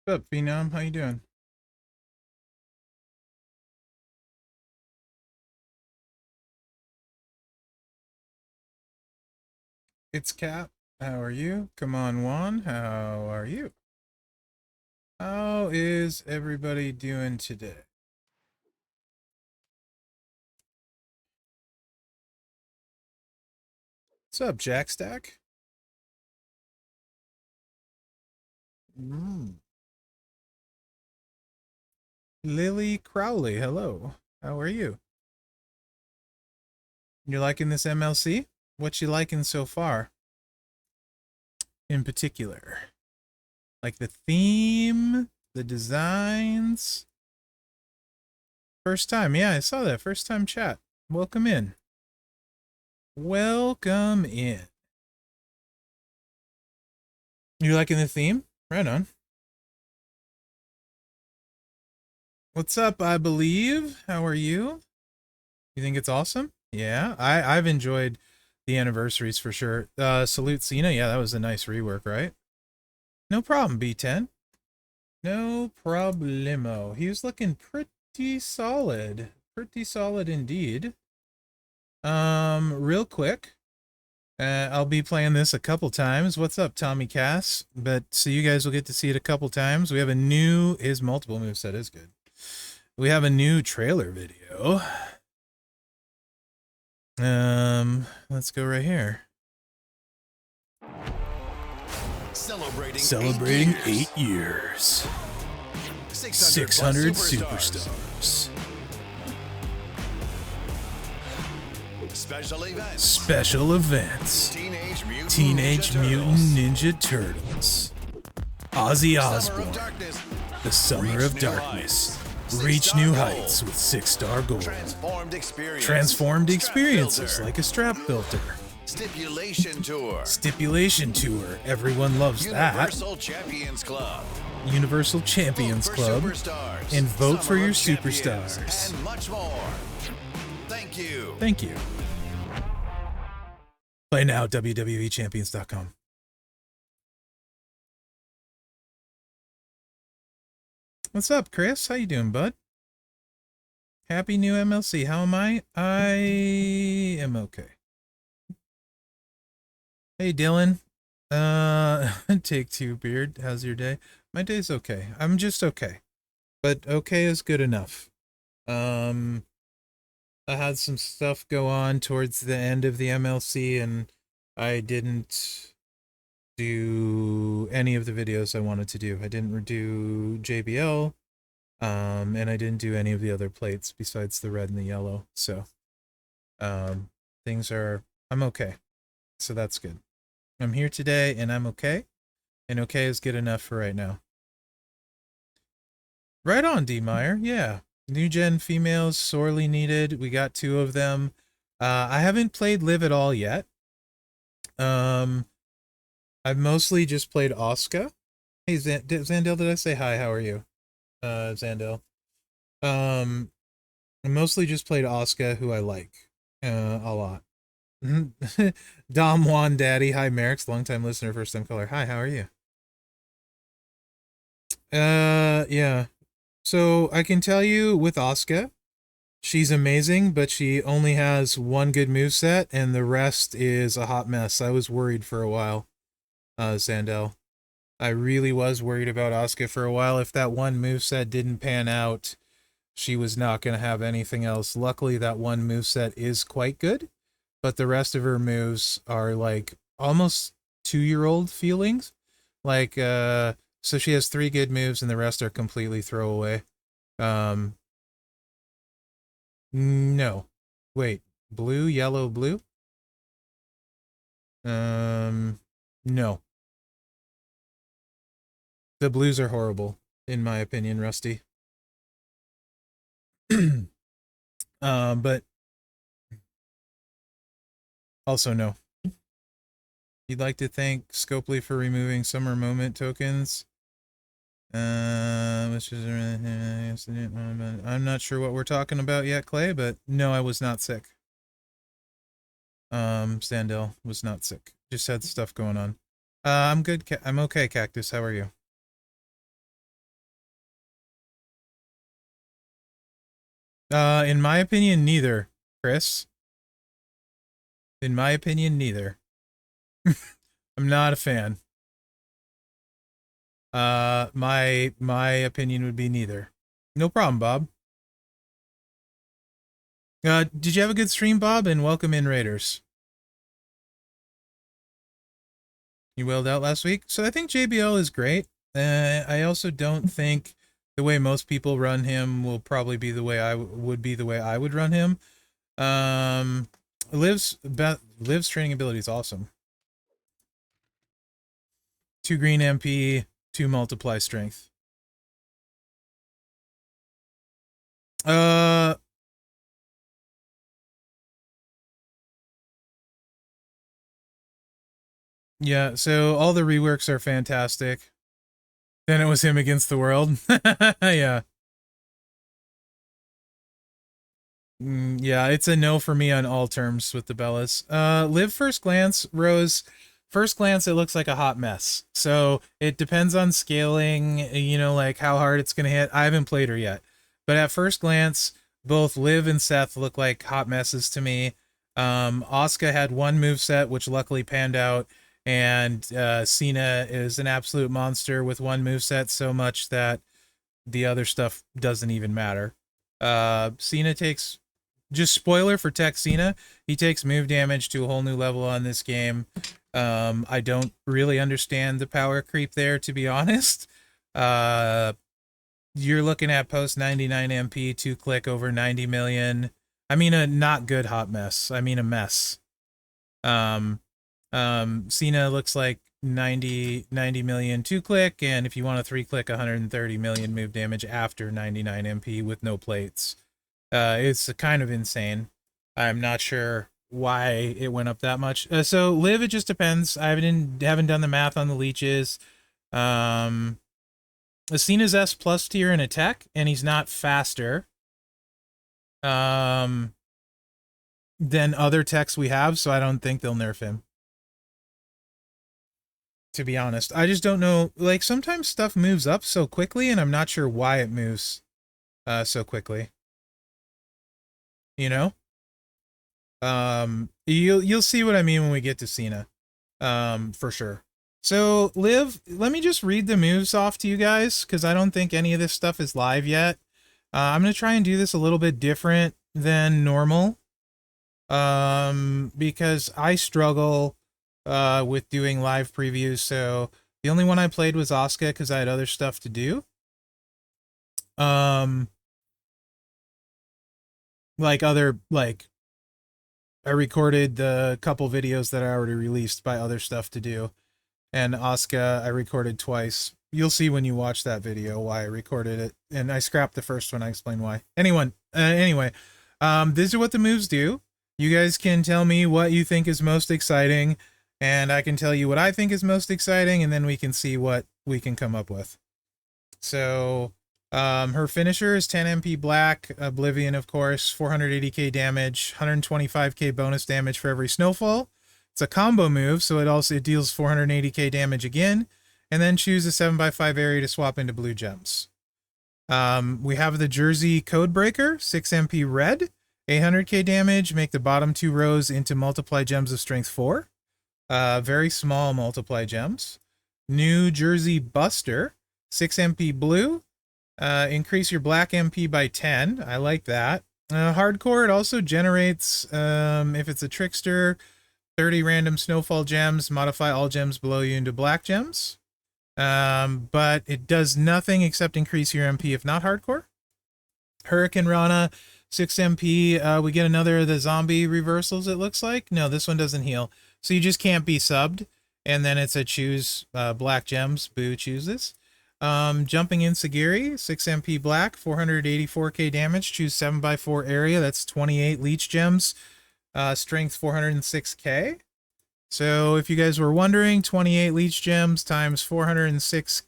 What's up, Phenom? How you doing? It's Cap. How are you? Come on, Juan. How are you? How is everybody doing today? What's up, Jackstack? Mm. Lily Crowley, hello. How are you? You liking this MLC? What you liking so far? In particular, like the theme, the designs. First time, yeah, I saw that. First time chat. Welcome in. Welcome in. You liking the theme? Right on. What's up, I believe? How are you? You think it's awesome? Yeah, I've enjoyed the anniversaries for sure. Salute Cena, yeah, that was a nice rework, right? No problem, B10. No problemo. He was looking pretty solid. Pretty solid indeed. Real quick. I'll be playing this a couple times. What's up, Tommy Cass? But so you guys will get to see it a couple times. We have a new, his multiple moveset is good. We have a new trailer video. Let's go right here. Celebrating 8 years. 600 superstars. Special events. Teenage Mutant Ninja Turtles. Ozzy Osbourne. The Summer of Darkness. Reach new heights with 6-star gold. Transformed experiences like a strap filter. Stipulation Tour. Everyone loves that. Universal Champions Club. And vote for your superstars. And much more. Thank you. Play now, WWEChampions.com. What's up, Chris? How you doing, bud? Happy new MLC. How am I? I am okay. Hey, Dylan. Take two, Beard. How's your day? My day's okay. I'm just okay. But okay is good enough. I had some stuff go on towards the end of the MLC, and I didn't do any of the videos I wanted to do. I didn't do JBL, and I didn't do any of the other plates besides the red and the yellow. So, things are, I'm okay. So that's good. I'm here today and I'm okay. And okay is good enough for right now. Right on, D. Meyer. Yeah. New gen females sorely needed. We got 2 of them. I haven't played Live at all yet. I've mostly just played Asuka. Hey, Zandel, did I say hi? How are you? Zandel. I mostly just played Asuka, who I like a lot. Dom Juan Daddy. Hi, Mherex, long-time listener, first-time caller. Hi, how are you? Yeah. So I can tell you with Asuka, she's amazing, but she only has one good moveset, and the rest is a hot mess. I was worried for a while, Sandel. I really was worried about Asuka for a while. If that one moveset didn't pan out, she was not going to have anything else. Luckily, that one moveset is quite good, but the rest of her moves are like almost 2-year-old feelings. Like, so she has 3 good moves and the rest are completely throwaway. No. Wait, blue, yellow, blue? No. The blues are horrible, in my opinion, Rusty. But also no. You'd like to thank Scopely for removing summer moment tokens. Which is I'm not sure what we're talking about yet, Clay, but no, I was not sick. Sandel was not sick. Just had stuff going on. I'm good. I'm okay, Cactus. How are you? In my opinion, neither, Chris. In my opinion, neither. I'm not a fan. My opinion would be neither. No problem, Bob. Did you have a good stream, Bob? And welcome in, Raiders. You wailed out last week, so I think JBL is great. I also don't think the way most people run him will probably be the way would be the way I would run him. Liv's training ability is awesome. 2 green MP, 2 multiply strength. Yeah, so all the reworks are fantastic. Then it was him against the world. Yeah. Yeah, it's a no for me on all terms with the Bellas. Live first glance, Rose. First glance, it looks like a hot mess. So it depends on scaling, you know, like how hard it's going to hit. I haven't played her yet. But at first glance, both Liv and Seth look like hot messes to me. Asuka had one moveset, which luckily panned out. And Cena is an absolute monster with one moveset, so much that the other stuff doesn't even matter. Cena takes, just spoiler for Tech Cena, he takes move damage to a whole new level on this game. I don't really understand the power creep there, to be honest. You're looking at post 99 MP, 2-click over 90 million. I mean, a not good hot mess. I mean, a mess. Cena looks like 90 million 2-click, and if you want a 3-click, 130 million move damage after 99 MP with no plates. It's kind of insane. I'm not sure why it went up that much. So Liv, it just depends. I haven't done the math on the leeches. Cena's S plus tier in attack, and he's not faster than other techs we have, so I don't think they'll nerf him. To be honest, I just don't know. Like, sometimes stuff moves up so quickly, and I'm not sure why it moves so quickly. You know? You'll see what I mean when we get to Cena. For sure. So, Liv, let me just read the moves off to you guys, because I don't think any of this stuff is live yet. I'm going to try and do this a little bit different than normal. Because I struggle with doing live previews, so the only one I played was Asuka because I had other stuff to do. I recorded the couple videos that I already released by other stuff to do, and Asuka I recorded twice. You'll see when you watch that video why I recorded it, and I scrapped the first one. I explain why. Anyway, these are what the moves do. You guys can tell me what you think is most exciting, and I can tell you what I think is most exciting, and then we can see what we can come up with. So, her finisher is 10 MP Black, Oblivion, of course, 480k damage, 125k bonus damage for every snowfall. It's a combo move, so it deals 480k damage again, and then choose a 7x5 area to swap into blue gems. We have the Jersey Codebreaker, 6 MP red, 800k damage, make the bottom 2 rows into multiply gems of strength 4. Very small multiply gems. New Jersey Buster, 6 MP blue, increase your black MP by 10. I like that. Hardcore, it also generates, if it's a trickster, 30 random snowfall gems, modify all gems below you into black gems. But it does nothing except increase your MP if not hardcore. Hurricane Rana, 6 MP. We get another of the zombie reversals, it looks like. No, this one doesn't heal. So you just can't be subbed. And then it's a choose black gems. Boo chooses. Jumping in Sagiri, 6 MP black, 484k damage. Choose 7x4 area. That's 28 leech gems. Strength 406k. So if you guys were wondering, 28 leech gems times 406k.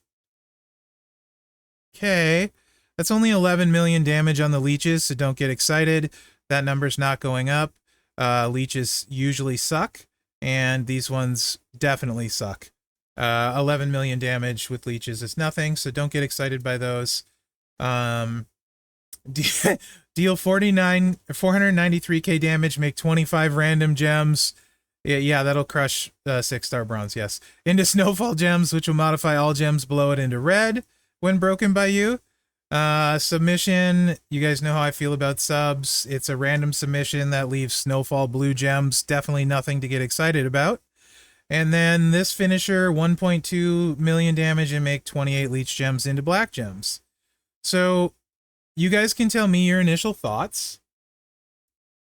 That's only 11 million damage on the leeches, so don't get excited. That number's not going up. Leeches usually suck, and these ones definitely suck. 11 million damage with leeches is nothing, so don't get excited by those. Deal 493k damage, make 25 random gems. Yeah, that'll crush 6-star bronze, yes. Into snowfall gems, which will modify all gems below it into red when broken by you. Submission, you guys know how I feel about subs. It's a random submission that leaves snowfall blue gems. Definitely nothing to get excited about. And then this finisher, 1.2 million damage and make 28 leech gems into black gems. So you guys can tell me your initial thoughts.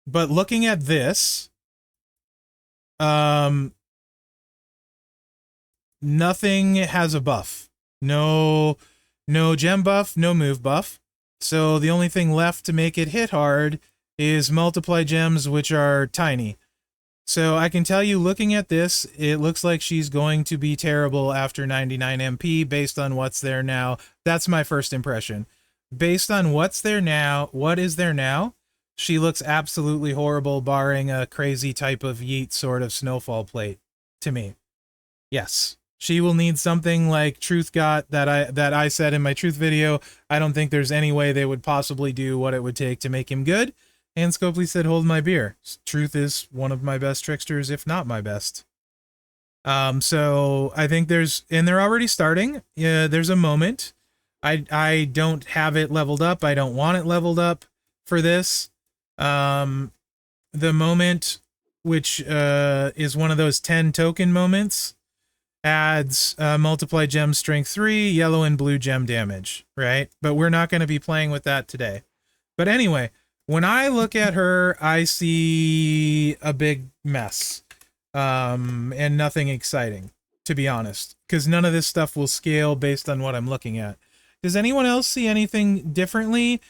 But looking at this, nothing has a buff. No gem buff, no move buff. So the only thing left to make it hit hard is multiply gems, which are tiny. So I can tell you, looking at this, it looks like she's going to be terrible after 99 MP based on what's there now. That's my first impression. Based on what's there now, what is there now, she looks absolutely horrible, barring a crazy type of yeet sort of snowfall plate to me. Yes. She will need something like Truth got that I said in my Truth video. I don't think there's any way they would possibly do what it would take to make him good. And Scopely said, hold my beer. Truth is one of my best tricksters, if not my best. So I think and they're already starting. Yeah, there's a moment. I don't have it leveled up. I don't want it leveled up for this. The moment, which is one of those 10 token moments, adds multiply gem strength 3, yellow and blue gem damage, right? But we're not going to be playing with that today. But anyway, when I look at her, I see a big mess, and nothing exciting, to be honest, because none of this stuff will scale based on what I'm looking at. Does anyone else see anything differently?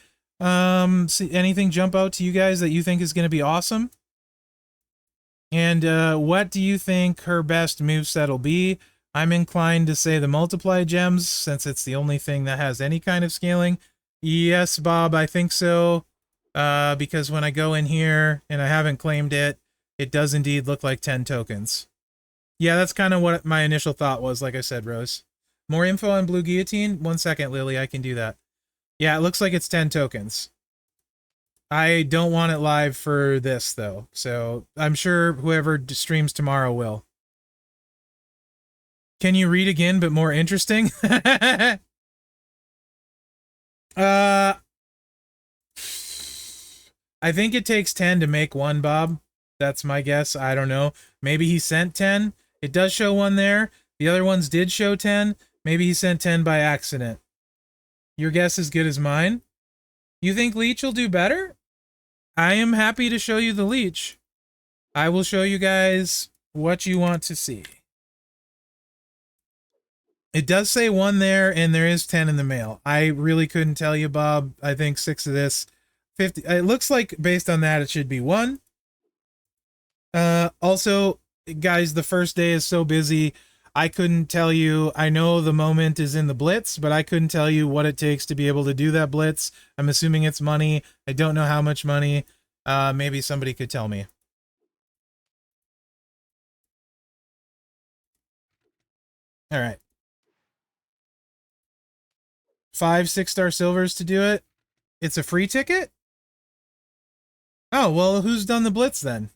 See anything jump out to you guys that you think is going to be awesome? And what do you think her best moveset will be? I'm inclined to say the multiply gems, since it's the only thing that has any kind of scaling. Yes, Bob, I think so. Because when I go in here and I haven't claimed it, it does indeed look like 10 tokens. Yeah, that's kind of what my initial thought was, like I said, Rose. More info on Blue Guillotine? 1 second, Lily, I can do that. Yeah, it looks like it's 10 tokens. I don't want it live for this, though, so I'm sure whoever streams tomorrow will. Can you read again, but more interesting? I think it takes 10 to make one, Bob. That's my guess. I don't know. Maybe he sent 10. It does show one there. The other ones did show 10. Maybe he sent 10 by accident. Your guess is good as mine. You think Leech will do better? I am happy to show you the Leech. I will show you guys what you want to see. It does say 1 there, and there is 10 in the mail. I really couldn't tell you, Bob. I think 6 of this. 50. It looks like based on that it should be 1. Also, guys, the first day is so busy. I couldn't tell you. I know the moment is in the blitz, but I couldn't tell you what it takes to be able to do that blitz. I'm assuming it's money. I don't know how much money. Maybe somebody could tell me. All right. 5 6-star silvers to do it. It's a free ticket? Oh, well, who's done the blitz then?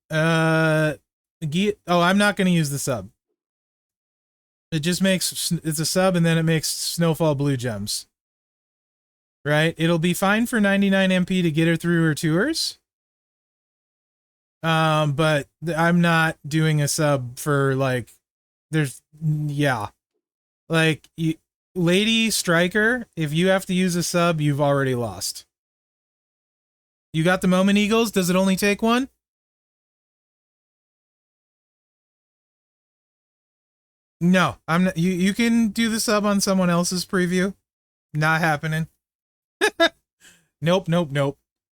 Oh, I'm not going to use the sub. It just makes, it's a sub and then it makes snowfall blue gems. Right? It'll be fine for 99 MP to get her through her tours. But I'm not doing a sub for like, yeah. Like, Lady Striker, if you have to use a sub, you've already lost. You got the Moment Eagles? Does it only take 1? No, I'm not. You can do the sub on someone else's preview. Not happening. Nope.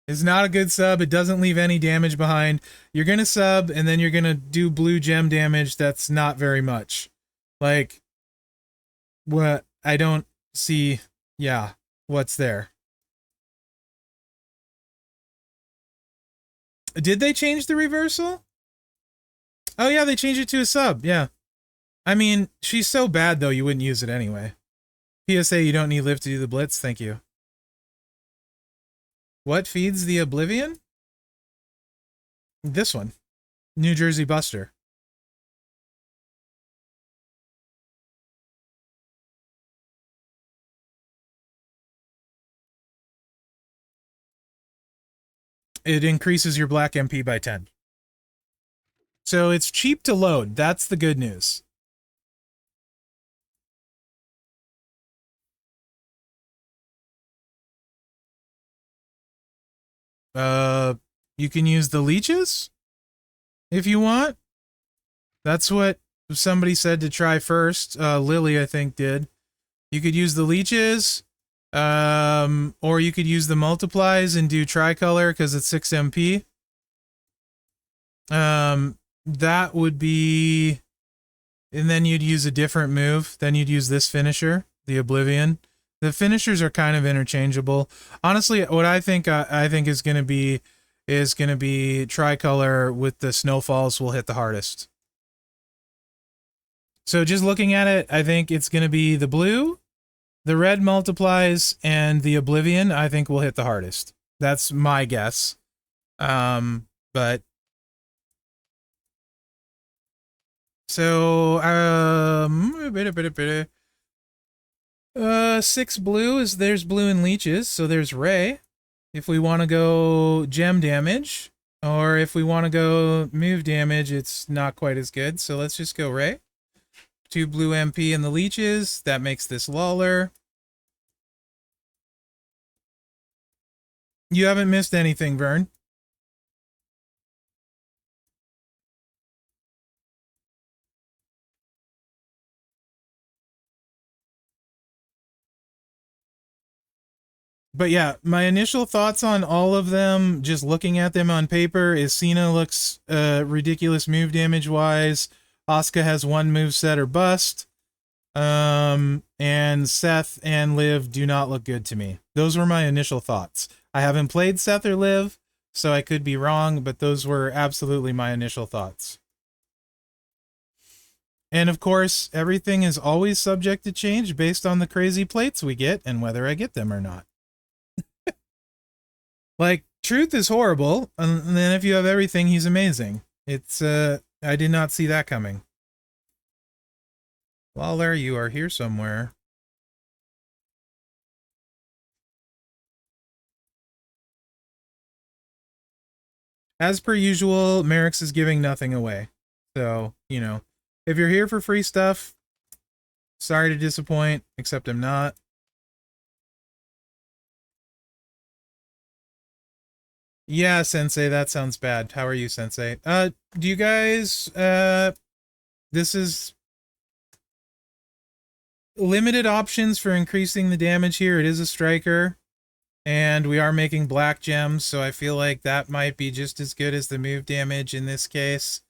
It's not a good sub. It doesn't leave any damage behind. You're gonna sub, and then you're gonna do blue gem damage that's not very much. Like, what? I don't see, yeah, what's there. Did they change the reversal? Oh, yeah, they changed it to a sub, yeah. I mean, she's so bad, though, you wouldn't use it anyway. PSA, you don't need live to do the blitz. Thank you. What feeds the Oblivion? This one. New Jersey Buster. It increases your black MP by 10. So it's cheap to load. That's the good news. You can use the leeches if you want. That's what somebody said to try first. Lily, I think, did. You could use the leeches, or you could use the multiplies and do tricolor because it's 6 MP. That would be, and then you'd use a different move. Then you'd use this finisher, the Oblivion. The finishers are kind of interchangeable. Honestly, what I think is going to be tricolor with the snowfalls will hit the hardest. So just looking at it, I think it's going to be the blue, the red multiplies, and the Oblivion, I think will hit the hardest. That's my guess. But so 6 blue is there's blue and leeches, so there's Ray. If we want to go gem damage, or if we want to go move damage, it's not quite as good. So let's just go Ray. 2 blue MP and the leeches. That makes this Lawler. You haven't missed anything, Vern. But yeah, my initial thoughts on all of them, just looking at them on paper, is Cena looks ridiculous move damage wise. Asuka has 1 move set or bust. And Seth and Liv do not look good to me. Those were my initial thoughts. I haven't played Seth or Liv, so I could be wrong, but those were absolutely my initial thoughts. And of course, everything is always subject to change based on the crazy plates we get and whether I get them or not. Like, Truth is horrible, and then if you have everything, he's amazing. It's, I did not see that coming. Lawler, you are here somewhere. As per usual, Mherex is giving nothing away. So, you know, if you're here for free stuff, sorry to disappoint, except I'm not. Yeah, Sensei, that sounds bad. How are you, Sensei? Do you guys, this is limited options for increasing the damage here. It is a striker, and we are making black gems, so I feel like that might be just as good as the move damage in this case.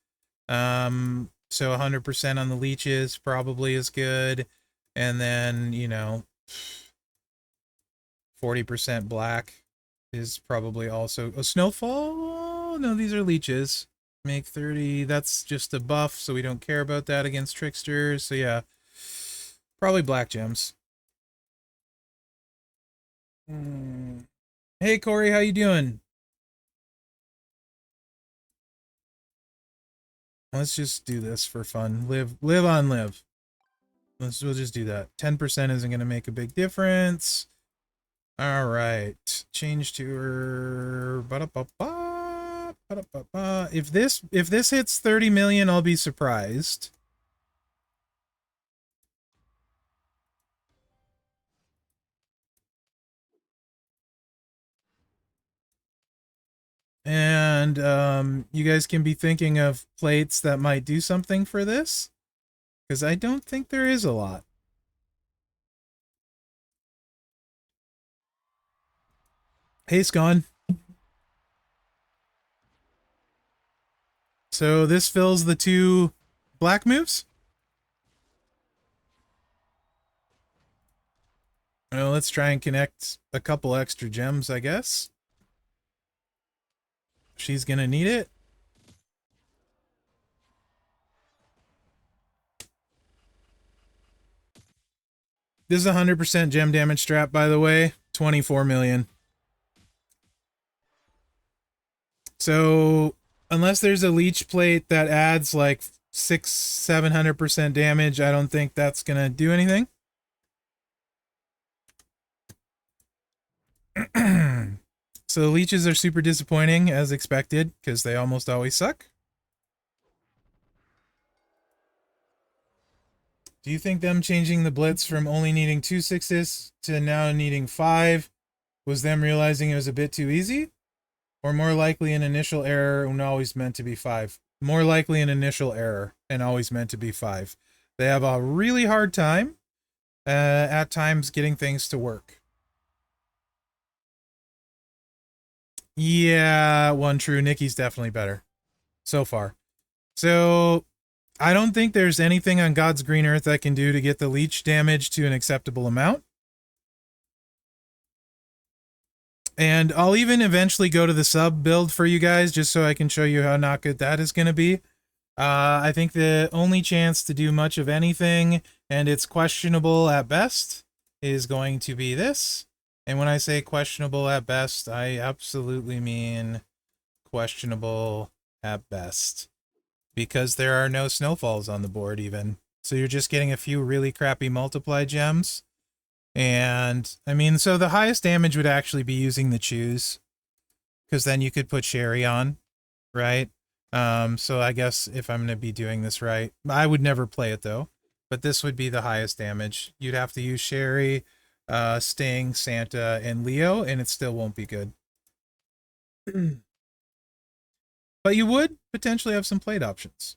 So 100% on the leeches probably is good, and then, you know, 40% black is probably also a snowfall. No, these are leeches. Make 30. That's just a buff, so we don't care about that against tricksters. So yeah, probably black gems. Hey Corey, how you doing? Let's just do this for fun. Live on live. We'll just do that. 10% isn't going to make a big difference. All right. Change to her. If this hits 30 million, I'll be surprised. And you guys can be thinking of plates that might do something for this, because I don't think there is a lot. Hey, Scon. So this fills the 2 black moves? Well, let's try and connect a couple extra gems, I guess. She's gonna need it. This is 100% gem damage strap, by the way. 24 million. So, unless there's a leech plate that adds like 700% damage, I don't think that's gonna do anything. So the leeches are super disappointing, as expected, because they almost always suck. Do you think them changing the blitz from only needing 2 6s to now needing 5 was them realizing it was a bit too easy? Or more likely an initial error and always meant to be 5? More likely an initial error and always meant to be 5. They have a really hard time at times getting things to work. Yeah, one true. Nikki's definitely better so far. So I don't think there's anything on God's green earth I can do to get the leech damage to an acceptable amount. And I'll even eventually go to the sub build for you guys just so I can show you how not good that is going to be. I think the only chance to do much of anything, and it's questionable at best, is going to be this. And when I say questionable at best, I absolutely mean questionable at best. Because there are no snowfalls on the board even. So you're just getting a few really crappy multiply gems. And, I mean, so the highest damage would actually be using the choose. Because then you could put Sherry on, right? So I guess if I'm going to be doing this right, I would never play it though. But this would be the highest damage. You'd have to use Sherry, Sting, Santa, and Leo, and it still won't be good. But you would potentially have some plate options.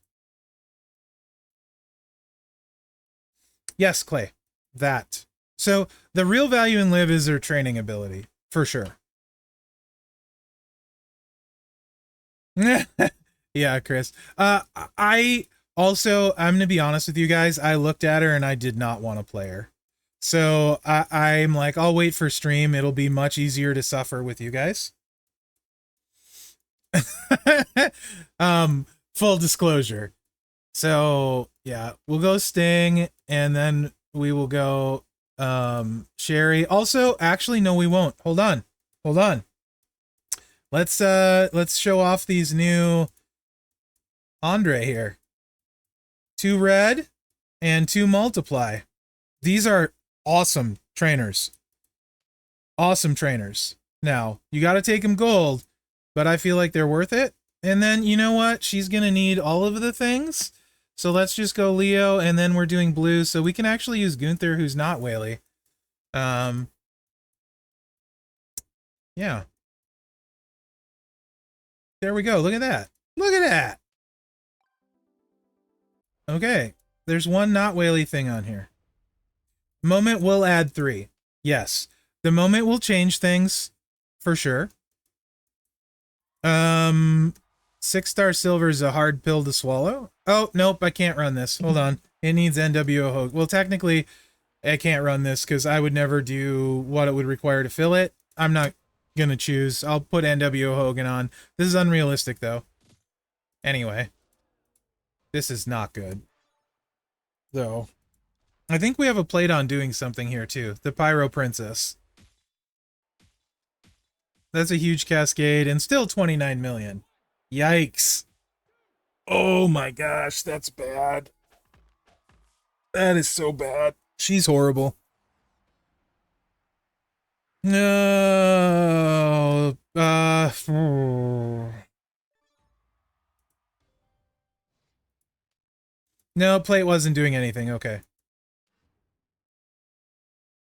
Yes, Clay. That. So the real value in Liv is their training ability, for sure. Yeah, Chris. I also, I'm going to be honest with you guys, I looked at her and I did not want to play her. So I'm like, I'll wait for stream. It'll be much easier to suffer with you guys. Full disclosure. So yeah, we'll go Sting and then we will go Sherry. Also, actually, no, we won't. Hold on. Hold on. Let's show off these new Andre here. 2 red and 2 multiply. These are awesome trainers. Awesome trainers. Now, you got to take them gold, but I feel like they're worth it. And then, you know what? She's going to need all of the things. So let's just go Leo, and then we're doing blue, so we can actually use Gunther, who's not Whaley. Yeah. There we go. Look at that. Look at that. Okay. There's one not Whaley thing on here. Moment will add 3. Yes. The moment will change things, for sure. 6-star silver is a hard pill to swallow. Oh, nope, I can't run this. Hold on. It needs NWO Hogue. Well, technically, I can't run this because I would never do what it would require to fill it. I'm not going to choose. I'll put NWO Hogan on. This is unrealistic, though. Anyway. This is not good. Though. I think we have a plate on doing something here, too. The Pyro Princess. That's a huge cascade, and still 29 million. Yikes. Oh my gosh, that's bad. That is so bad. She's horrible. No. No, plate wasn't doing anything. Okay.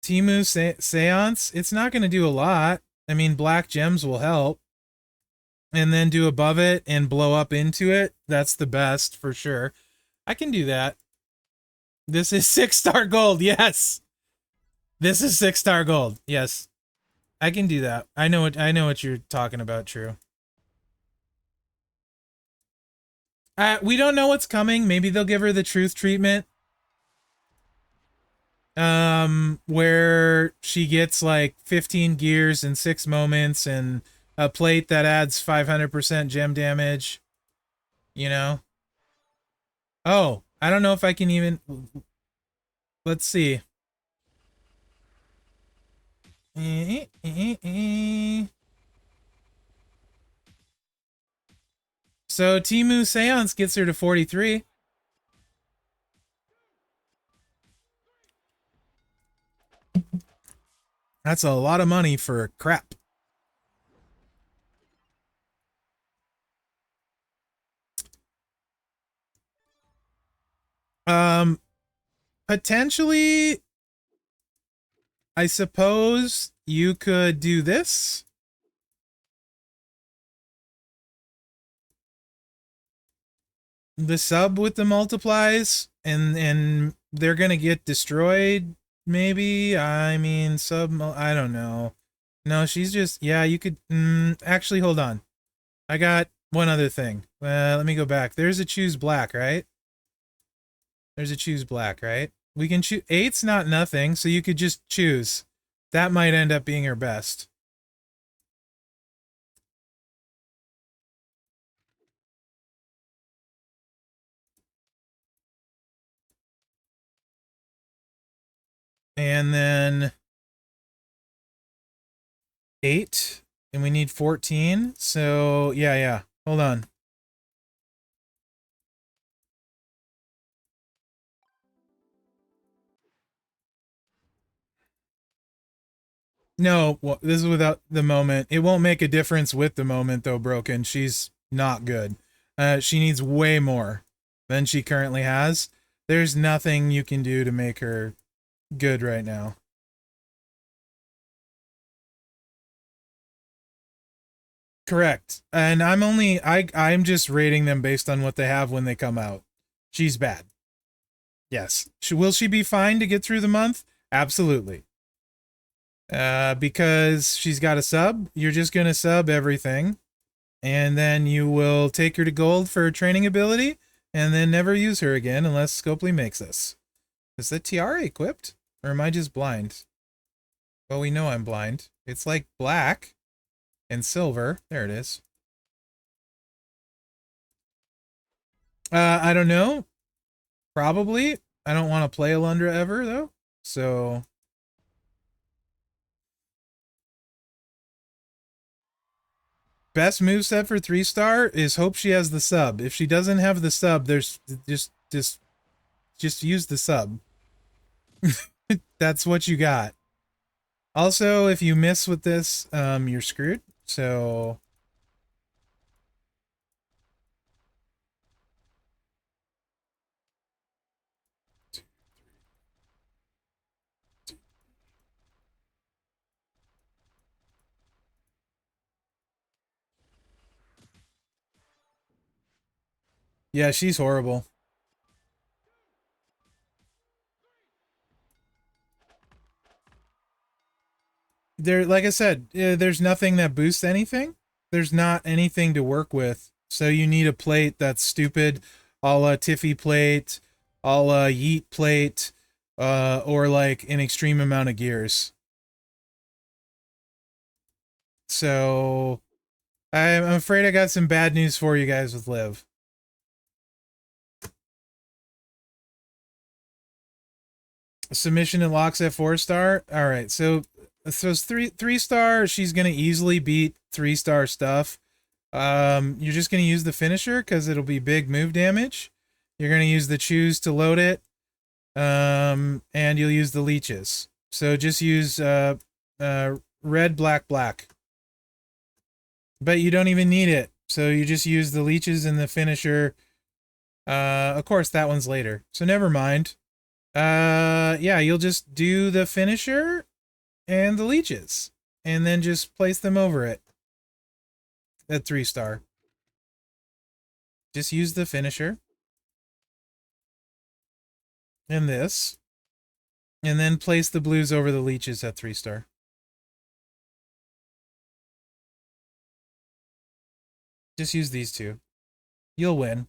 Timu Seance? It's not going to do a lot. I mean, black gems will help. And then do above it and blow up into it. That's the best, for sure. I can do that. This is 6-star gold, yes! This is 6-star gold, yes. I can do that. I know what you're talking about, True. We don't know what's coming. Maybe they'll give her the truth treatment. Where she gets like 15 gears in 6 moments and a plate that adds 500% gem damage. You know? Oh, I don't know if I can even... Let's see. So Timu Seance gets her to 43. That's a lot of money for crap. Potentially, I suppose you could do this. The sub with the multiplies, and they're gonna get destroyed. Maybe. I mean, sub. I don't know. No, she's just. Yeah, you could. Actually, hold on. I got one other thing. Let me go back. There's a choose black, right? There's a choose black, right? We can choose. 8's not nothing, so you could just choose. That might end up being her best. And then 8, and we need 14. So yeah. Hold on. No, well, this is without the moment. It won't make a difference with the moment, though, Broken. She's not good. She needs way more than she currently has. There's nothing you can do to make her good right now. Correct. And I'm just rating them based on what they have when they come out. She's bad. Yes. Will she be fine to get through the month? Absolutely. Because she's got a sub, you're just going to sub everything. And then you will take her to gold for her training ability, and then never use her again unless Scopely makes us. Is the tiara equipped? Or am I just blind? Well, we know I'm blind. It's like black and silver. There it is. I don't know. Probably. I don't want to play Alundra ever, though. So best moveset for 3-star is hope she has the sub. If she doesn't have the sub, there's just use the sub. That's what you got. Also, if you miss with this, you're screwed. So yeah, she's horrible. Like I said, there's nothing that boosts anything. There's not anything to work with. So you need a plate that's stupid, a la Tiffy plate, a la Yeet plate, or like an extreme amount of gears. So I'm afraid I got some bad news for you guys with Liv. Submission and locks at 4-star. All right, so it's 3-star. She's gonna easily beat 3-star stuff. You're just gonna use the finisher because it'll be big move damage. You're gonna use the choose to load it, and you'll use the leeches. So just use red, black, black. But you don't even need it. So you just use the leeches and the finisher. Of course, that one's later. So never mind. Yeah, you'll just do the finisher and the leeches, and then just place them over it at 3-star. Just use the finisher and this, and then place the blues over the leeches at 3-star. Just use these two. You'll win.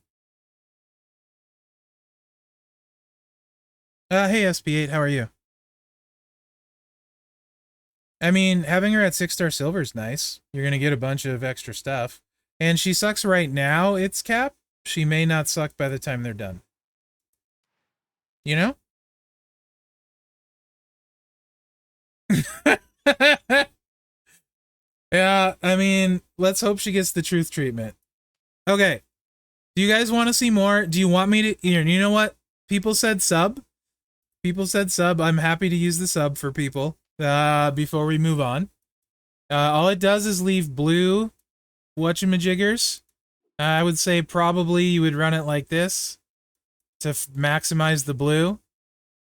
Hey SB8, how are you? I mean, having her at 6-star silver is nice. You're gonna get a bunch of extra stuff. And she sucks right now, it's cap. She may not suck by the time they're done. You know? Yeah, I mean, let's hope she gets the truth treatment. Okay. Do you guys want to see more? Do you want me to? Here, you know what? People said sub. People said sub. I'm happy to use the sub for people. Before we move on. All it does is leave blue whatchamajiggers. I would say probably you would run it like this to maximize the blue.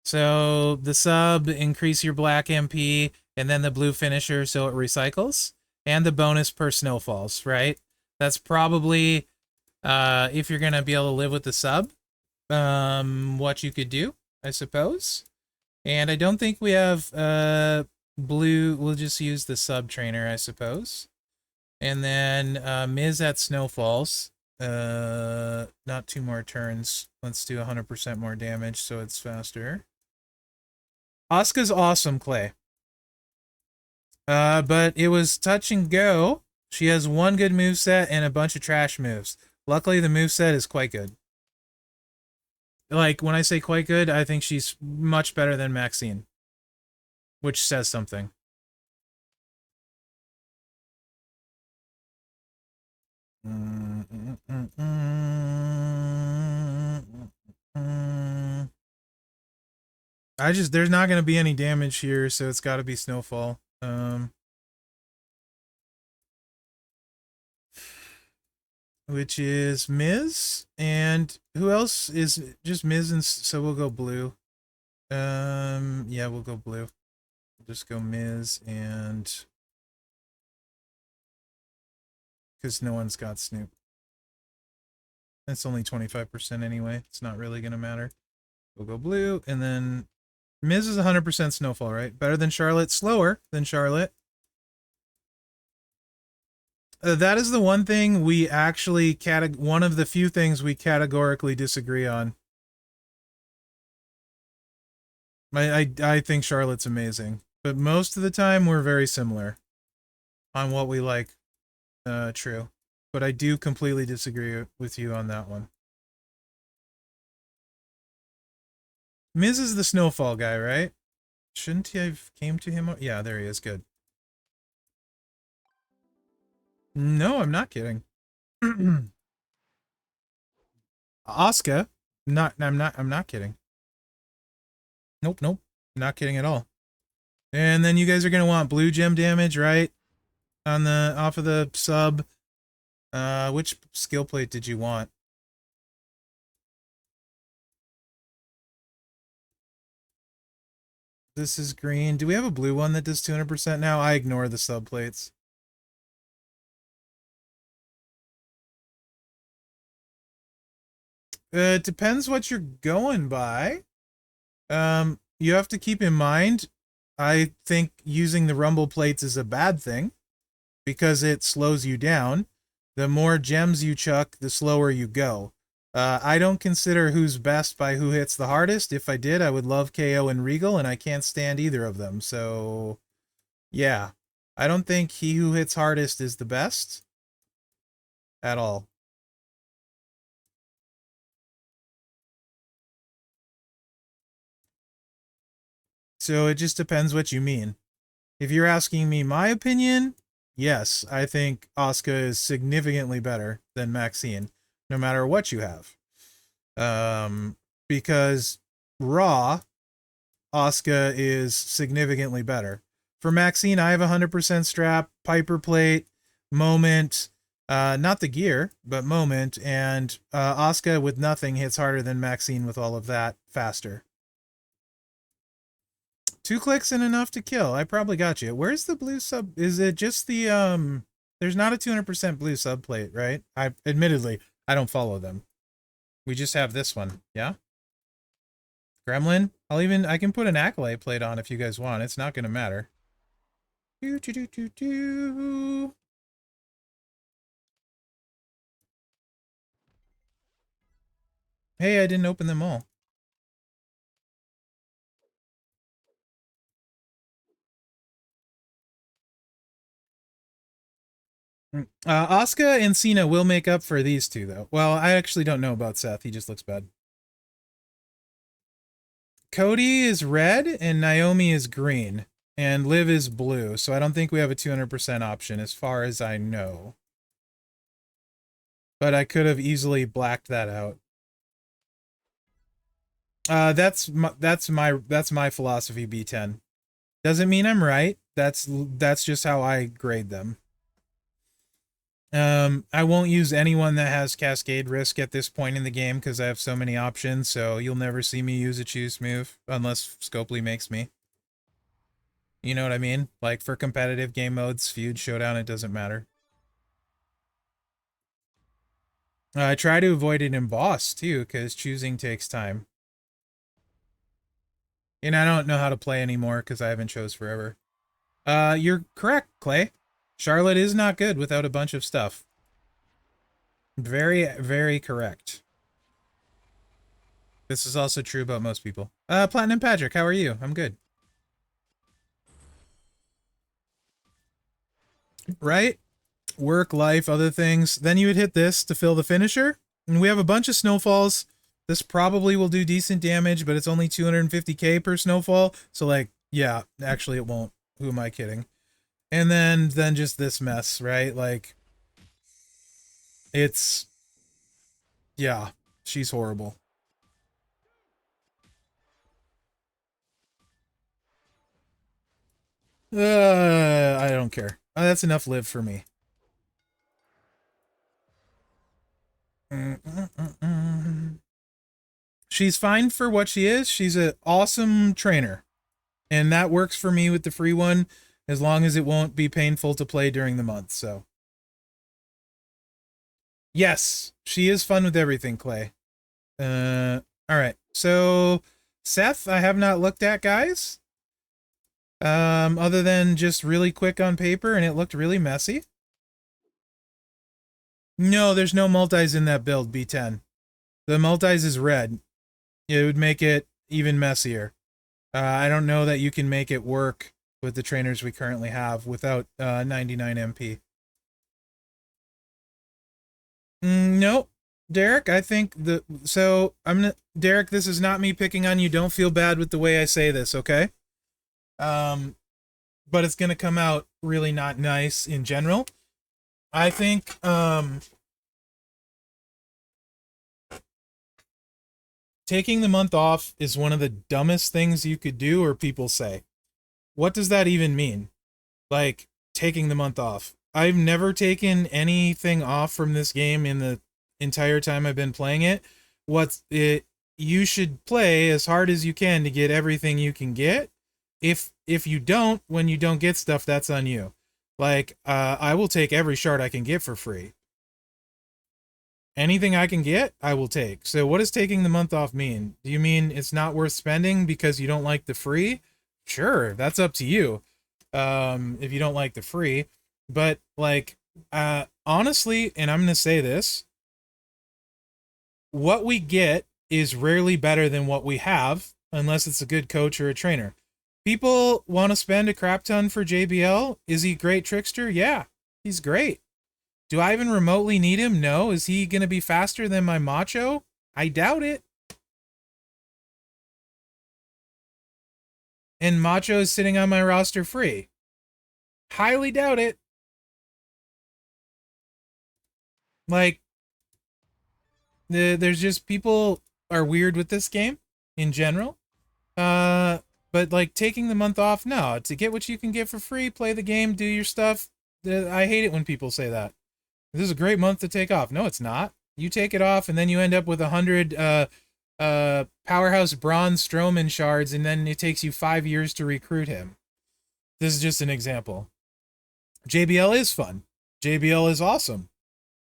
So the sub, increase your black MP, and then the blue finisher so it recycles. And the bonus per snowfalls, right? That's probably, if you're going to be able to live with the sub, what you could do, I suppose. And I don't think we have blue. We'll just use the sub trainer, I suppose. And then Miz at snowfalls. Not 2 more turns. Let's do 100% more damage so it's faster. Asuka's awesome, Clay. But it was touch and go. She has one good moveset and a bunch of trash moves. Luckily, the moveset is quite good. Like, when I say quite good, I think she's much better than Maxine. Which says something. There's not going to be any damage here, so it's got to be Snowfall. Which is Miz, and who else is just Miz, and so we'll go blue. Yeah, we'll go blue. We'll just go Miz, and because no one's got Snoop. It's only 25% anyway. It's not really gonna matter. We'll go blue, and then Miz is 100% Snowfall, right? Better than Charlotte, slower than Charlotte. That is the one thing we actually one of the few things we categorically disagree on. I think Charlotte's amazing, but most of the time we're very similar on what we like. True, but I do completely disagree with you on that one. Miz is the Snowfall guy, right? Shouldn't he have came to him? Yeah, there he is. Good. No, I'm not kidding. Asuka, I'm not kidding. Nope. Not kidding at all. And then you guys are gonna want blue gem damage, right? On the off of the sub. Which skill plate did you want? This is green. Do we have a blue one that does 200% now? I ignore the sub plates. It depends what you're going by. You have to keep in mind, I think using the rumble plates is a bad thing because it slows you down. The more gems you chuck, the slower you go. I don't consider who's best by who hits the hardest. If I did, I would love KO and Regal, and I can't stand either of them. So, yeah. I don't think he who hits hardest is the best at all. So it just depends what you mean. If you're asking me my opinion, yes, I think Asuka is significantly better than Maxine, no matter what you have. Because Raw, Asuka is significantly better. For Maxine, I have 100% strap, Piper plate, moment, not the gear, but moment, and Asuka with nothing hits harder than Maxine with all of that faster. 2 clicks and enough to kill. I probably got you. Where's the blue sub? Is it just the there's not a 200% blue subplate, right? Admittedly, I don't follow them. We just have this one. Yeah? Gremlin? I can put an Acolyte plate on if you guys want. It's not gonna matter. Do do do do do. Hey, I didn't open them all. Asuka and Cena will make up for these two, though. Well, I actually don't know about Seth. He just looks bad. Cody is red and Naomi is green. And Liv is blue, so I don't think we have a 200% option as far as I know. But I could have easily blacked that out. That's my philosophy, B10. Doesn't mean I'm right. That's just how I grade them. I won't use anyone that has Cascade Risk at this point in the game because I have so many options, so you'll never see me use a choose move unless Scopely makes me. You know what I mean? Like, for competitive game modes, Feud, Showdown, it doesn't matter. I try to avoid it in Boss, too, because choosing takes time. And I don't know how to play anymore because I haven't chose forever. You're correct, Clay. Charlotte is not good without a bunch of stuff. Very, very correct. This is also true about most people. Platinum Patrick, how are you? I'm good. Right? Work, life, other things. Then you would hit this to fill the finisher. And we have a bunch of snowfalls. This probably will do decent damage, but it's only 250k per snowfall. So, like, yeah, actually it won't. Who am I kidding? And then just this mess, right? Like, it's... yeah, she's horrible. I don't care. That's enough live for me. She's fine for what she is. She's an awesome trainer. And that works for me with the free one, as long as it won't be painful to play during the month, so. Yes, she is fun with everything, Clay. Alright. So, Seth, I have not looked at, guys. Other than just really quick on paper, and it looked really messy. No, there's no multis in that build, B10. The multis is red. It would make it even messier. I don't know that you can make it work with the trainers we currently have without 99 MP. Nope. Derek, I think Derek, this is not me picking on you. Don't feel bad with the way I say this, okay? But it's gonna come out really not nice in general. I think, taking the month off is one of the dumbest things you could do, or people say. What does that even mean? Like, taking the month off. I've never taken anything off from this game in the entire time I've been playing it. You should play as hard as you can to get everything you can get. If you don't, when you don't get stuff, that's on you. Like, I will take every shard I can get for free. Anything I can get, I will take. So what does taking the month off mean? Do you mean it's not worth spending because you don't like the free? Sure, that's up to you. If you don't like the free. But, like, honestly, and I'm going to say this, what we get is rarely better than what we have, unless it's a good coach or a trainer. People want to spend a crap ton for JBL. Is he a great trickster? Yeah, he's great. Do I even remotely need him? No. Is he going to be faster than my Macho? I doubt it. And Macho is sitting on my roster free. Highly doubt it. Like, there's just, people are weird with this game in general. But, like, taking the month off, no. To get what you can get for free, play the game, do your stuff. I hate it when people say that. This is a great month to take off. No, it's not. You take it off, and then you end up with 100 Powerhouse Braun Strowman shards, and then it takes you 5 years to recruit him. This is just an example. JBL is fun. JBL is awesome.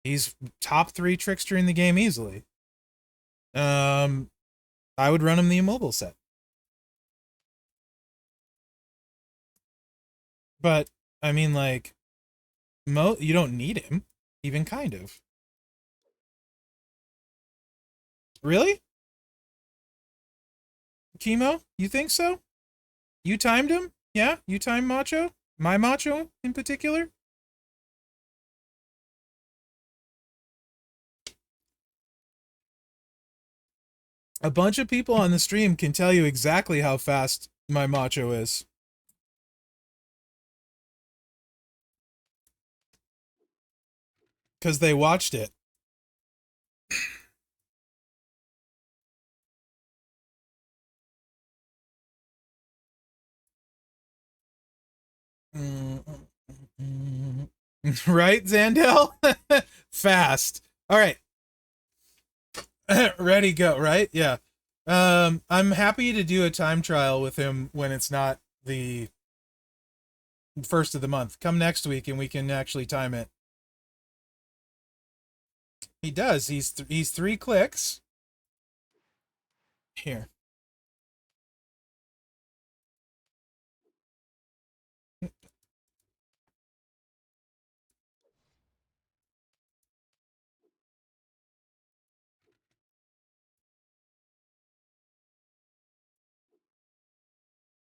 He's top 3 trickster in the game easily. I would run him the immobile set. But, I mean, like, you don't need him, even kind of. Really? Chemo? You think so? You timed him? Yeah? You timed Macho? My Macho, in particular? A bunch of people on the stream can tell you exactly how fast my Macho is. because they watched it. Right, Zandel? Fast. All right. Ready, go, right? Yeah. I'm happy to do a time trial with him when it's not the first of the month. Come next week and we can actually time it. He does. He's 3 clicks. Here.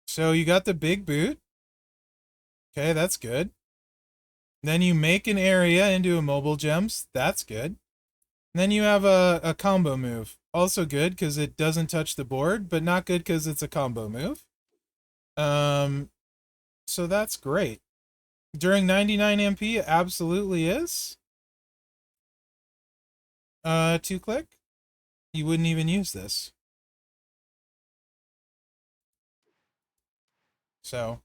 So you got the big boot. Okay, that's good. Then you make an area into a mobile gems. That's good. And then you have a combo move. Also good because it doesn't touch the board, but not good because it's a combo move. So that's great. During 99 MP, it absolutely is. 2 click. You wouldn't even use this. So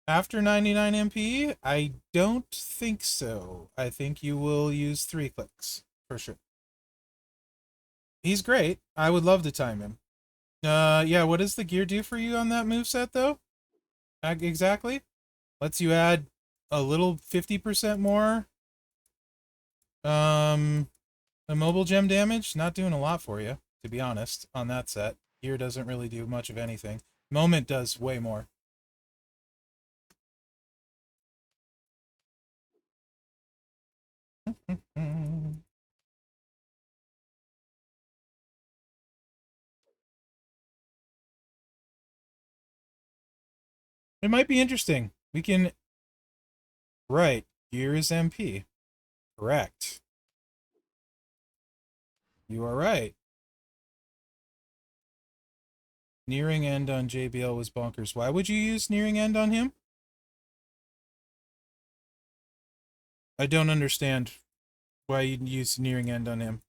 after 99 MP, I don't think so. I think you will use 3 clicks for sure. He's great. I would love to time him. Yeah, what does the gear do for you on that moveset though? Exactly. Lets you add a little 50% more a mobile gem damage. Not doing a lot for you, to be honest, on that set. Gear doesn't really do much of anything. Moment does way more. It might be interesting. We can... Right. Gear is MP. Correct. You are right. Nearing end on JBL was bonkers. Why would you use nearing end on him? I don't understand why you'd use nearing end on him.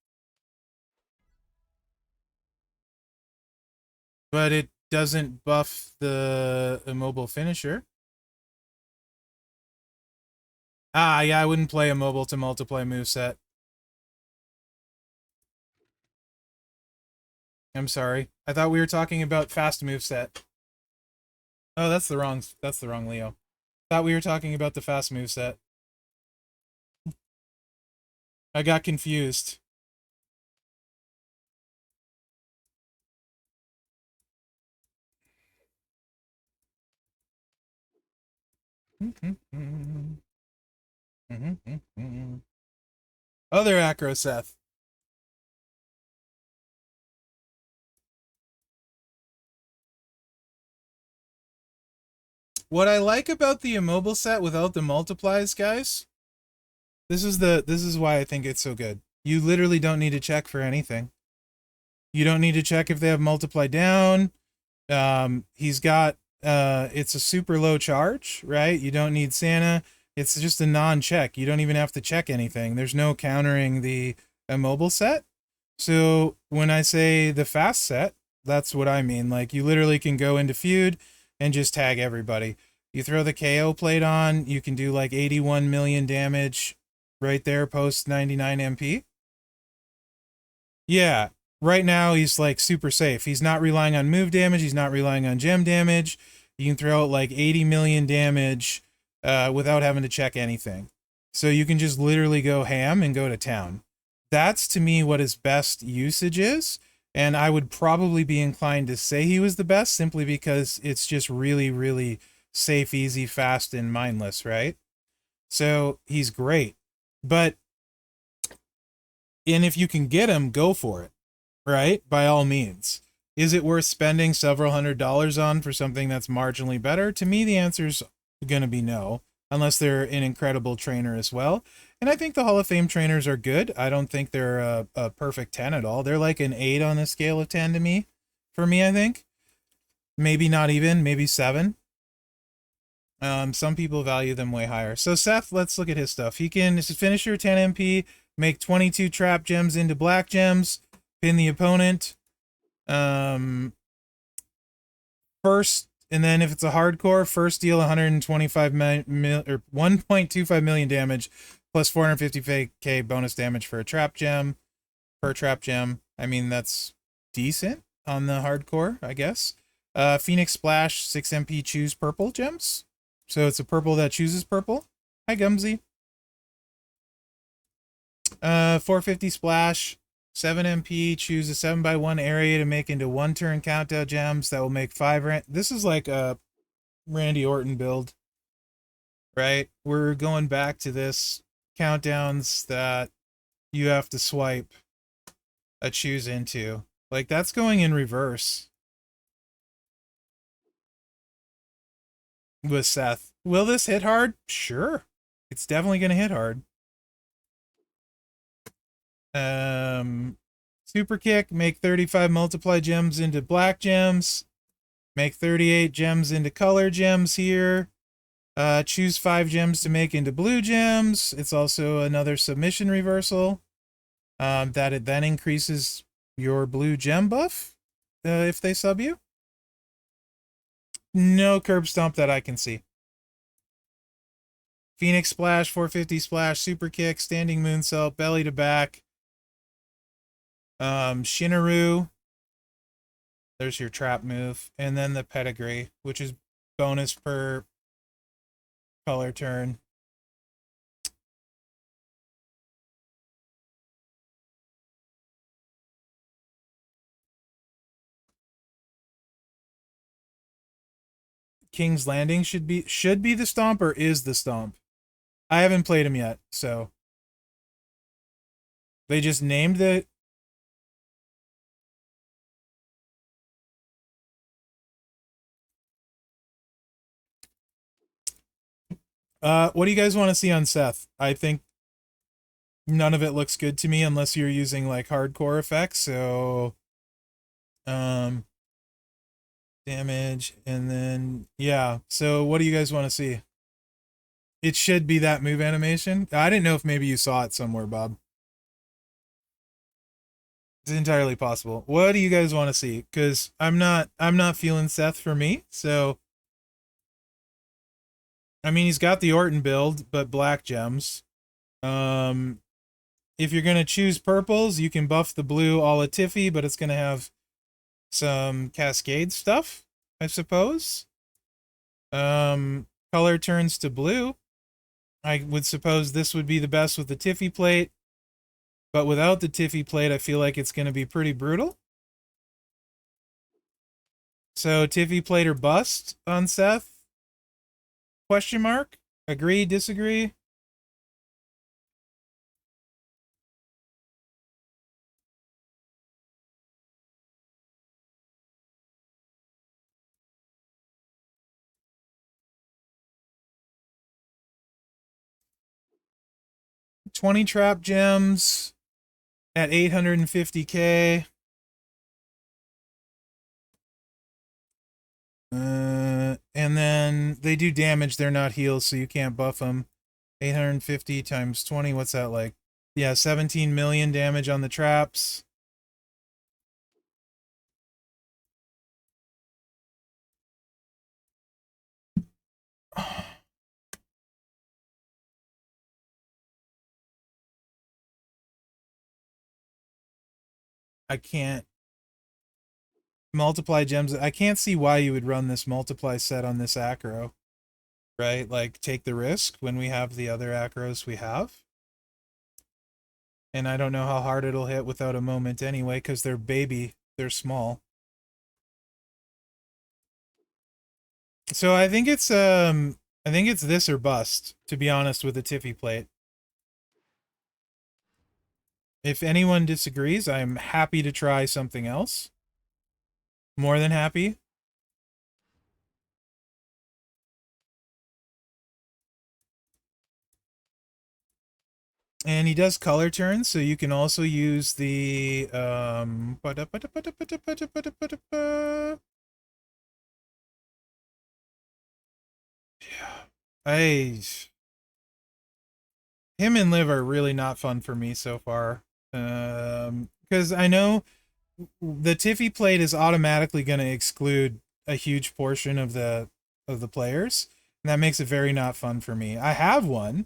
But it doesn't buff the immobile finisher. Ah, yeah, I wouldn't play a mobile to multiply moveset. I'm sorry. I thought we were talking about fast moveset. Oh, that's the wrong Leo. Thought we were talking about the fast moveset. I got confused. Other acro Seth. What I like about the immobile set without the multiplies, guys, this is why I think it's so good. You literally don't need to check for anything. You don't need to check if they have multiply down. He's got it's a super low charge, right? You don't need Santa. It's just a non-check. You don't even have to check anything. There's no countering the immobile set. So when I say the fast set, that's what I mean. Like you literally can go into feud and just tag everybody. You throw the KO plate on, you can do like 81 million damage right there post 99 MP. Yeah, right now he's like super safe. He's not relying on move damage, he's not relying on gem damage. You can throw out like 80 million damage without having to check anything. So you can just literally go ham and go to town. That's to me what his best usage is. And I would probably be inclined to say he was the best simply because it's just really, really safe, easy, fast, and mindless, right? So he's great. And if you can get him, go for it, right? By all means. Is it worth spending several $100s on for something that's marginally better? To me, the answer's going to be no, unless they're an incredible trainer as well. And I think the Hall of Fame trainers are good. I don't think they're a perfect 10 at all. They're like an 8 on the scale of 10 to me. For me, I think. Maybe not even, maybe 7. Some people value them way higher. So Seth, let's look at his stuff. He can, this is finisher, 10 MP, make 22 trap gems into black gems, pin the opponent. First, and then if it's a hardcore, first deal 125 or 1.25 million damage plus 450k bonus damage for a trap gem per trap gem. I mean, that's decent on the hardcore, I guess. Phoenix Splash, 6 MP, choose purple gems. So it's a purple that chooses purple. Hi, Gumsy. 450 Splash, 7 MP, choose a 7x1 area to make into 1 turn countdown gems that will make 5. This is like a Randy Orton build, right? We're going back to this countdowns that you have to swipe a choose into. Like, that's going in reverse with Seth. Will this hit hard? Sure. It's definitely going to hit hard. Super kick, make 35 multiply gems into black gems. Make 38 gems into color gems here. Choose 5 gems to make into blue gems. It's also another submission reversal. That it then increases your blue gem buff if they sub you. No curb stomp that I can see. Phoenix Splash, 450 Splash, Super Kick, Standing Moonsault, Belly to Back. Shinaroo. There's your trap move. And then the Pedigree, which is bonus per color turn. King's Landing should be the stomp or is the stomp. I haven't played him yet, so they just named the what do you guys want to see on Seth? I think none of it looks good to me unless you're using like hardcore effects, so damage and then yeah. So what do you guys want to see? It should be that move animation. I didn't know if maybe you saw it somewhere, Bob. It's entirely possible. What do you guys want to see? Because I'm not feeling Seth for me. So I mean, he's got the Orton build, but black gems. If you're gonna choose purples, you can buff the blue a la Tiffy, but it's gonna have some Cascade stuff, I suppose. Color turns to blue. I would suppose this would be the best with the Tiffy plate. But without the Tiffy plate, I feel like it's going to be pretty brutal. So Tiffy plate or bust on Seth? Question mark? Agree, disagree? $20 trap gems at 850k. And then they do damage, they're not heals, so you can't buff them. 850 times 20, what's that like? Yeah, 17 million damage on the traps. I can't multiply gems. I can't see why you would run this multiply set on this acro, right? Like, take the risk when we have the other acros we have. And I don't know how hard it'll hit without a moment anyway, because they're baby, they're small. So I think it's this or bust, to be honest, with the Tiffy plate. If anyone disagrees, I'm happy to try something else. More than happy. And he does color turns, so you can also use the I him and Liv are really not fun for me so far. Because I know the Tiffy plate is automatically going to exclude a huge portion of the players, and that makes it very not fun for me. I have one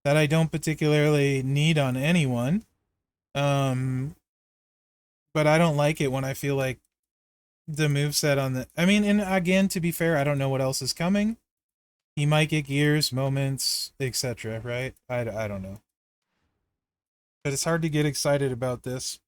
that I don't particularly need on anyone, um, but I don't like it when I feel like the moveset on the. I mean, and again, to be fair, I don't know what else is coming. He might get gears, moments, etc. Right? I don't know, but it's hard to get excited about this.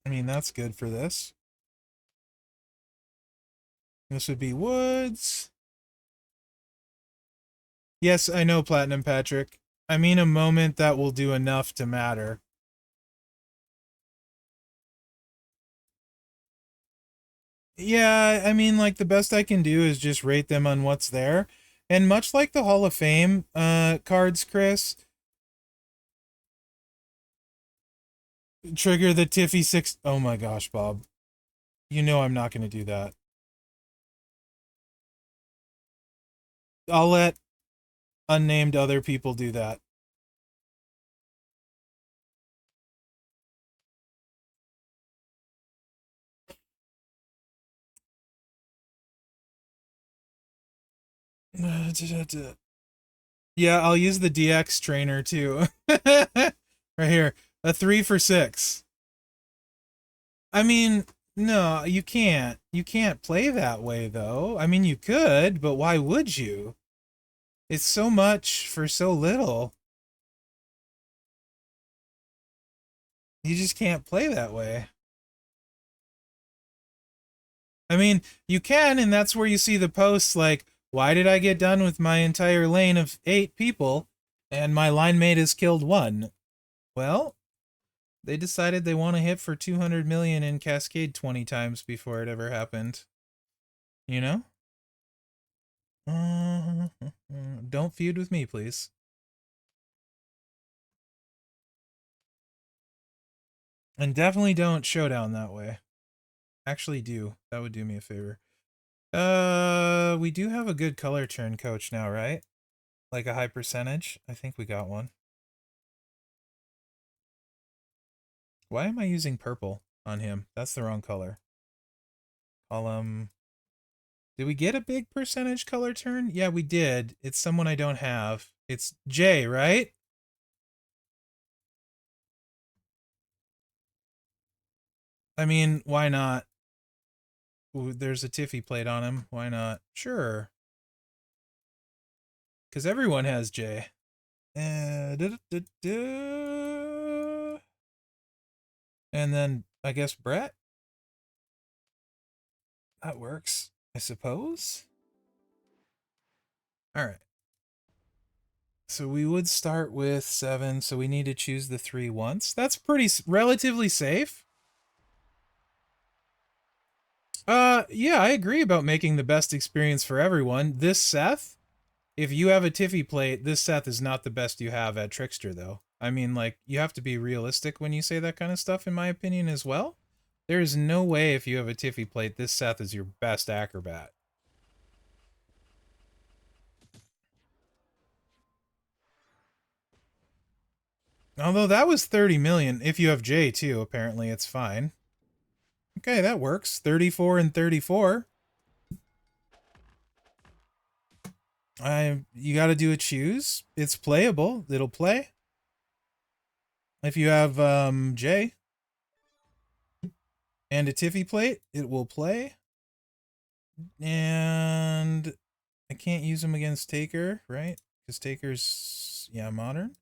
I mean, that's good for this. This would be Woods. Yes, I know, Platinum Patrick. I mean a moment that will do enough to matter. Yeah, I mean, like, the best I can do is just rate them on what's there. And much like the Hall of Fame cards, Chris, trigger the Tiffy 6. Oh my gosh, Bob. You know I'm not going to do that. I'll let unnamed other people do that. Yeah, I'll use the DX trainer too. Right here. A 3 for 6. I mean, no, you can't. You can't play that way though. I mean, you could, but why would you? It's so much for so little. You just can't play that way. I mean, you can, and that's where you see the posts like, why did I get done with my entire lane of 8 people and my line mate has killed 1? Well, they decided they want to hit for 200 million in Cascade 20 times before it ever happened. You know? Don't feud with me, please. And definitely don't showdown that way. Actually do. That would do me a favor. We do have a good color turn coach now, right? Like a high percentage? I think we got one. Why am I using purple on him? That's the wrong color. I'll, did we get a big percentage color turn? Yeah, we did. It's someone I don't have. It's Jay, right? I mean, why not? Ooh, there's a Tiffy plate on him. Why not? Sure. Because everyone has Jay. And then I guess Brett? That works, I suppose. All right. So we would start with 7, so we need to choose the 3 once. That's pretty relatively safe. Yeah, I agree about making the best experience for everyone. This Seth, if you have a Tiffy plate, this Seth is not the best you have at Trickster, though. I mean, like, you have to be realistic when you say that kind of stuff, in my opinion, as well. There is no way if you have a Tiffy plate, this Seth is your best acrobat. Although that was 30 million. If you have J too, apparently it's fine. Okay, that works. 34 and 34. You got to do a choose. It's playable. It'll play. If you have J and a Tiffy plate, it will play. And I can't use them against Taker, right? Because Taker's, yeah, modern.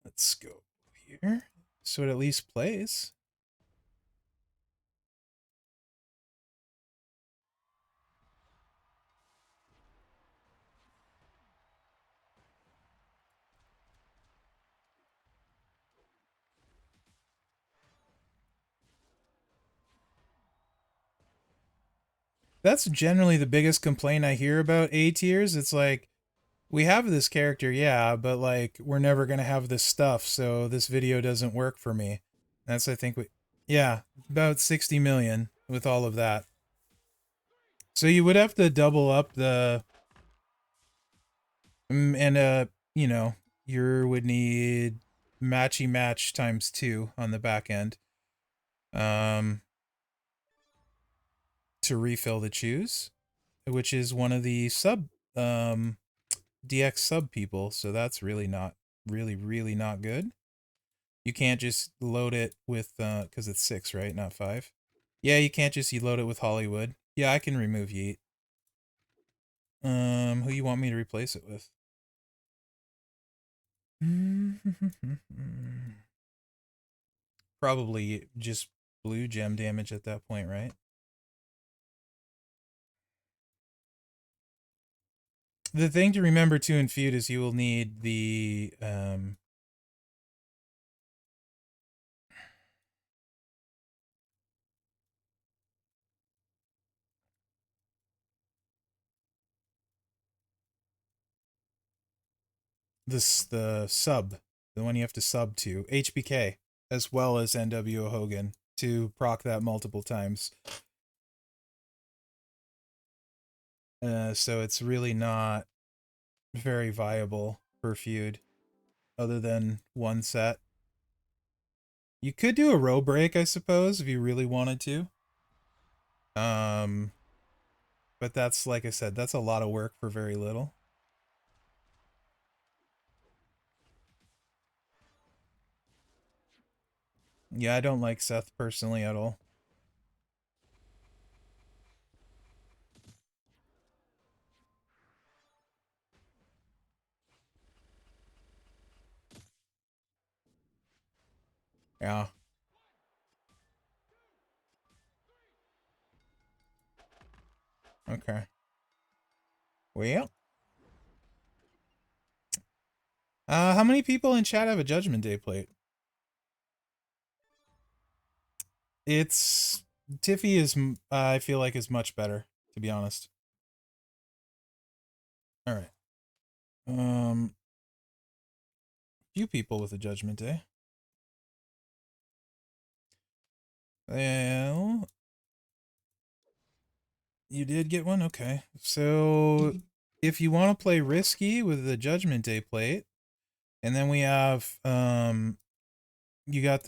Let's go here. So it at least plays. That's generally the biggest complaint I hear about A tiers. It's like, we have this character, yeah, but like we're never gonna have this stuff, so this video doesn't work for me. That's I think yeah, about 60 million with all of that. So you would have to double up the and you know, you would need matchy match times 2 on the back end. To refill the choose, which is one of the sub DX sub people, so that's really not really not good. You can't just load it with because it's 6, right? Not 5. Yeah, you can't just load it with Hollywood. Yeah, I can remove Yeet. Who you want me to replace it with? Probably just blue gem damage at that point, right? The thing to remember too in feud is you will need the the sub, the one you have to sub to HBK as well as NWO Hogan to proc that multiple times. So it's really not very viable for feud other than one set. You could do a row break, I suppose, if you really wanted to. But that's, like I said, that's a lot of work for very little. Yeah, I don't like Seth personally at all. Yeah. Okay. Well. How many people in chat have a Judgment Day plate? It's Tiffy is I feel like is much better, to be honest. All right. Few people with a Judgment Day. Well, you did get one? Okay. So, if you want to play risky with the Judgment Day plate, and then we have, you got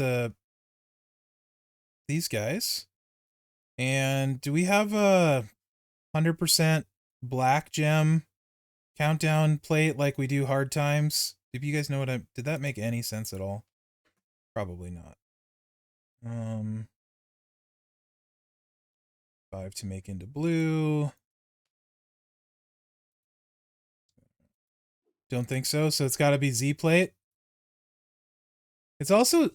these guys. And do we have a 100% black gem countdown plate like we do hard times? If you guys know what did that make any sense at all? Probably not. 5 to make into blue. Don't think so. So it's got to be Z plate. It's also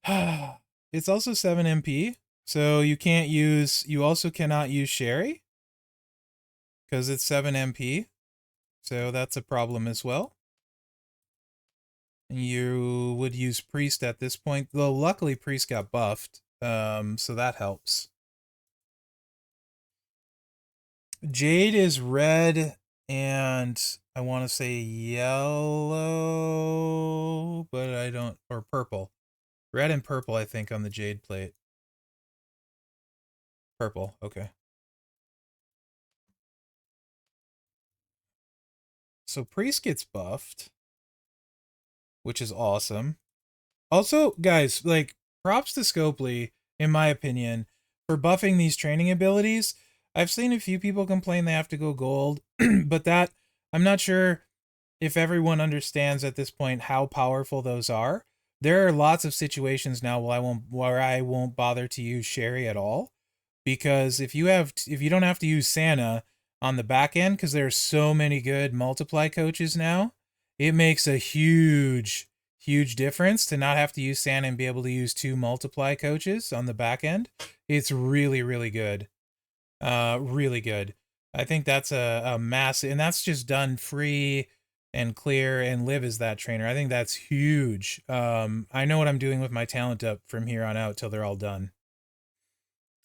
it's also 7 MP. So you can't use you also cannot use Sherry because it's 7 MP. So that's a problem as well. You would use Priest at this point, though luckily Priest got buffed. So that helps. Jade is red and I want to say yellow, but I don't, or purple. Red and purple, I think, on the Jade plate. Purple, okay. So Priest gets buffed, which is awesome. Also, guys, like, props to Scopely, in my opinion, for buffing these training abilities. I've seen a few people complain they have to go gold, but that, I'm not sure if everyone understands at this point how powerful those are. There are lots of situations now where I won't bother to use Sherry at all, because if you don't have to use Santa on the back end because there are so many good multiply coaches now, it makes a huge difference to not have to use Santa and be able to use 2 multiply coaches on the back end. It's really good. Really good. I think that's a massive, and that's just done free and clear, and Liv is that trainer. I think that's huge. I know what I'm doing with my talent up from here on out till they're all done.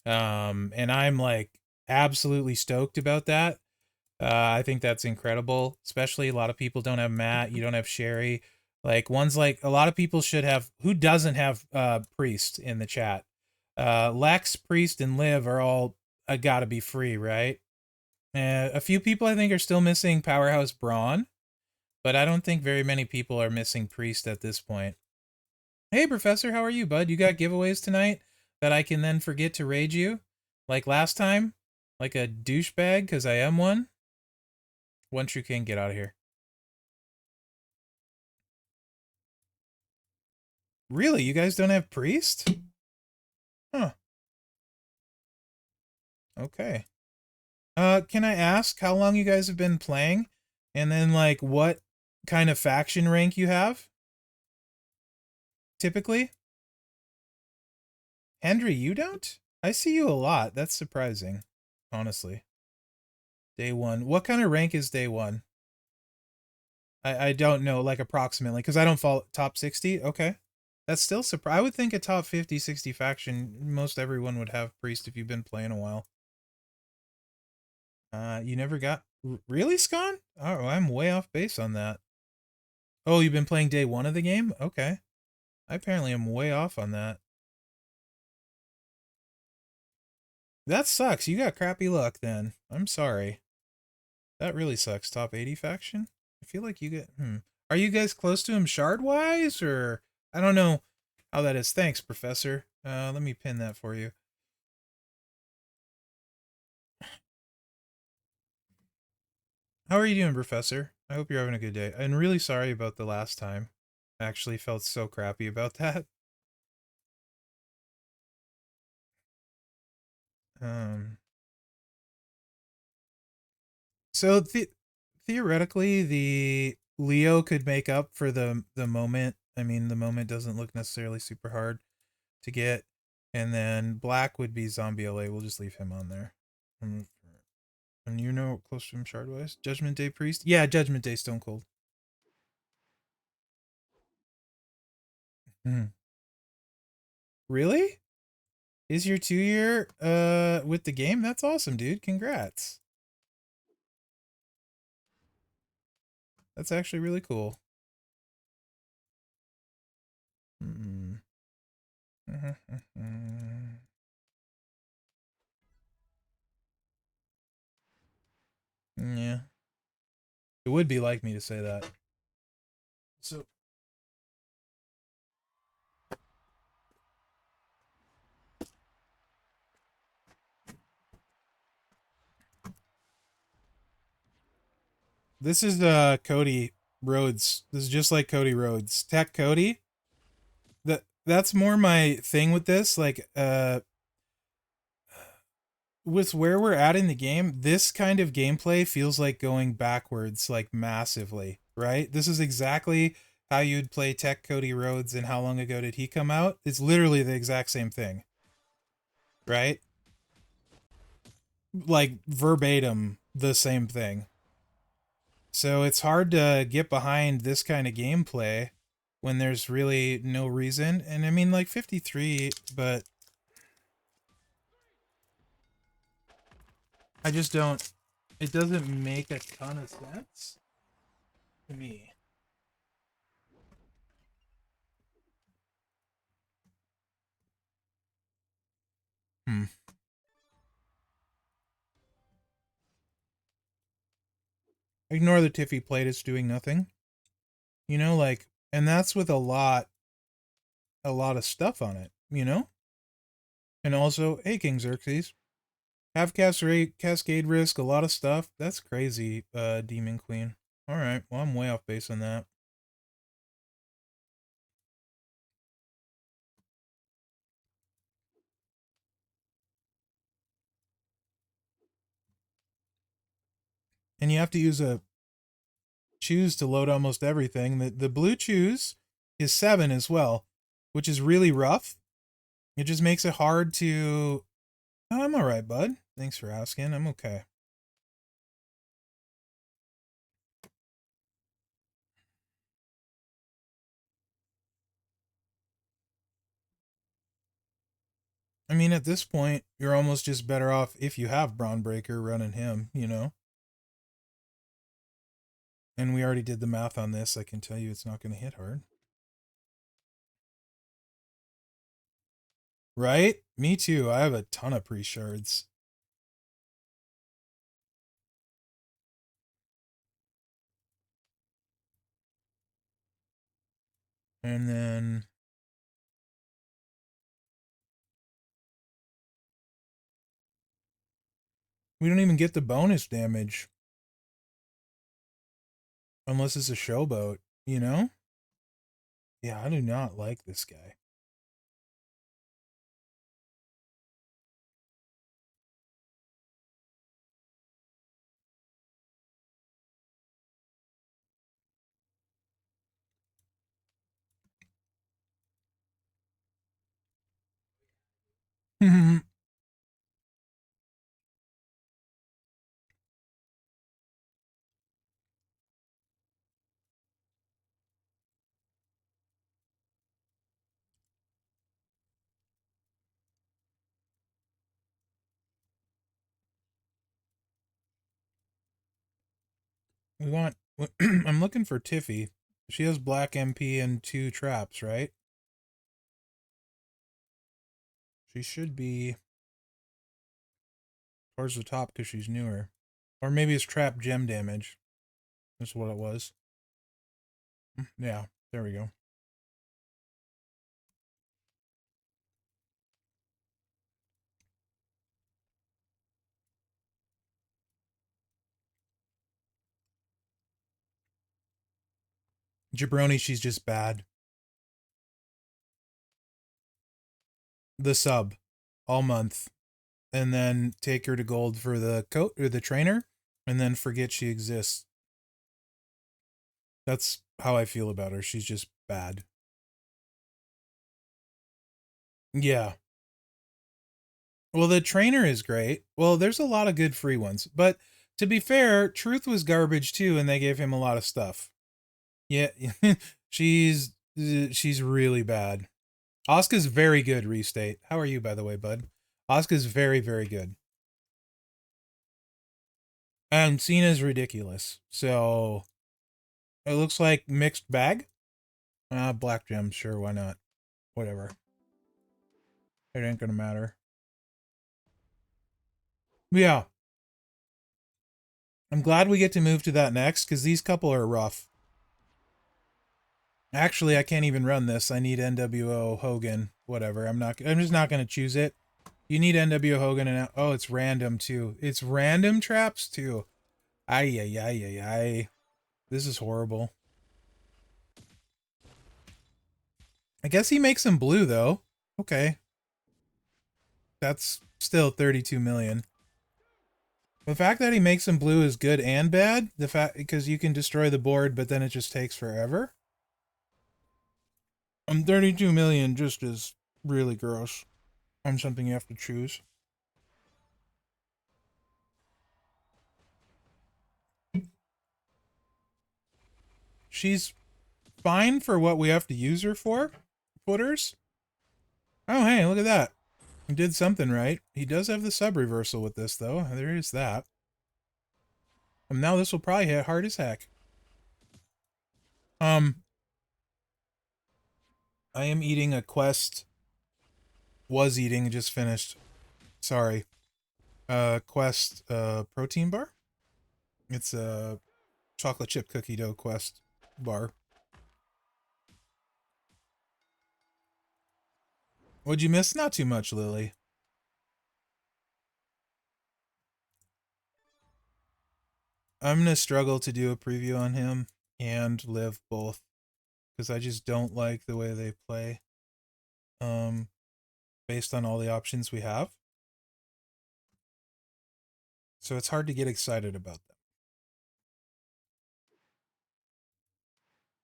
And I'm like absolutely stoked about that. I think that's incredible. Especially a lot of people don't have Matt. You don't have Sherry. Like ones like a lot of people should have. Who doesn't have Priest in the chat? Lex, Priest, and Liv are all gotta be free, right? A few people I think are still missing Powerhouse Braun, but I don't think very many people are missing Priest at this point. Hey, Professor, how are you, bud? You got giveaways tonight that I can then forget to raid you? Like last time? Like a douchebag, because I am one? One True King, get out of here. Really? You guys don't have Priest? Huh. Okay. Can I ask how long you guys have been playing? And then, like, what kind of faction rank you have? Typically? Henry, you don't? I see you a lot. That's surprising, honestly. Day one. What kind of rank is day one? I don't know, like, approximately, because I don't follow top 60. Okay. That's still surprise. I would think a top 50, 60 faction, most everyone would have Priest if you've been playing a while. You never got... Really, Scon? Oh, I'm way off base on that. Oh, you've been playing day one of the game? Okay. I apparently am way off on that. That sucks. You got crappy luck then. I'm sorry. That really sucks. Top 80 faction? I feel like you get... Are you guys close to him shard-wise, or... I don't know how that is. Thanks, Professor. Let me pin that for you. How are you doing, Professor? I hope you're having a good day. I'm really sorry about the last time. I actually felt so crappy about that. Um... So theoretically, the Leo could make up for the moment. I mean, the moment doesn't look necessarily super hard to get, and then Black would be Zombie LA. We'll just leave him on there. And you know, close to him shardwise. Judgment Day Priest. Yeah, Judgment Day Stone Cold. Really? Is your 2 year with the game? That's awesome, dude. Congrats. That's actually really cool. Mm. Yeah. It would be like me to say that. So this is Cody Rhodes. This is just like Cody Rhodes. Tech Cody. That's more my thing with this. Like with where we're at in the game, this kind of gameplay feels like going backwards, like massively, right? This is exactly how you'd play Tech Cody Rhodes, and how long ago did he come out? It's literally the exact same thing, right? Like verbatim the same thing. So it's hard to get behind this kind of gameplay when there's really no reason. And I mean, like 53, but I just don't, it doesn't make a ton of sense to me. Hmm. Ignore the Tiffy plate, it's doing nothing. You know, like, and that's with a lot of stuff on it, you know? And also, hey, King Xerxes. Have cascade risk, a lot of stuff. That's crazy, Demon Queen. Alright, well, I'm way off base on that. And you have to use a choose to load almost everything. The blue choose is 7 as well, which is really rough. It just makes it hard to... Oh, I'm alright, bud. Thanks for asking. I'm okay. I mean, at this point, you're almost just better off if you have Brawn Breaker running him, you know? And we already did the math on this. I can tell you it's not going to hit hard. Right? Me too. I have a ton of pre-shards. And then we don't even get the bonus damage. Unless it's a showboat, you know? Yeah, I do not like this guy. We want. I'm looking for Tiffy. She has black MP and 2 traps, right? She should be towards the top because she's newer. Or maybe it's trap gem damage. That's what it was. Yeah, there we go. Jabroni, she's just bad. The sub all month. And then take her to gold for the coat or the trainer, and then forget she exists. That's how I feel about her. She's just bad. Yeah. Well, the trainer is great. Well, there's a lot of good free ones. But to be fair, Truth was garbage too, and they gave him a lot of stuff. Yeah, she's really bad. Asuka's very good, Restate. How are you, by the way, bud? Asuka's very, very good. And Cena's ridiculous. So it looks like mixed bag. Black gem, sure, why not? Whatever. It ain't gonna matter. Yeah. I'm glad we get to move to that next, because these couple are rough. Actually, I can't even run this. I need NWO Hogan. Whatever. I'm just not gonna choose it. You need NWO Hogan and oh, it's random too. It's random traps too. Ay ay ay ay ay. This is horrible. I guess he makes them blue though. Okay. That's still 32 million. The fact that he makes them blue is good and bad. The fact because you can destroy the board, but then it just takes forever. 32 million just is really gross. On something you have to choose. She's fine for what we have to use her for. Footers. Oh hey, look at that. He did something right. He does have the sub reversal with this though. There is that. And now this will probably hit hard as heck. I am eating a Quest. Was eating, just finished. Sorry. Quest protein bar. It's a chocolate chip cookie dough Quest bar. What'd you miss? Not too much, Lily. I'm gonna struggle to do a preview on him and live both because I just don't like the way they play. Based on all the options we have, so it's hard to get excited about them.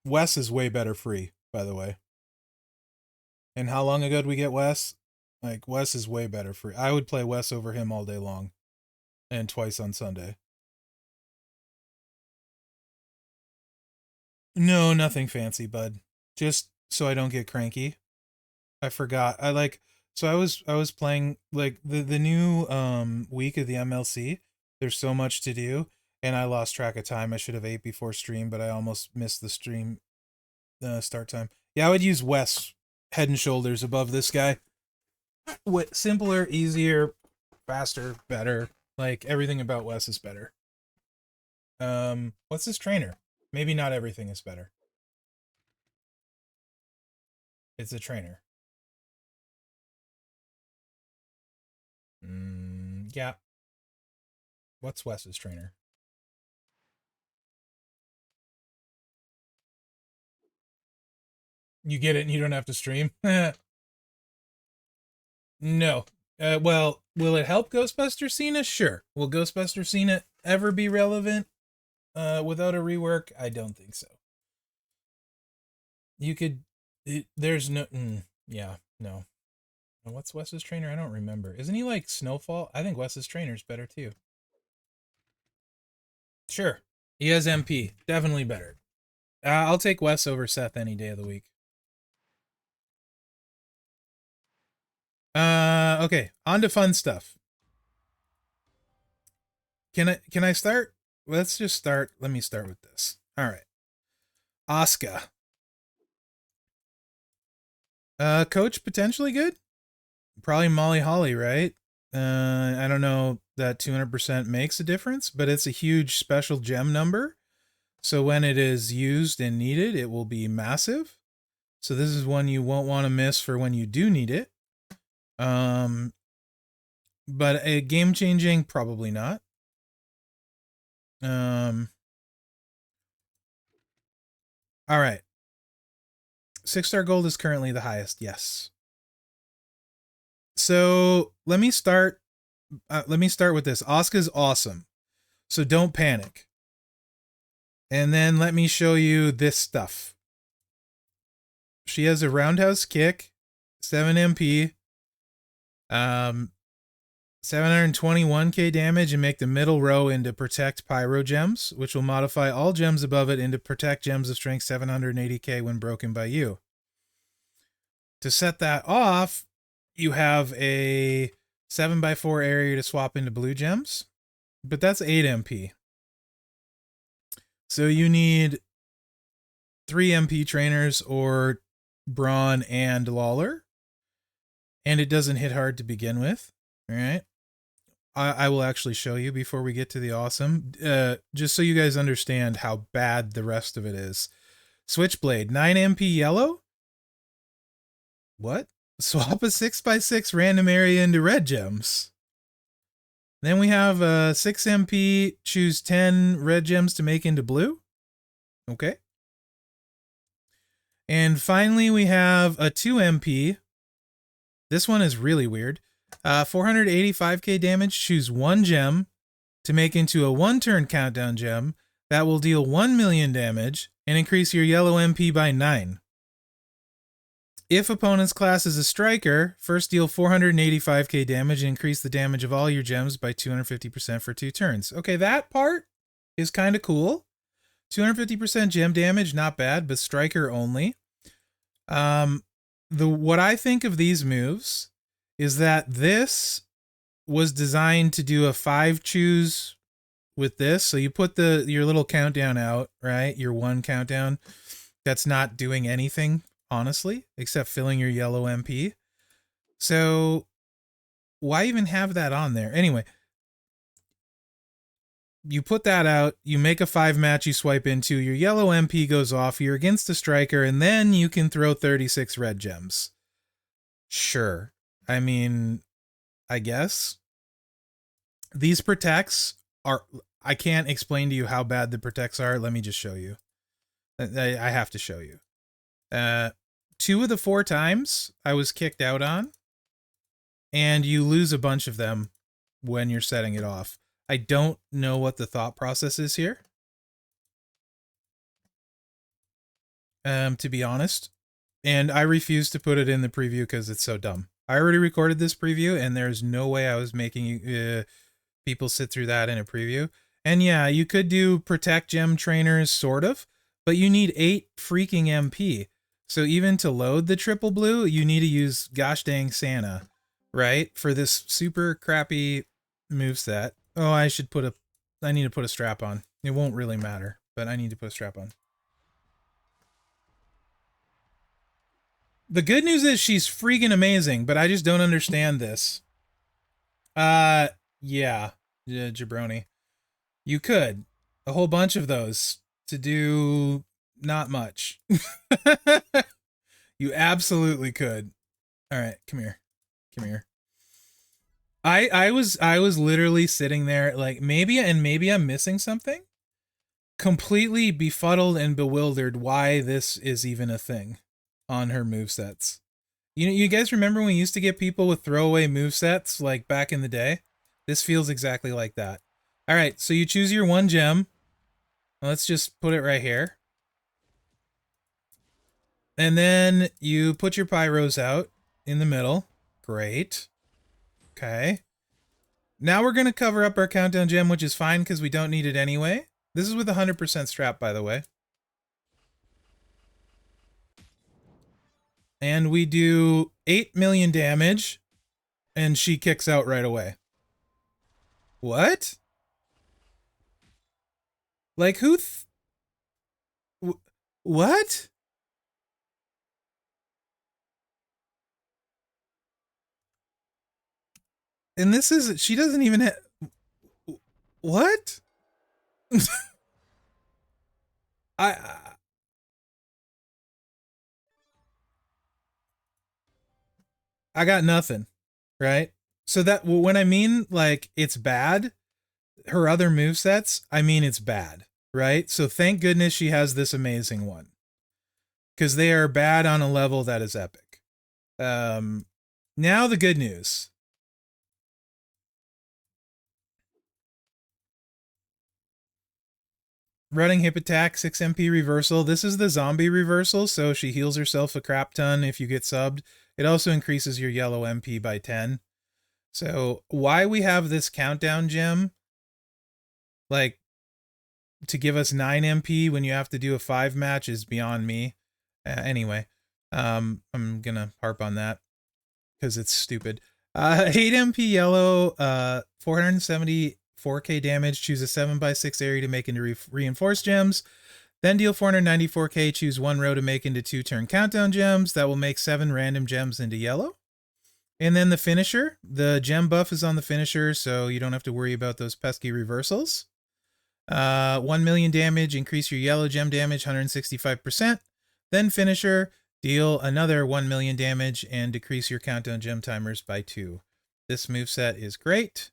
Wes is way better free, by the way. And how long ago did we get Wes? Like Wes is way better free. I would play Wes over him all day long, and twice on Sunday. No, nothing fancy, bud. Just so I don't get cranky. I forgot. I like So I was playing like the new week of the MLC. There's so much to do, and I lost track of time. I should have ate before stream, but I almost missed the stream start time. Yeah, I would use Wes head and shoulders above this guy. What simpler, easier, faster, better. Like everything about Wes is better. What's his trainer? Maybe not everything is better. It's a trainer. Yeah. What's Wes's trainer? You get it and you don't have to stream? No. Well, will it help Ghostbuster Cena? Sure. Will Ghostbuster Cena ever be relevant without a rework? I don't think so. You could. There's no. Yeah, no. What's Wes's trainer? I don't remember. Isn't he like Snowfall? I think Wes's trainer's better too. Sure. He has MP. Definitely better. I'll take Wes over Seth any day of the week. Okay. On to fun stuff. Can I start? Let's just start. Let me start with this. All right. Asuka. Coach potentially good. Probably Molly Holly, right? I don't know that 200% makes a difference, but it's a huge special gem number. So when it is used and needed, it will be massive. So this is one you won't want to miss for when you do need it. But a game changing, probably not. All right. 6-star gold is currently the highest. Yes. So let me start. Let me start with this. Asuka's awesome. So don't panic. And then let me show you this stuff. She has a roundhouse kick, 7 MP, 721k damage, and make the middle row into protect pyro gems, which will modify all gems above it into protect gems of strength 780k when broken by you. To set that off, you have a 7x4 area to swap into blue gems, but that's 8 MP. So you need 3 MP trainers or Braun and Lawler, and it doesn't hit hard to begin with. All right. I will actually show you before we get to the awesome, just so you guys understand how bad the rest of it is. Switchblade, 9 MP yellow. What? Swap a 6x6 random area into red gems. Then we have 6 MP, choose 10 red gems to make into blue. Okay. And finally, we have a 2 MP. This one is really weird. 485k damage, choose 1 gem to make into a 1-turn countdown gem that will deal 1 million damage and increase your yellow MP by 9. If opponent's class is a striker, first deal 485k damage and increase the damage of all your gems by 250% for 2 turns. Okay, that part is kind of cool. 250% gem damage, not bad, but striker only. What I think of these moves is that this was designed to do a 5 choose with this. So you put your little countdown out, right? Your 1 countdown that's not doing anything, honestly, except filling your yellow MP. So why even have that on there? Anyway, you put that out, you make a 5 match you swipe into, your yellow MP goes off, you're against the striker, and then you can throw 36 red gems. Sure. I mean, I guess. These protects are... I can't explain to you how bad the protects are. Let me just show you. I have to show you. 2 of the 4 times I was kicked out on, and you lose a bunch of them when you're setting it off. I don't know what the thought process is here. To be honest. And I refuse to put it in the preview because it's so dumb. I already recorded this preview, and there's no way I was making people sit through that in a preview. And yeah, you could do protect gem trainers, sort of, but you need 8 freaking MP. So even to load the triple blue, you need to use gosh dang Santa, right? For this super crappy moveset. Oh, I need to put a strap on. It won't really matter, but I need to put a strap on. The good news is she's freaking amazing, but I just don't understand this. Uh, yeah, jabroni. You could. A whole bunch of those to do not much. You absolutely could. All right, come here. Come here. I was literally sitting there like maybe I'm missing something. Completely befuddled and bewildered why this is even a thing on her movesets. You guys remember when we used to get people with throwaway movesets like back in the day? This feels exactly like that. All right, so you choose your one gem. Let's just put it right here. And then you put your pyros out in the middle. Great. Okay. Now we're going to cover up our countdown gem, which is fine because we don't need it anyway. This is with 100% strap, by the way. And we do 8 million damage, and she kicks out right away. What? Like, who what? And this is, she doesn't even have, what? I I got nothing, right? So that when I mean like it's bad, her other move sets, I mean it's bad, right? So thank goodness she has this amazing one because they are bad on a level that is epic. Now the good news. Running hip attack, 6 MP reversal. This is the zombie reversal, so she heals herself a crap ton if you get subbed. It also increases your yellow MP by 10. So why we have this countdown gem, like to give us 9 MP when you have to do a 5 match is beyond me. Anyway, I'm gonna harp on that because it's stupid. 8 MP yellow, 474k damage. Choose a 7x6 area to make into reinforced gems. Then deal 494k. Choose 1 row to make into 2 turn countdown gems. That will make 7 random gems into yellow. And then the finisher. The gem buff is on the finisher, so you don't have to worry about those pesky reversals. 1 million damage, increase your yellow gem damage 165%. Then finisher, deal another 1 million damage and decrease your countdown gem timers by 2. This moveset is great.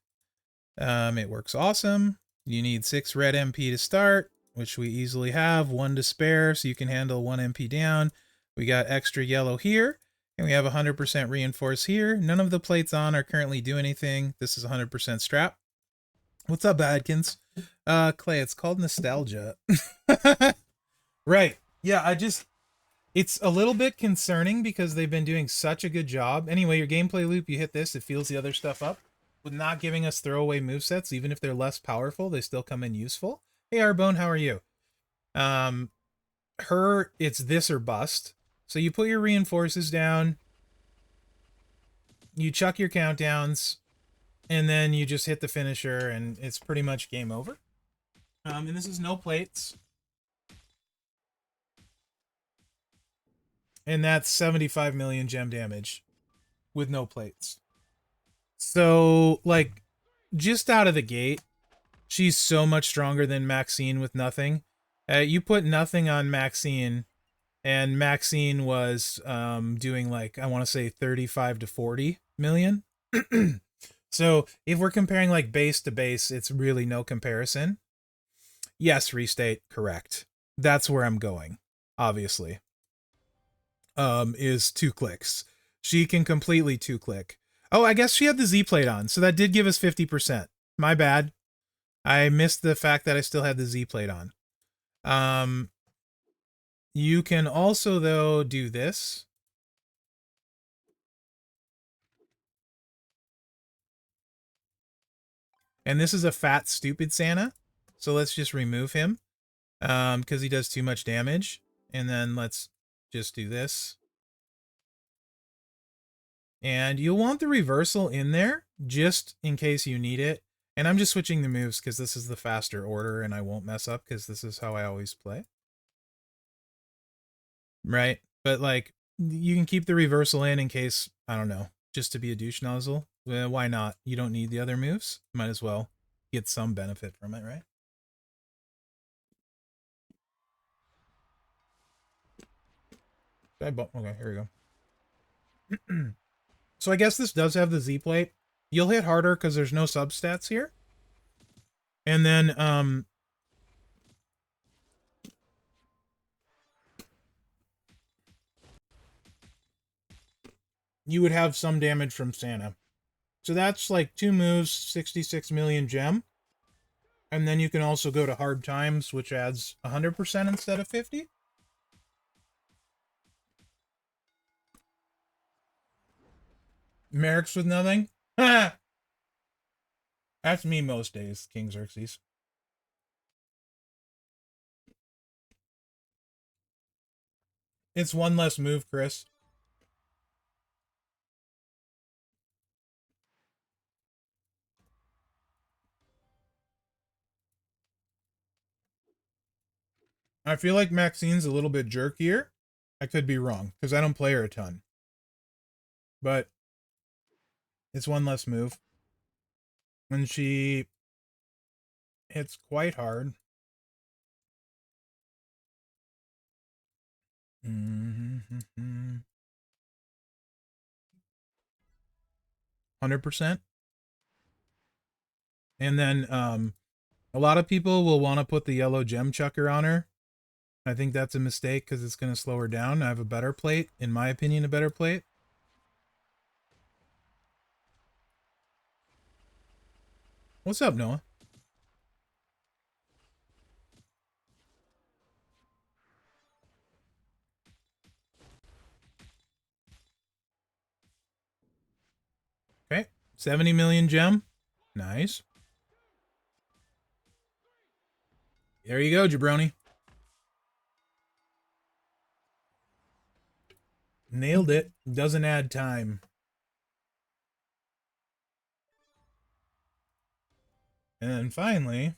It works awesome. You need 6 red MP to start, which we easily have, 1 to spare, so you can handle 1 MP down. We got extra yellow here, and we have 100% reinforce here. None of the plates on are currently do anything. This is 100% strap. What's up, Adkins? Clay, it's called nostalgia. Right. Yeah, it's a little bit concerning because they've been doing such a good job. Anyway, your gameplay loop, you hit this, it feels the other stuff up. With not giving us throwaway movesets, even if they're less powerful, they still come in useful. Hey, Arbone, how are you? It's this or bust. So you put your reinforces down, you chuck your countdowns, and then you just hit the finisher, and it's pretty much game over. And this is no plates. And that's 75 million gem damage with no plates. So, like, just out of the gate, she's so much stronger than Maxine with nothing. You put nothing on Maxine, and Maxine was doing, like, I want to say 35 to 40 million. So, if we're comparing, like, base to base, it's really no comparison. Yes, restate, correct. That's where I'm going, obviously. Is 2 clicks. She can completely 2-click. Oh, I guess she had the Z plate on, so that did give us 50%. My bad. I missed the fact that I still had the Z plate on. You can also, though, do this. And this is a fat, stupid Santa. So let's just remove him. Because he does too much damage. And then let's just do this. And you'll want the reversal in there just in case you need it. And I'm just switching the moves because this is the faster order and I won't mess up because this is how I always play. Right? But like, you can keep the reversal in case, I don't know, just to be a douche nozzle. Well, why not? You don't need the other moves. Might as well get some benefit from it, right? Okay, here we go. So I guess this does have the Z plate. You'll hit harder because there's no substats here. And then, you would have some damage from Santa. So that's like 2 moves, 66 million gem. And then you can also go to Hard Times, which adds 100% instead of 50. Mherex with nothing? That's me most days, King Xerxes. It's one less move, Chris. I feel like Maxine's a little bit jerkier. I could be wrong, because I don't play her a ton. But it's one less move. And she hits quite hard. 100%. And then a lot of people will want to put the yellow gem chucker on her. I think that's a mistake because it's going to slow her down. I have a better plate. In my opinion, a better plate. What's up, Noah? Okay. 70 million gem. Nice. There you go, jabroni. Nailed it. Doesn't add time. And then finally,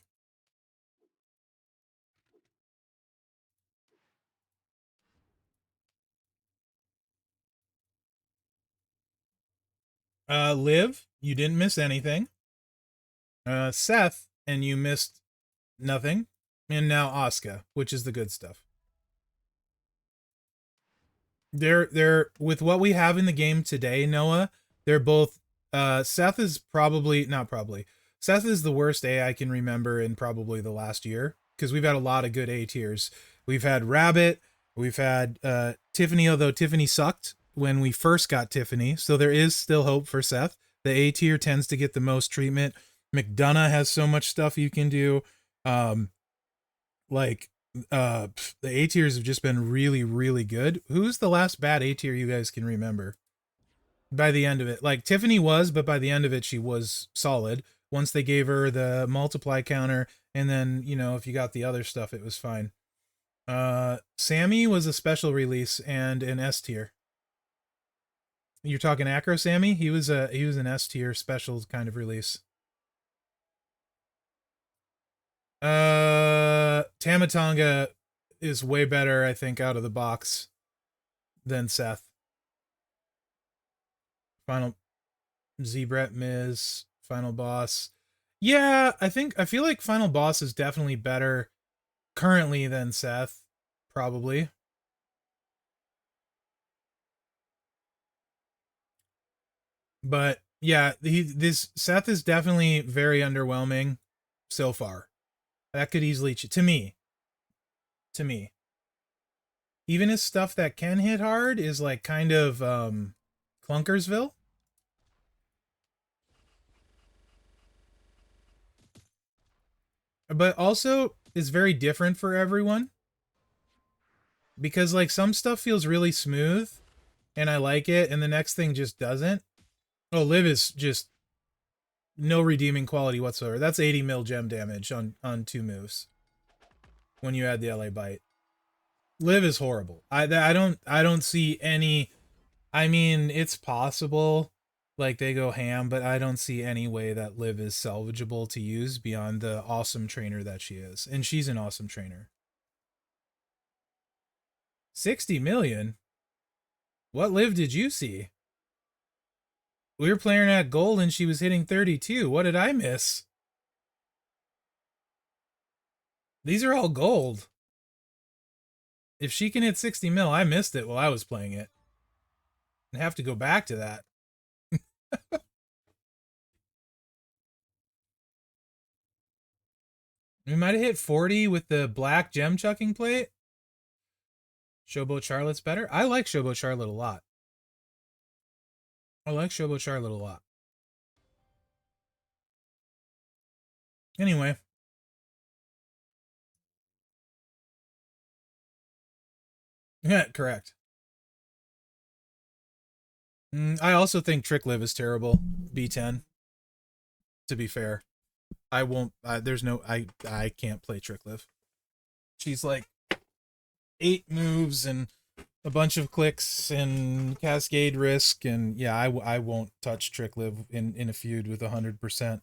Liv, you didn't miss anything. Seth, and you missed nothing. And now Asuka, which is the good stuff. They're with what we have in the game today, Noah, they're both Seth is probably not probably. Seth is the worst A I can remember in probably the last year because we've had a lot of good A tiers. We've had Rabbit, we've had Tiffany, although Tiffany sucked when we first got Tiffany, so there is still hope for Seth. The A tier tends to get the most treatment. McDonough has so much stuff you can do. Like the A tiers have just been really good. Who's the last bad A tier you guys can remember? By the end of it, like Tiffany was, but by the end of it, she was solid. Once they gave her the multiply counter, and then if you got the other stuff, it was fine. Sammy was a special release and an S tier. You're talking Acro Sammy? He was an S tier special kind of release. Tamatonga is way better, I think, out of the box than Seth. Final Zebret Miz, Final Boss. Yeah, I feel like Final Boss is definitely better currently than Seth, probably. But yeah, this Seth is definitely very underwhelming so far. That could easily to me. To me. Even his stuff that can hit hard is like kind of Clunkersville. But also is very different for everyone. Because like some stuff feels really smooth and I like it, and the next thing just doesn't. Oh, Liv is just no redeeming quality whatsoever. That's 80 mil gem damage on 2 moves when you add the LA bite. Liv is horrible. I don't see any. I mean, it's possible, like they go ham, but I don't see any way that Liv is salvageable to use beyond the awesome trainer that she is, and she's an awesome trainer. 60 million. What Liv did you see? We were playing at gold and she was hitting 32. What did I miss? These are all gold. If she can hit 60 mil, I missed it while I was playing it. I have to go back to that. We might have hit 40 with the black gem chucking plate. Showboat Charlotte's better. I like Showboat Charlotte a lot. I like Showboat Charlotte a lot. Anyway. Yeah, correct. I also think Trick Live is terrible. B10. To be fair, I won't. There's no. I can't play Trick Live. She's like 8 moves and a bunch of clicks and cascade risk, and yeah, I won't touch Trick Live in a feud with 100%.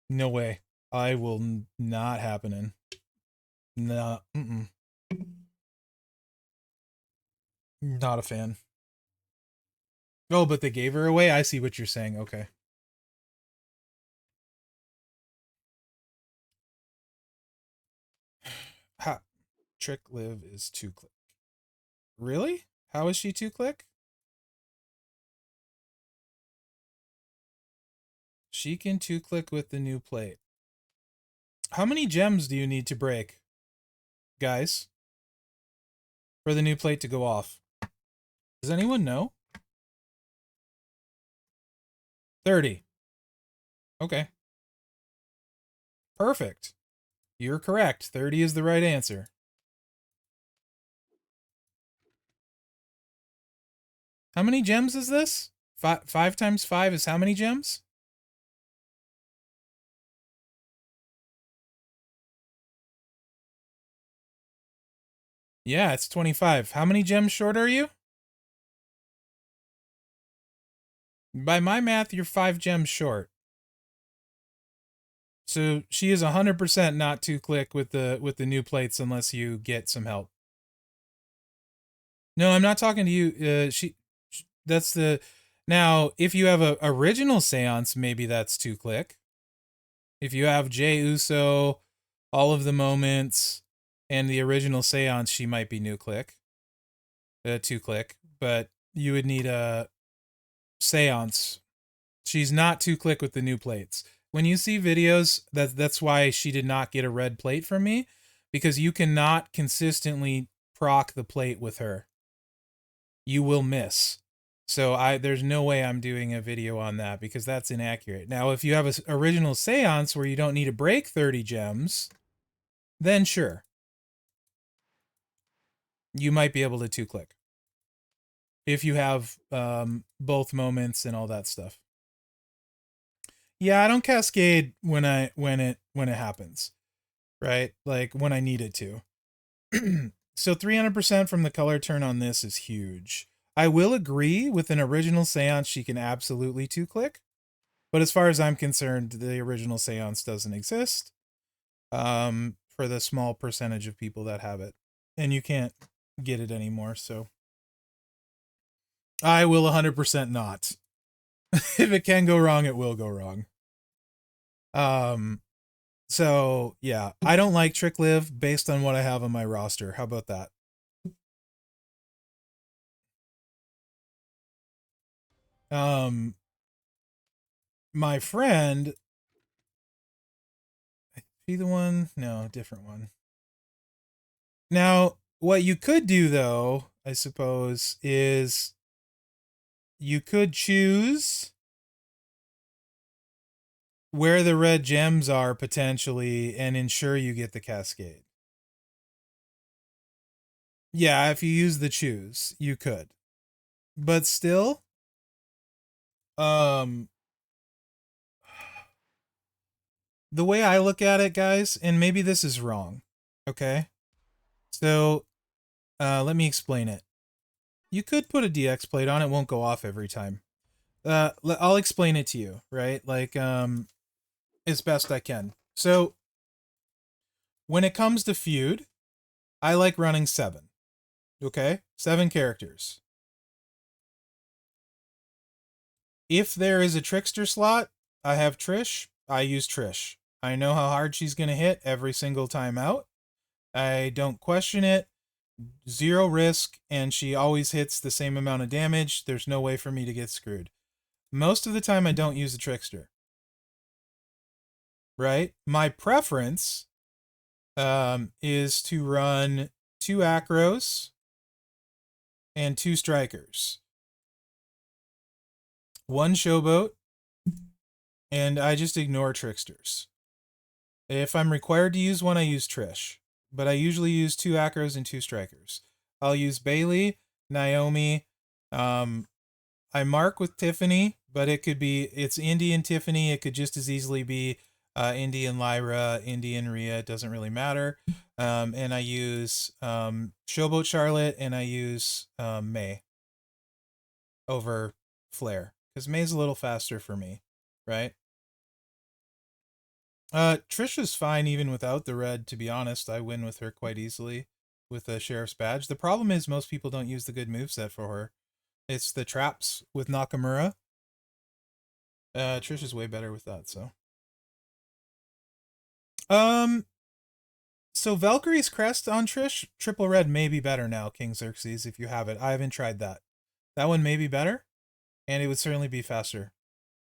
No way. I will not happening. No, not a fan. Oh, but they gave her away. I see what you're saying. Okay. Ha. Trick Live is 2 click. Really? How is she 2 click? She can 2 click with the new plate. How many gems do you need to break, guys, for the new plate to go off? Does anyone know? 30. Okay. Perfect. You're correct. 30 is the right answer. How many gems is this? 5 times 5 is how many gems? Yeah, it's 25. How many gems short are you? By my math, you're 5 gems short. So she is 100% not 2 click with the new plates unless you get some help. No, I'm not talking to you. That's the now. If you have a original seance, maybe that's 2 click. If you have Jay Uso, all of the moments, and the original seance, she might be new click, 2 click. But you would need a seance. She's not 2 click with the new plates. When you see videos, that's why she did not get a red plate from me, because you cannot consistently proc the plate with her. You will miss. So there's no way I'm doing a video on that because that's inaccurate. Now, if you have an original seance where you don't need to break 30 gems, then sure. You might be able to 2 click. If you have both moments and all that stuff. Yeah, I don't cascade when it happens. Right? Like when I need it to. So 300% from the color turn on this is huge. I will agree with an original seance she can absolutely 2 click. But as far as I'm concerned, the original seance doesn't exist for the small percentage of people that have it. And you can't get it anymore, so I will 100% not. If it can go wrong, it will go wrong. So yeah, I don't like Trick Live based on what I have on my roster. How about that? My friend, be the one? No, different one. Now, what you could do though, I suppose, is you could choose where the red gems are potentially and ensure you get the cascade. Yeah, if you use the choose, you could. But still, um the way I look at it, guys, and maybe this is wrong, okay? So let me explain it. You could put a DX plate on, it won't go off every time. I'll explain it to you, right? Like, as best I can. So when it comes to feud, I like running 7. Okay? 7 characters. If there is a trickster slot, I have Trish. I use Trish. I know how hard she's going to hit every single time out. I don't question it. 0 risk, and she always hits the same amount of damage. There's no way for me to get screwed. Most of the time, I don't use the trickster. Right? My preference is to run 2 acros and 2 strikers. 1 showboat, and I just ignore tricksters. If I'm required to use one, I use Trish. But I usually use 2 acros and 2 strikers. I'll use Bailey, Naomi. I mark with Tiffany, but it's Indy and Tiffany. It could just as easily be Indy and Lyra, Indy and Rhea. It doesn't really matter. And I use Showboat Charlotte, and I use May over Flair. Because May's a little faster for me, right? Trisha's fine even without the red, to be honest. I win with her quite easily with the Sheriff's Badge. The problem is most people don't use the good moveset for her. It's the traps with Nakamura. Trisha's way better with that, so. So Valkyrie's Crest on Trish, triple red may be better now, King Xerxes, if you have it. I haven't tried that. That one may be better, and it would certainly be faster.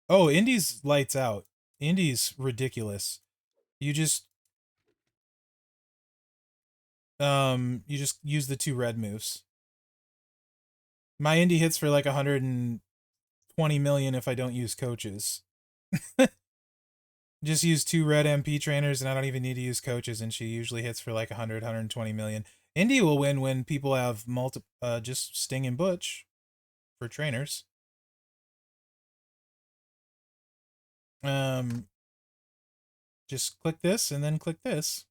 Oh, Indy's lights out. Indy's ridiculous. You just use the 2 red moves. My Indy hits for like 120 million if I don't use coaches. Just use 2 red MP trainers, and I don't even need to use coaches, and she usually hits for like 120 million. Indy will win when people have just Sting and Butch for trainers. Just click this and then click this.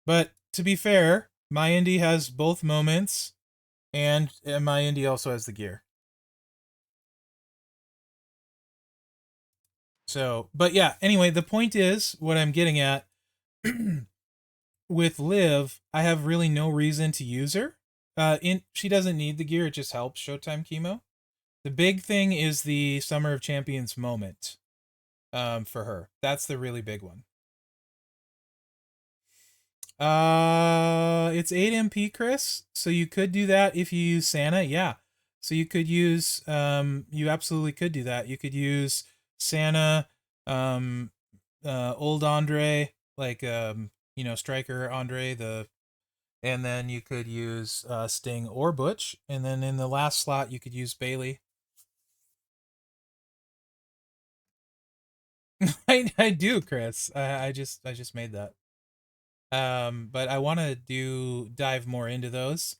But to be fair, my Indy has both moments, and my Indy also has the gear. So, but yeah, anyway, the point is, what I'm getting at, with Liv, I have really no reason to use her. She doesn't need the gear, it just helps Showtime Chemo. The big thing is the Summer of Champions moment for her. That's the really big one. It's 8 MP, Chris. So you could do that if you use Santa. Yeah. So you could use, you absolutely could do that. You could use Santa, old Andre, like, Striker Andre, and then you could use Sting or Butch. And then in the last slot, you could use Bailey. I do, Chris. I just made that. But I want to dive more into those.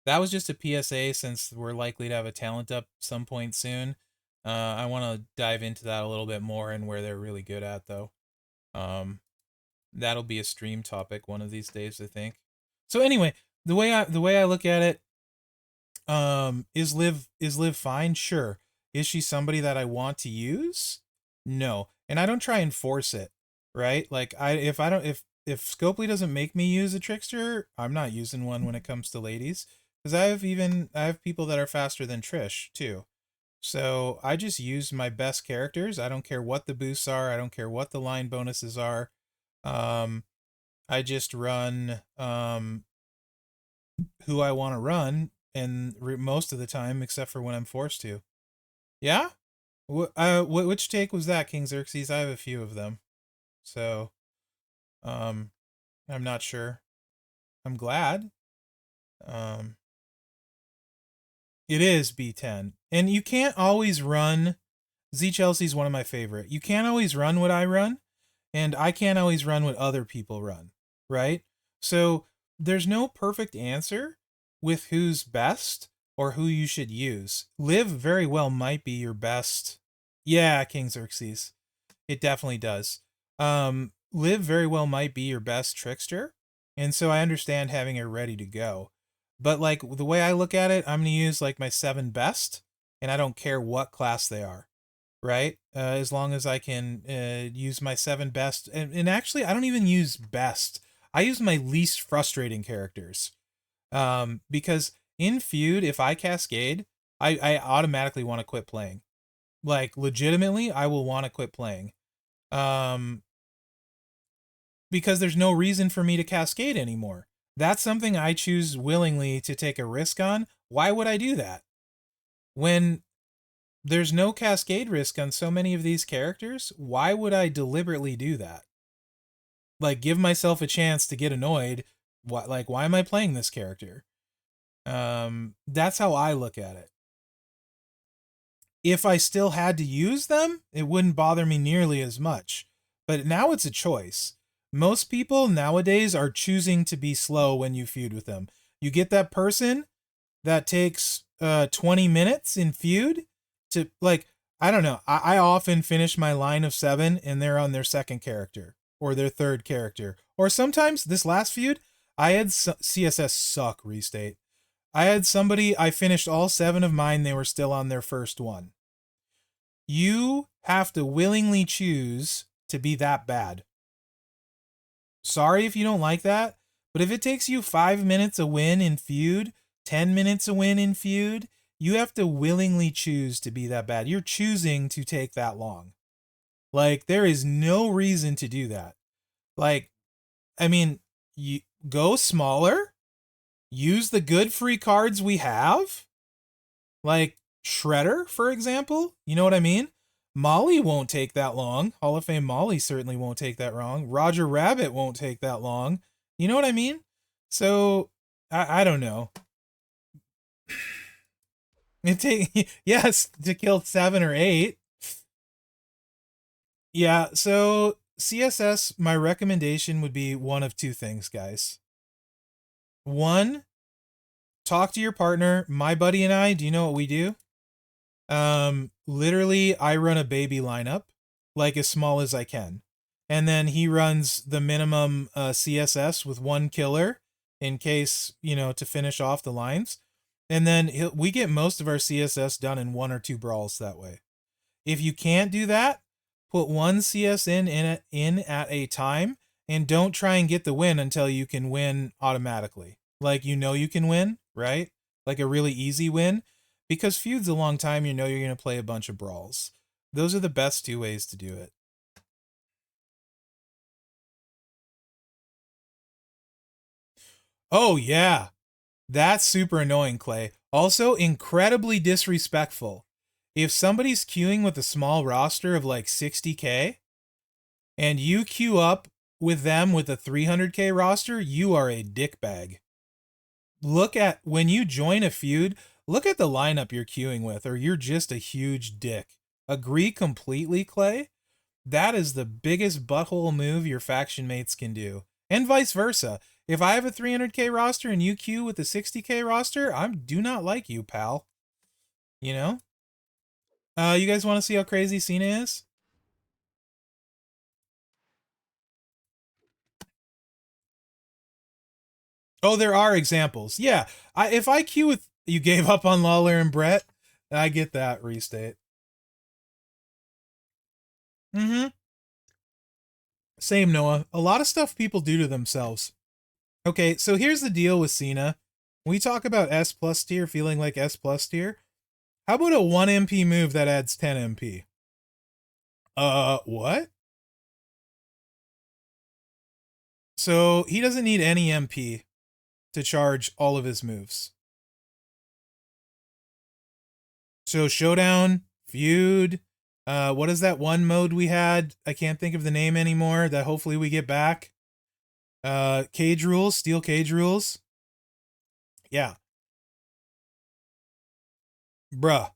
That was just a PSA since we're likely to have a talent up some point soon. I want to dive into that a little bit more and where they're really good at, though. That'll be a stream topic one of these days, I think. So anyway, the way I look at it, is Liv fine? Sure. Is she somebody that I want to use? No. And I don't try and force it, right? Like if Scopely doesn't make me use a trickster, I'm not using one when it comes to ladies. Because I have people that are faster than Trish too. So I just use my best characters. I don't care what the boosts are. I don't care what the line bonuses are. I just run who I want to run, and most of the time, except for when I'm forced to. Yeah? Which take was that, King Xerxes? I have a few of them. So, I'm not sure. I'm glad. It is B10. And you can't always run. Z Chelsea's one of my favorite. You can't always run what I run, and I can't always run what other people run, right? So there's no perfect answer with who's best or who you should use. Liv very well might be your best. Yeah, King Xerxes. It definitely does. Liv very well might be your best trickster, And so I understand having it ready to go. But like the way I look at it, I'm going to use like my 7 best, and I don't care what class they are, right? As long as I can use my 7 best. And actually, I don't even use best. I use my least frustrating characters. Because in Feud, if I cascade, I automatically want to quit playing. Like, legitimately, I will want to quit playing. Um, because there's no reason for me to cascade anymore. That's something I choose willingly to take a risk on. Why would I do that? When there's no cascade risk on so many of these characters, why would I deliberately do that? Like, give myself a chance to get annoyed. What, like, why am I playing this character? That's how I look at it. If I still had to use them, it wouldn't bother me nearly as much. But now it's a choice. Most people nowadays are choosing to be slow when you feud with them. You get that person that takes 20 minutes in feud to, like, I don't know. I often finish my line of 7 and they're on their second character or their third character. Or sometimes this last feud, I had CSS suck restate. I had somebody, I finished all 7 of mine, they were still on their first one. You have to willingly choose to be that bad. Sorry if you don't like that, but if it takes you 5 minutes a win in feud, 10 minutes a win in feud, you have to willingly choose to be that bad. You're choosing to take that long. Like, there is no reason to do that. Like, I mean, you go smaller, use the good free cards we have, like Shredder, for example. You know what I mean? Molly won't take that long. Hall of Fame Molly certainly won't take that long. Roger Rabbit won't take that long. You know what I mean? So I don't know. It take yes to kill 7 or 8. Yeah. So CSS, my recommendation would be one of two things, guys. One, talk to your partner. My buddy and I, do you know what we do? Literally, I run a baby lineup, like as small as I can. And then he runs the minimum CSS with 1 killer in case, to finish off the lines. And then we get most of our CSS done in 1 or 2 brawls that way. If you can't do that, put 1 CS in at a time, and don't try and get the win until you can win automatically. Like, you can win, right? Like a really easy win. Because feud's a long time, you're going to play a bunch of brawls. Those are the best 2 ways to do it. Oh, yeah. That's super annoying, Clay. Also, incredibly disrespectful. If somebody's queuing with a small roster of like 60k, and you queue up with them with a 300k roster, you are a dickbag. Look at, when you join a feud, look at the lineup you're queuing with, or you're just a huge dick. Agree completely, Clay? That is the biggest butthole move your faction mates can do. And vice versa. If I have a 300k roster and you queue with a 60k roster, I do not like you, pal. You know? You guys want to see how crazy Cena is? Oh, there are examples. Yeah. If I queue with, you gave up on Lawler and Brett, I get that restate. Mm-hmm. Same, Noah. A lot of stuff people do to themselves. Okay, so here's the deal with Cena. We talk about S plus tier feeling like S plus tier. How about a 1 MP move that adds 10 MP? What? So he doesn't need any MP to charge all of his moves. So Showdown, Feud, what is that one mode we had? I can't think of the name anymore that hopefully we get back. Cage Rules, Steel Cage Rules. Yeah. Bruh.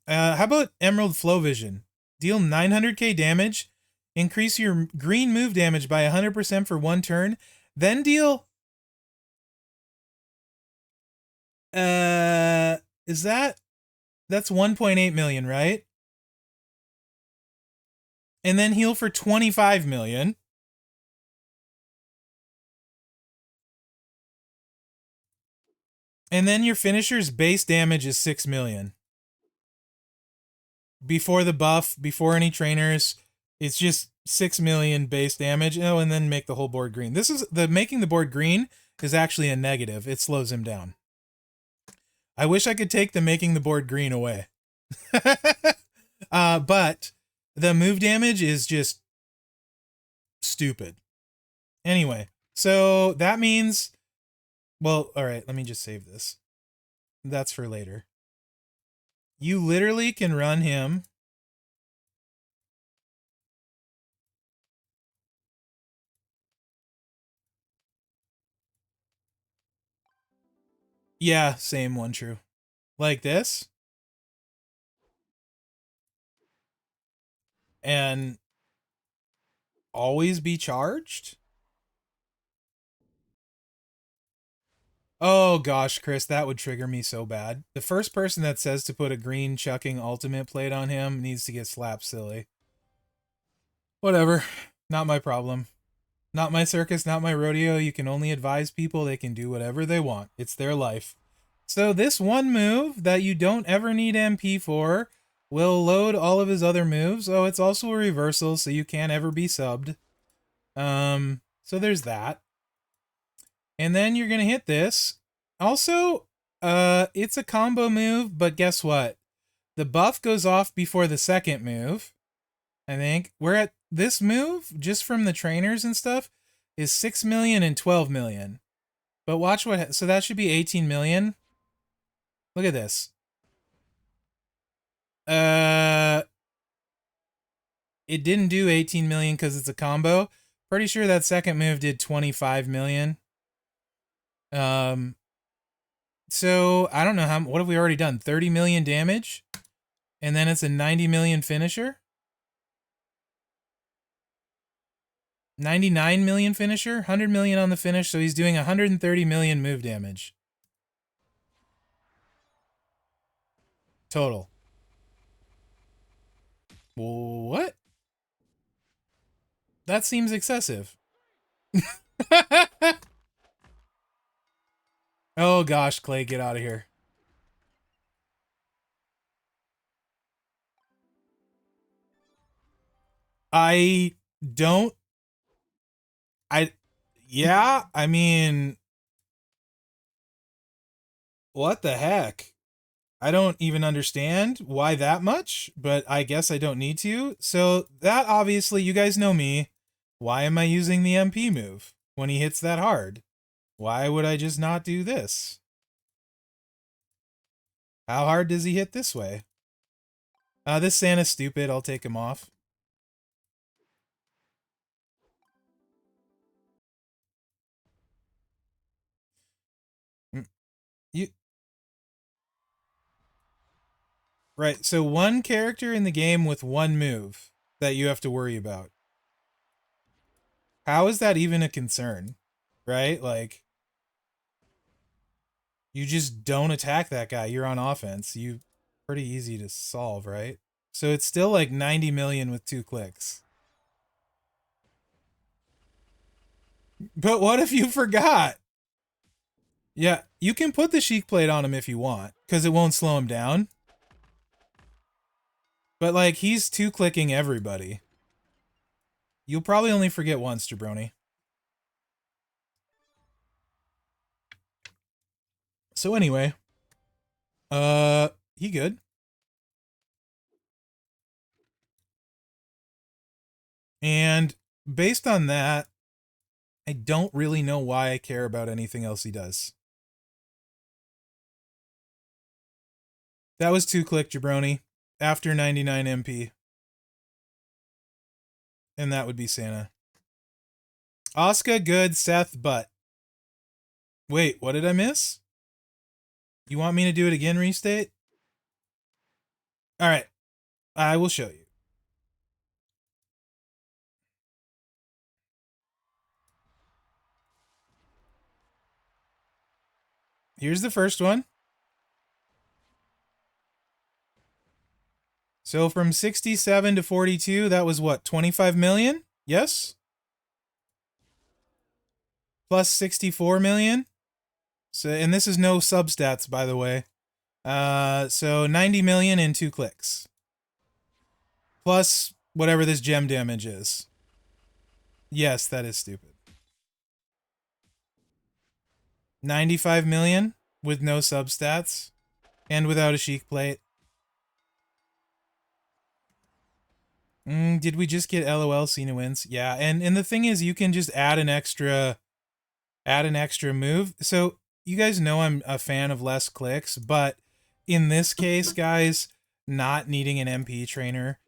How about Emerald Flow Vision? Deal 900k damage, increase your green move damage by 100% for 1 turn, then deal... Is that... That's 1.8 million, right? And then heal for 25 million. And then your finisher's base damage is 6 million. Before the buff, before any trainers, it's just 6 million base damage. Oh, and then make the whole board green. This is the making the board green is actually a negative. It slows him down. I wish I could take the making the board green away. But the move damage is just stupid. Anyway, so that means, well, all right, let me just save this. That's for later. You literally can run him. Yeah, same one, true. Like this. And always be charged? Oh gosh, Chris, that would trigger me so bad. The first person that says to put a green chucking ultimate plate on him needs to get slapped silly. Whatever. Not my problem. Not my circus, not my rodeo. You can only advise people they can do whatever they want. It's their life. So this one move that you don't ever need MP for will load all of his other moves. Oh, it's also a reversal, so you can't ever be subbed. So there's that. And then you're going to hit this. Also, it's a combo move, but guess what? The buff goes off before the second move. I think we're at this move just from the trainers and stuff is 6 million and 12 million. But watch what, so that should be 18 million. Look at this. It didn't do 18 million because it's a combo. Pretty sure that second move did 25 million. So I don't know what have we already done? 30 million damage, and then it's a 90 million finisher. 99 million finisher, 100 million on the finish, so he's doing 130 million move damage. Total. What? That seems excessive. Oh gosh, Clay, get out of here. I don't. Yeah, I mean, what the heck? I don't even understand why that much, but I guess I don't need to. So that obviously, you guys know me. Why am I using the MP move when he hits that hard? Why would I just not do this? How hard does he hit this way? This Santa's stupid. I'll take him off. You right. So one character in the game with one move that you have to worry about. How is that even a concern? Right? Like, you just don't attack that guy. You're on offense. You pretty easy to solve, right? So it's still like 90 million with 2 clicks. But what if you forgot? Yeah, you can put the Sheik plate on him if you want, because it won't slow him down. But like, he's 2-clicking everybody. You'll probably only forget once, Jabroni. So anyway, he good. And based on that, I don't really know why I care about anything else he does. That was 2-click, Jabroni, after 99 MP. And that would be Santa. Asuka, good. Seth, butt. Wait, what did I miss? You want me to do it again, restate? Alright, I will show you. Here's the first one. So from 67 to 42, that was what, 25 million? Yes? Plus 64 million? So, and this is no substats, by the way. So 90 million in 2 clicks. Plus whatever this gem damage is. Yes, that is stupid. 95 million with no substats and without a chic plate. Did we just get LOL Cena wins? Yeah, and the thing is, you can just add an extra move. So you guys know I'm a fan of less clicks, but in this case, guys, not needing an MP trainer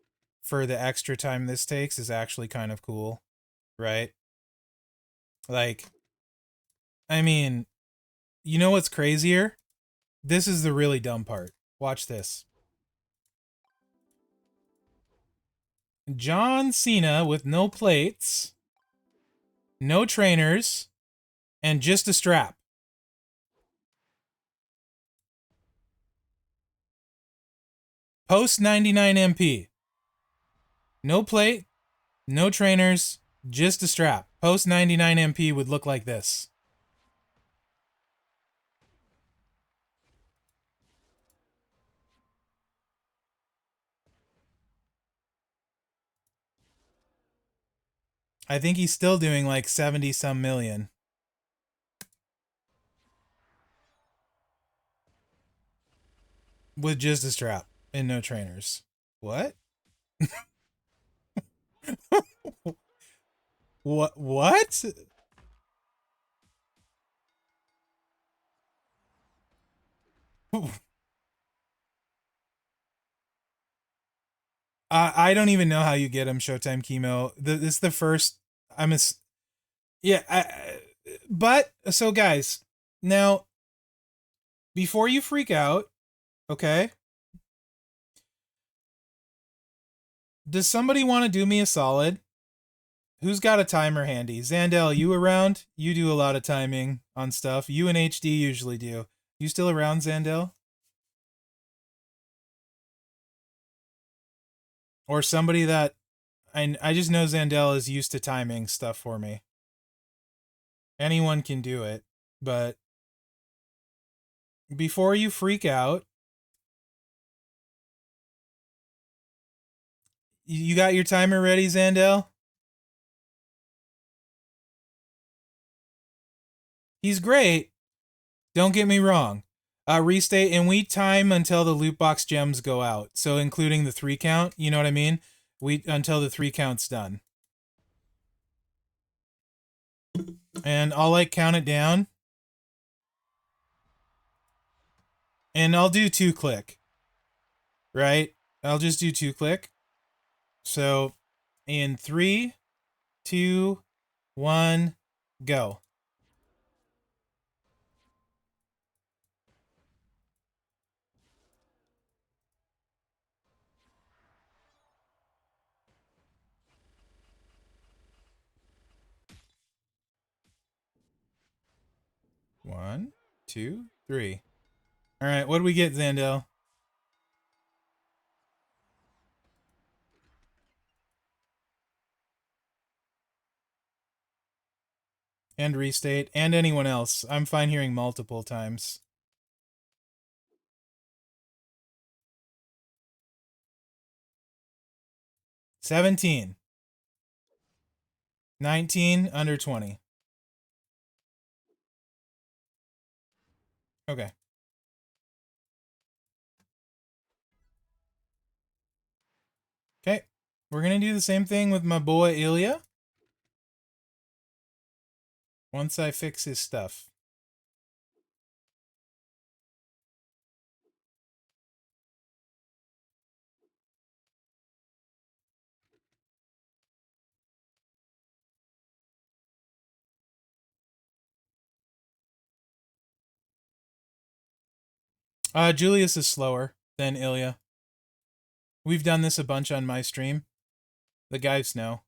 for the extra time this takes is actually kind of cool, right? Like, I mean, you know what's crazier? This is the really dumb part. Watch this. John Cena with no plates, no trainers, and just a strap. Post 99 MP. No plate, no trainers, just a strap. Post 99 MP would look like this. I think he's still doing like 70 some million. With just a strap and no trainers. What? What? I don't even know how you get him Showtime Chemo. This is the first. I'm a. Yeah. But so guys, now before you freak out, okay? Does somebody want to do me a solid? Who's got a timer handy? Zandel, you around? You do a lot of timing on stuff. You and HD usually do. You still around, Zandel? Or somebody that I just know Zandel is used to timing stuff for me. Anyone can do it, but before you freak out, you got your timer ready, Zandel? He's great. Don't get me wrong. Restate, and we time until the loot box gems go out. So including the 3 count, you know what I mean? We until the 3 count's done. And I'll like count it down. And I'll do 2 click. Right? I'll just do 2 click. So in 3, 2, 1, go. One, two, three. All right, what do we get, Zandel? And restate, and anyone else. I'm fine hearing multiple times. 17. 19, under 20. Okay. Okay. We're going to do the same thing with my boy Ilya. Once I fix his stuff. Julius is slower than Ilya. We've done this a bunch on my stream. The guys know.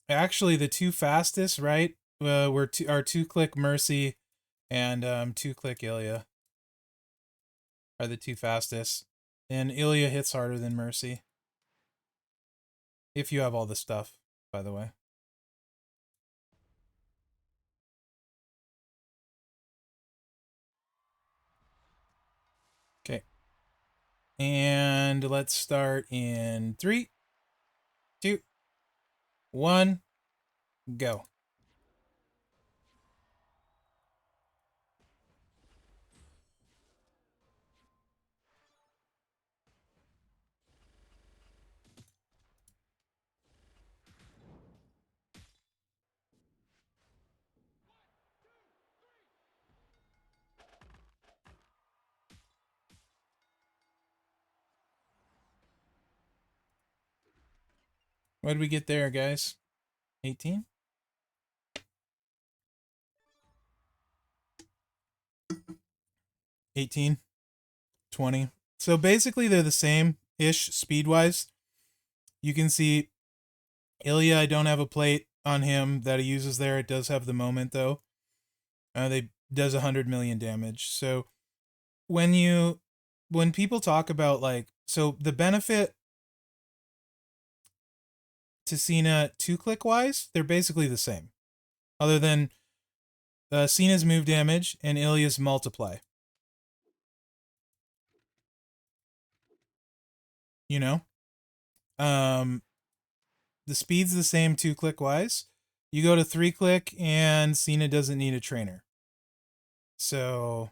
Actually, the 2 fastest, right? Were our 2-click Mercy and 2-click Ilya are the 2 fastest. And Ilya hits harder than Mercy. If you have all the stuff, by the way. And let's start in 3, 2, 1, go. What did we get there, guys? 18? 18? 20? So basically they're the same-ish speed-wise. You can see Ilya, I don't have a plate on him that he uses there. It does have the moment, though. They does 100 million damage. So when people talk about, like, so the benefit to Cena 2-click wise, they're basically the same. Other than Cena's move damage and Ilya's multiply. You know? The speed's the same 2-click wise. You go to 3-click and Cena doesn't need a trainer. So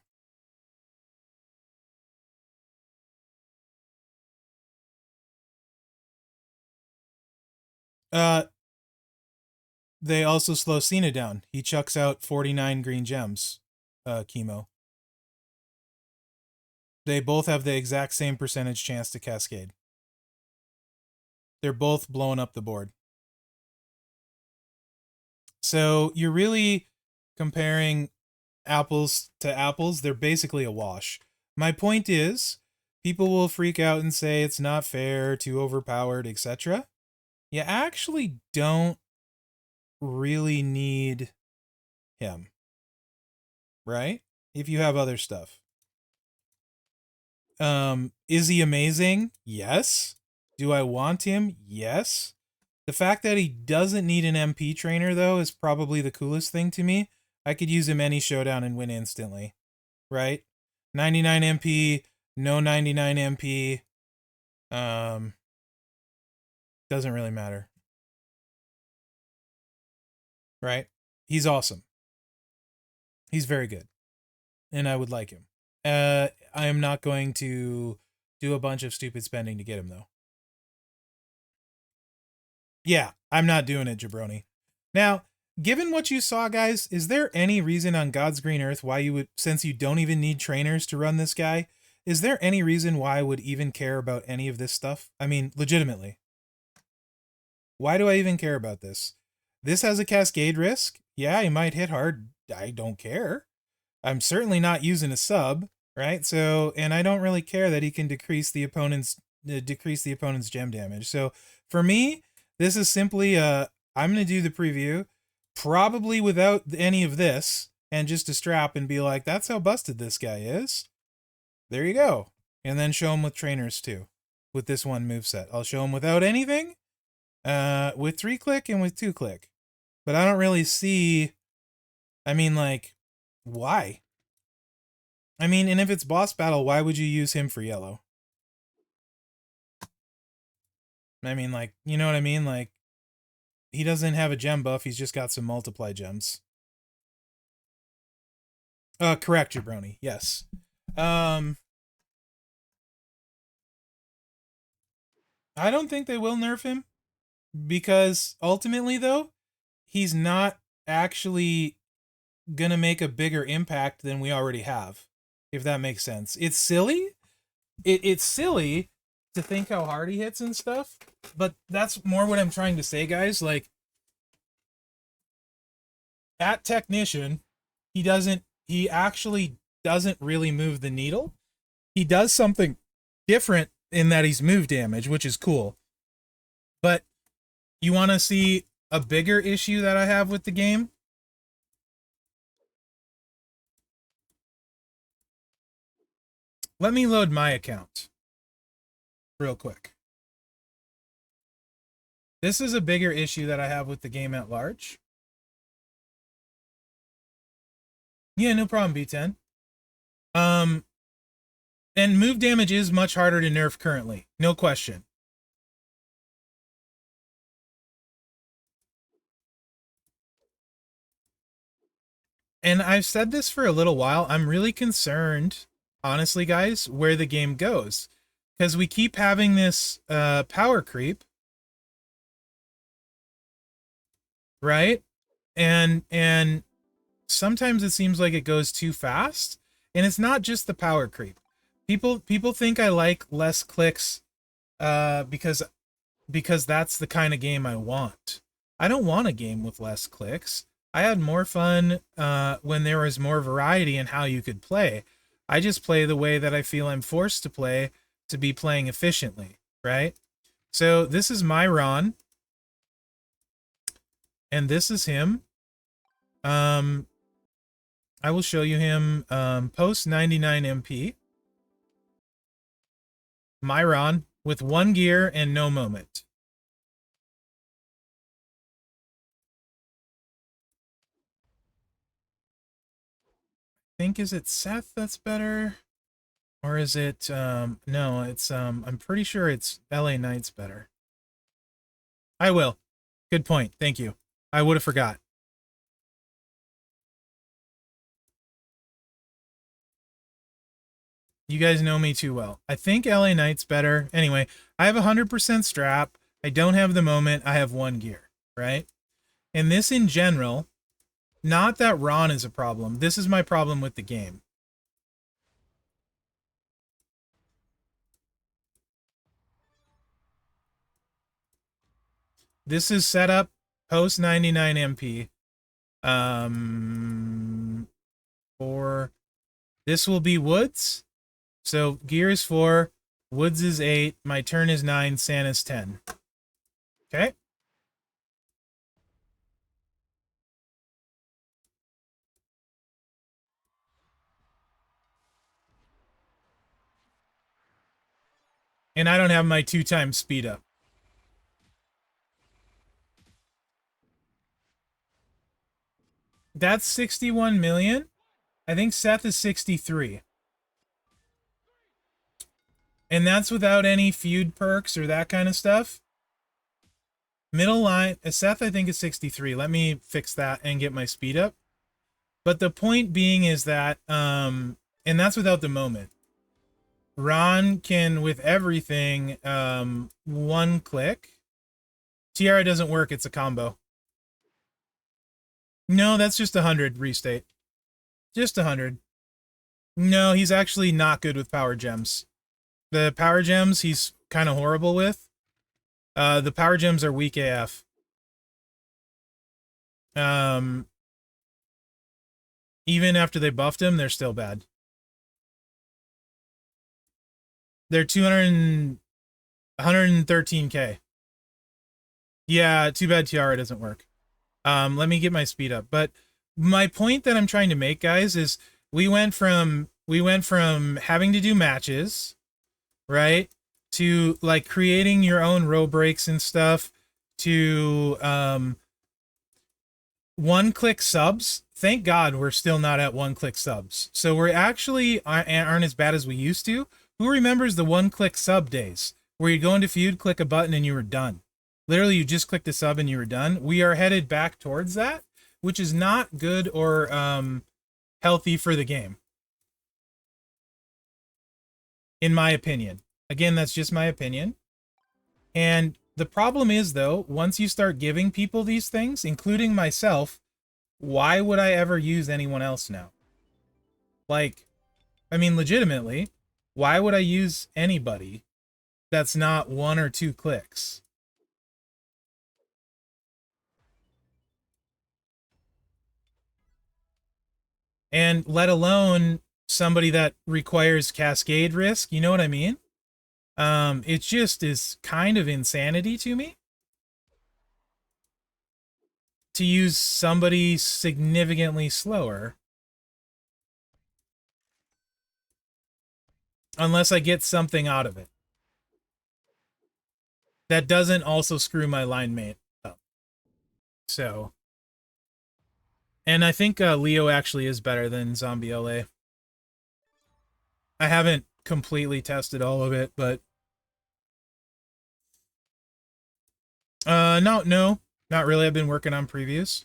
they also slow Cena down. He chucks out 49 green gems, chemo. They both have the exact same percentage chance to cascade. They're both blowing up the board. So you're really comparing apples to apples. They're basically a wash. My point is, people will freak out and say it's not fair, too overpowered, etc. You actually don't really need him, right? If you have other stuff. Is he amazing? Yes. Do I want him? Yes. The fact that he doesn't need an MP trainer, though, is probably the coolest thing to me. I could use him any showdown and win instantly, right? 99 MP, no 99 MP. Doesn't really matter. Right? He's awesome. He's very good. And I would like him. I am not going to do a bunch of stupid spending to get him, though. Yeah, I'm not doing it, jabroni. Now, given what you saw, guys, is there any reason on God's green earth why you would, since you don't even need trainers to run this guy, is there any reason why I would even care about any of this stuff? I mean, legitimately. Why do I even care about this? This has a cascade risk. Yeah, he might hit hard. I don't care. I'm certainly not using a sub, right? So, and I don't really care that he can decrease the opponent's gem damage. So, for me, this is simply I'm going to do the preview probably without any of this and just a strap and be like, that's how busted this guy is. There you go. And then show him with trainers too. With this one moveset. I'll show him without anything. With 3-click and with 2-click. But I don't really see, I mean, like, why? I mean, and if it's boss battle, why would you use him for yellow? I mean, like, you know what I mean? Like, he doesn't have a gem buff, he's just got some multiply gems. Correct, jabroni. Yes. I don't think they will nerf him because ultimately, though, he's not actually gonna make a bigger impact than we already have, if that makes sense. It's silly. It's silly to think how hard he hits and stuff, but that's more what I'm trying to say, guys. Like, at Technician, he actually doesn't really move the needle. He does something different in that he's move damage, which is cool. But you want to see a bigger issue that I have with the game? Let me load my account real quick. This is a bigger issue that I have with the game at large. Yeah, no problem, B10. And move damage is much harder to nerf currently. No question. And I've said this for a little while. I'm really concerned, honestly, guys, where the game goes. Because we keep having this power creep. Right? And sometimes it seems like it goes too fast. And it's not just the power creep. People think I like less clicks because that's the kind of game I want. I don't want a game with less clicks. I had more fun when there was more variety in how you could play. I just play the way that I feel I'm forced to play to be playing efficiently, right? So this is my Ron, and this is him. I will show you him post 99 MP. Myron with 1 gear and no moment. I think, is it Seth that's better? Or is it, no, it's, I'm pretty sure it's LA Knight's better. I will. Good point. Thank you. I would have forgot. You guys know me too well. I think LA Knight's better. Anyway, I have 100% strap. I don't have the moment. I have 1 gear, right? And this in general, not that Ron is a problem. This is my problem with the game. This is set up post 99 MP. For this will be Woods. So gear is 4, Woods is 8, my turn is 9, Santa's 10. Okay. And I don't have my 2 times speed up. That's 61 million. I think Seth is 63. And that's without any feud perks or that kind of stuff. Middle line, Seth I think is 63. Let me fix that and get my speed up. But the point being is that, and that's without the moment. Ron can, with everything, 1 click. Tiara doesn't work, it's a combo. No, that's just 100 restate. Just 100. No, he's actually not good with power gems. The power gems he's kind of horrible with. The power gems are weak AF. Even after they buffed him, they're still bad. They're 113k. Yeah, too bad Tiara doesn't work. Let me get my speed up. But my point that I'm trying to make, guys, is we went from having to do matches, right, to like creating your own row breaks and stuff, to 1-click subs. Thank God we're still not at 1-click subs. So we're actually aren't as bad as we used to. Who remembers the 1-click sub days where you go into feud, click a button, and you were done? Literally, you just clicked the sub and you were done. We are headed back towards that, which is not good or healthy for the game, in my opinion. Again, that's just my opinion. And the problem is, though, once you start giving people these things, including myself, why would I ever use anyone else now? Like, I mean, legitimately, why would I use anybody that's not 1 or 2 clicks? And let alone somebody that requires cascade risk, you know what I mean? It just is kind of insanity to me to use somebody significantly slower unless I get something out of it that doesn't also screw my line mate up. So, and I think Leo actually is better than Zombie LA. I haven't completely tested all of it, but no, not really. I've been working on previews.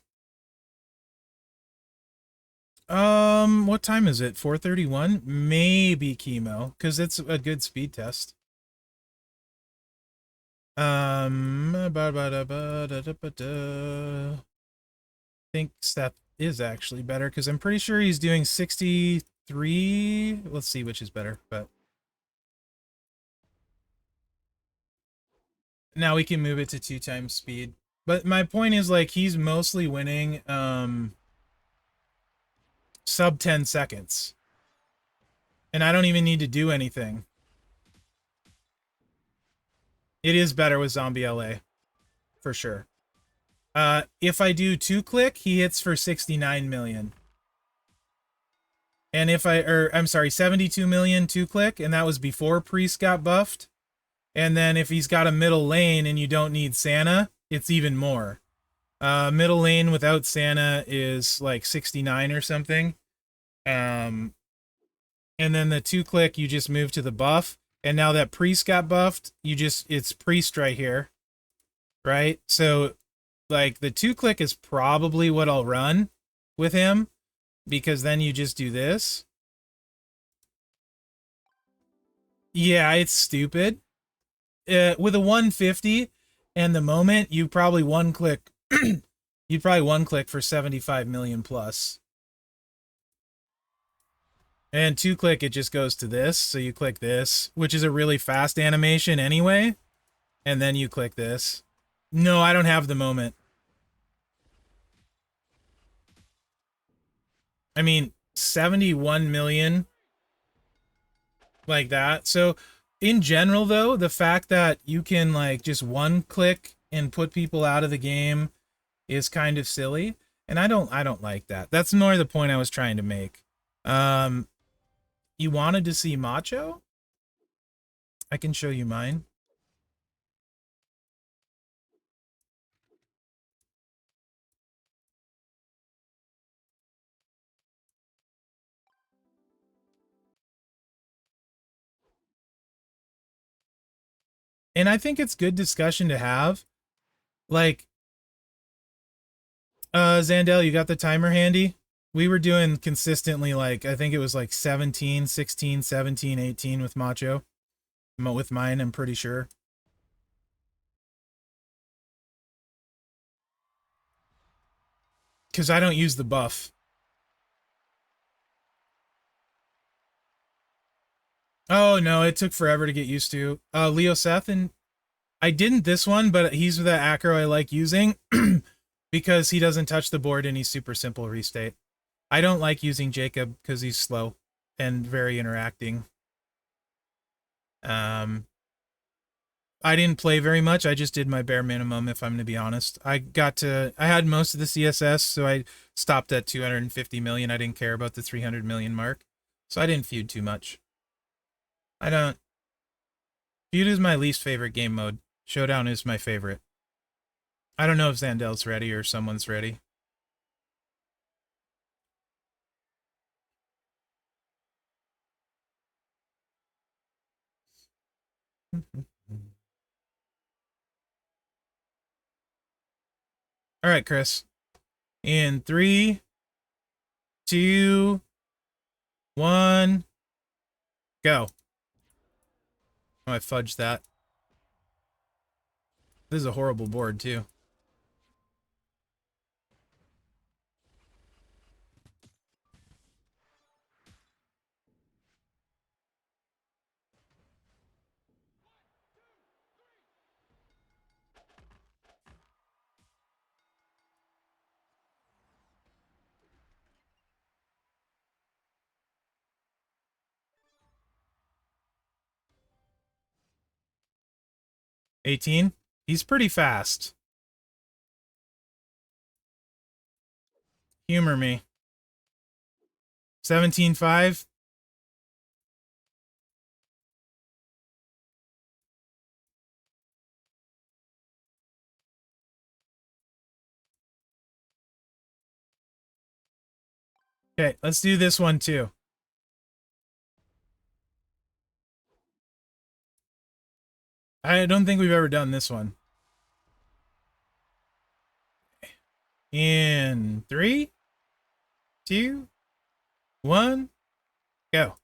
What time is it? 4:31? Maybe chemo, because it's a good speed test. Think Steph is actually better, because I'm pretty sure he's doing 63. Let's see which is better, but now we can move it to 2 times speed. But my point is, like, he's mostly winning sub 10 seconds. And I don't even need to do anything. It is better with Zombie LA, for sure. If I do 2-click, he hits for 69 million. And if I'm sorry, 72 million 2-click, and that was before Priest got buffed. And then if he's got a middle lane and you don't need Santa, it's even more. Middle lane without Santa is like 69 or something. And then the 2-click, you just move to the buff. And now that Priest got buffed, it's Priest right here. Right? So, like, the 2-click is probably what I'll run with him, because then you just do this. Yeah, it's stupid. With a 150 and the moment, you probably one-click you'd probably one-click for 75 million plus. And 2-click, it just goes to this. So you click this, which is a really fast animation anyway. And then you click this. No, I don't have the moment. I mean, 71 million like that. So in general, though, the fact that you can, like, just one-click and put people out of the game is kind of silly. And I don't like that. That's more the point I was trying to make. You wanted to see Macho? I can show you mine. And I think it's good discussion to have. Like, Zandel, you got the timer handy? We were doing consistently, like, I think it was like 17, 16, 17, 18 with Macho. With mine, I'm pretty sure. Because I don't use the buff. Oh, no, it took forever to get used to. Leo Seth, and I didn't this one, but he's the acro I like using because he doesn't touch the board and he's super simple restate. I don't like using Jacob because he's slow and very interacting. I didn't play very much. I just did my bare minimum, if I'm to be honest. I had most of the CSS, so I stopped at 250 million. I didn't care about the 300 million mark. So I didn't feud too much. I don't. Feud is my least favorite game mode. Showdown is my favorite. I don't know if Zandel's ready or someone's ready. All right, Chris. In 3, 2, 1, go. Oh, I fudged that. This is a horrible board, too. $18. He's pretty fast. Humor me. 17.5. Okay, let's do this one too. I don't think we've ever done this one. In 3, 2, 1, go.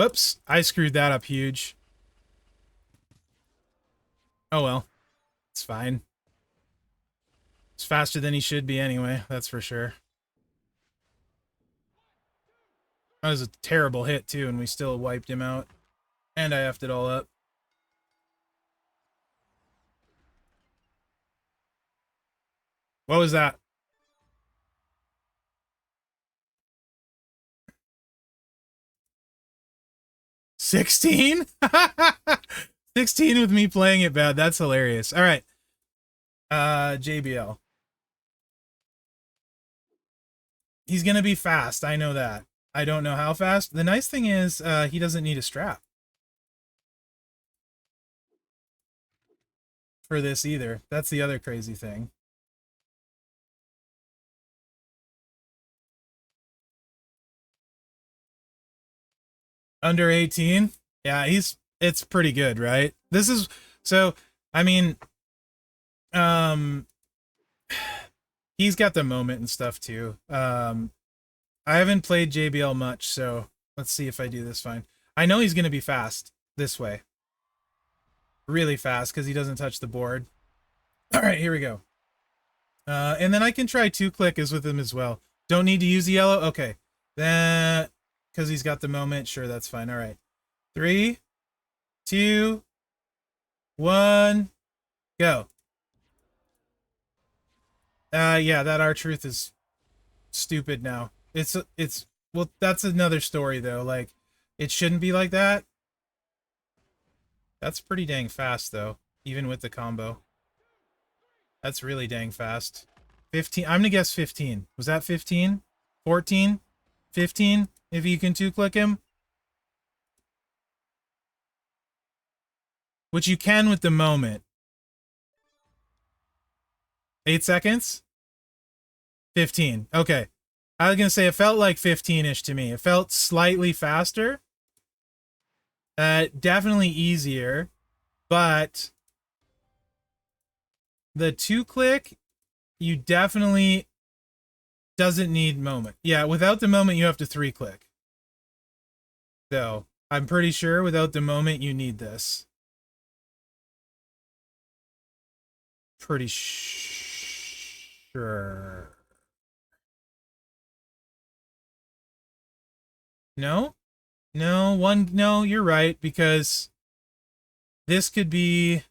Oops, I screwed that up huge. Oh well, it's fine. It's faster than he should be anyway, that's for sure. That was a terrible hit too, and we still wiped him out. And I effed it all up. What was that? 16? 16 with me playing it bad. That's hilarious. All right. JBL. He's going to be fast. I know that. I don't know how fast. The nice thing is he doesn't need a strap for this either. That's the other crazy thing. Under 18? Yeah, it's pretty good, right? This is so I mean he's got the moment and stuff too. I haven't played JBL much, so let's see if I do this fine. I know he's going to be fast this way. Really fast because he doesn't touch the board. All right, here we go. And then I can try 2-click as with him as well. Don't need to use the yellow? Okay. That, because he's got the moment. Sure, that's fine. All right. 3, 2, 1, go. Yeah, that R-Truth is stupid now. It's well, that's another story though. Like, it shouldn't be like that. That's pretty dang fast though, even with the combo. That's really dang fast. 15. I'm gonna guess 15. Was that 15? 14? 15? If you can 2-click him. Which you can with the moment. 8 seconds? 15. Okay. I was gonna say it felt like 15-ish to me. It felt slightly faster. Definitely easier. But the 2-click, you definitely doesn't need moment. Yeah, without the moment, you have to 3-click. So, I'm pretty sure without the moment, you need this. Pretty sure. No? No, you're right, because this could be...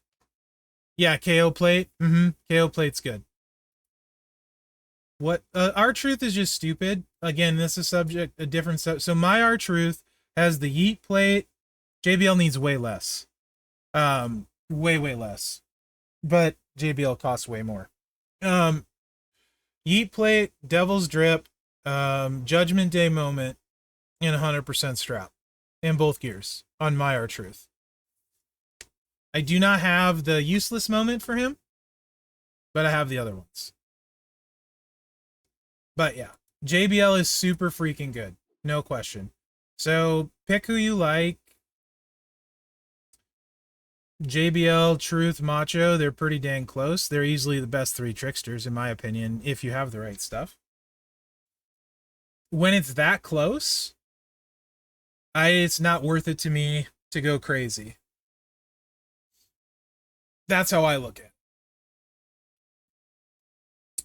Yeah, KO plate. KO plate's good. What R-Truth is just stupid. Again, this is a different stuff. So my R-Truth has the yeet plate. JBL needs way less. Way less. But JBL costs way more. Yeet plate, Devil's Drip, Judgment Day moment, and 100% strap in both gears on my R-Truth. I do not have the useless moment for him, but I have the other ones. But yeah, JBL is super freaking good. No question. So pick who you like. JBL, Truth, Macho, they're pretty dang close. They're easily the best 3 tricksters, in my opinion, if you have the right stuff. When it's that close, it's not worth it to me to go crazy. That's how I look at it.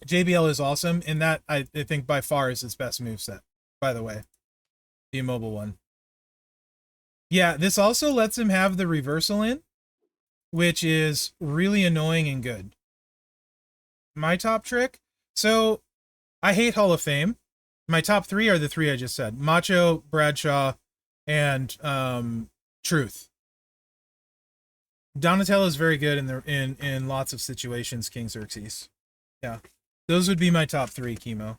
JBL is awesome, and that I think by far is its best moveset, by the way. The immobile one. Yeah, this also lets him have the reversal in, which is really annoying and good. My top trick? So, I hate Hall of Fame. My top 3 are the 3 I just said. Macho, Bradshaw, and Truth. Donatello is very good in lots of situations, King Xerxes. Yeah. Those would be my top 3, Chemo.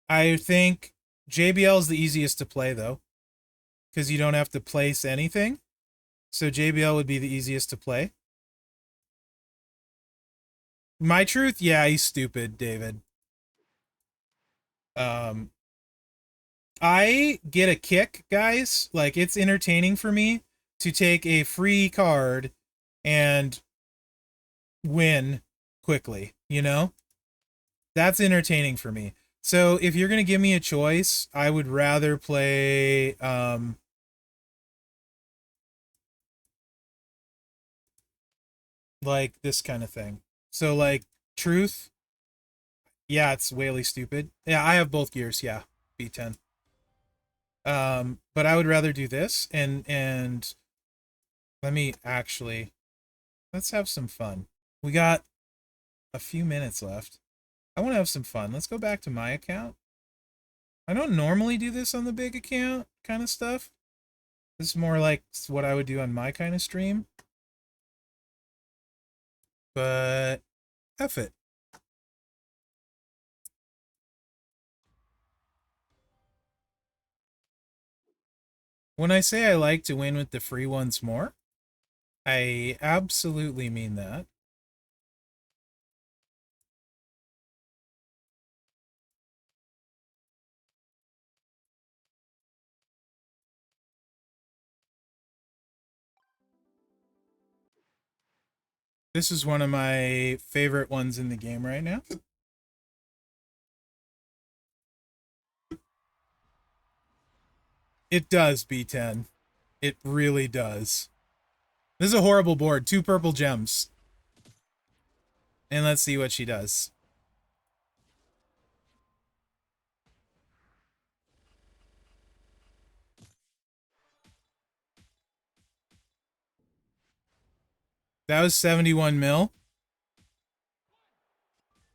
I think JBL is the easiest to play, though, because you don't have to place anything. So JBL would be the easiest to play. My Truth, yeah, he's stupid, David. I get a kick, guys. Like, it's entertaining for me to take a free card and win quickly, you know? That's entertaining for me. So if you're going to give me a choice, I would rather play like this kind of thing. So like truth, yeah, it's whaley stupid. Yeah, I have both gears, yeah. B10. But I would rather do this and let me actually let's have some fun. We got a few minutes left. I want to have some fun. Let's go back to my account. I don't normally do this on the big account kind of stuff. This is more like what I would do on my kind of stream. But F it. When I say I like to win with the free ones more, I absolutely mean that. This is one of my favorite ones in the game right now. It does, B10. It really does. This is a horrible board. 2 purple gems. And let's see what she does. That was 71 mil.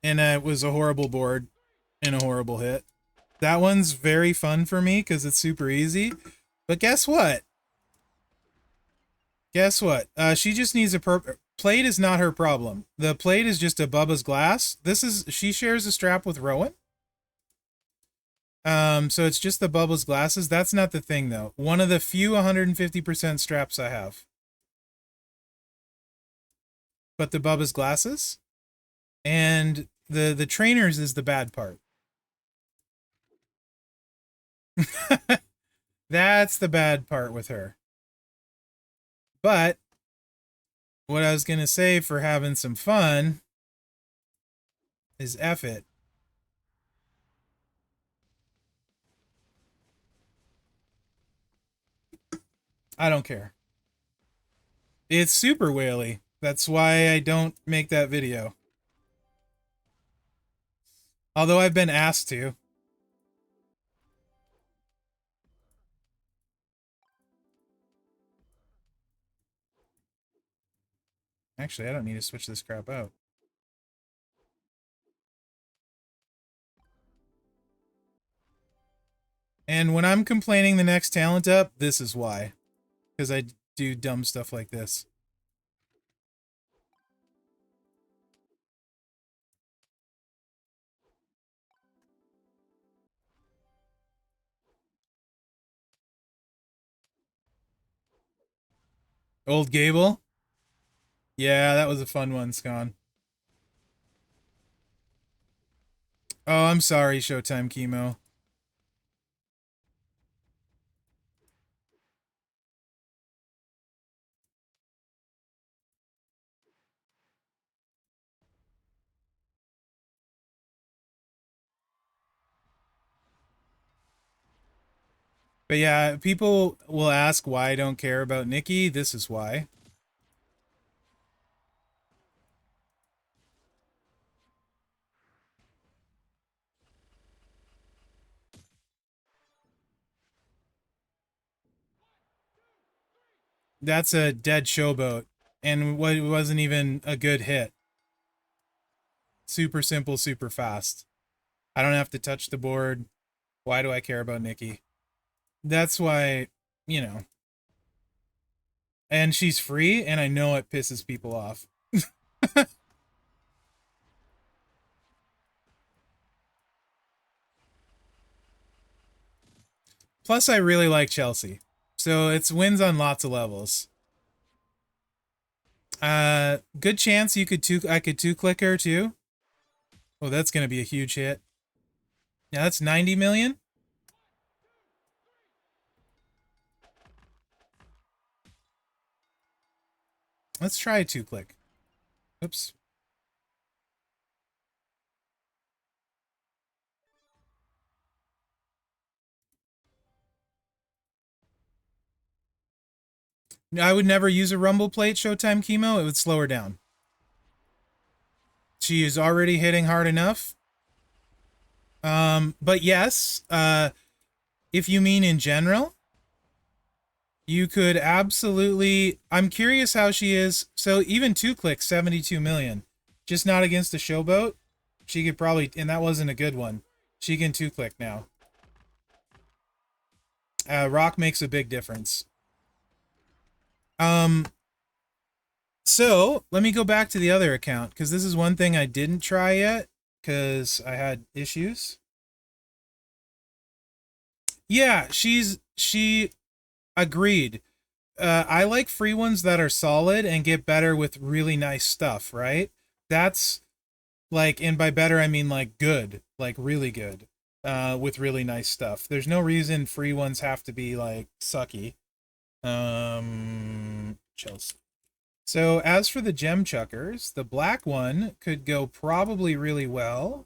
And it was a horrible board and a horrible hit. That one's very fun for me because it's super easy. But guess what? Guess what? She just needs a plate is not her problem. The plate is just a Bubba's glass. She shares a strap with Rowan. So it's just the Bubba's glasses. That's not the thing though. One of the few 150% straps I have. But the Bubba's glasses and the trainers is the bad part. That's the bad part with her. But what I was going to say for having some fun is F it. I don't care. It's super whaley. That's why I don't make that video. Although I've been asked to. Actually, I don't need to switch this crap out. And when I'm complaining the next talent up, this is why. Because I do dumb stuff like this. Old Gable? Yeah, that was a fun one, Scon. Oh, I'm sorry, Showtime Chemo. But yeah, people will ask why I don't care about Nikki. This is why. That's a dead showboat. And what wasn't even a good hit. Super simple, super fast. I don't have to touch the board. Why do I care about Nikki? That's why, you know. And she's free, and I know it pisses people off. Plus, I really like Chelsea. So it's wins on lots of levels. Good chance I could two click her too. Oh, that's gonna be a huge hit. Yeah, that's 90 million. Let's try a 2-click. Oops. I would never use a rumble plate Showtime chemo. It would slow her down. She is already hitting hard enough. But yes, if you mean in general, you could absolutely... I'm curious how she is. So even 2-click, 72 million. Just not against a showboat. She could probably... And that wasn't a good one. She can 2-click now. Rock makes a big difference. So, let me go back to the other account, because this is one thing I didn't try yet, because I had issues. Yeah, she agreed. I like free ones that are solid and get better with really nice stuff, right? That's like, and by better I mean like good, like really good, with really nice stuff. There's no reason free ones have to be like sucky. Chelsea. So as for the gem chuckers, the black one could go probably really well.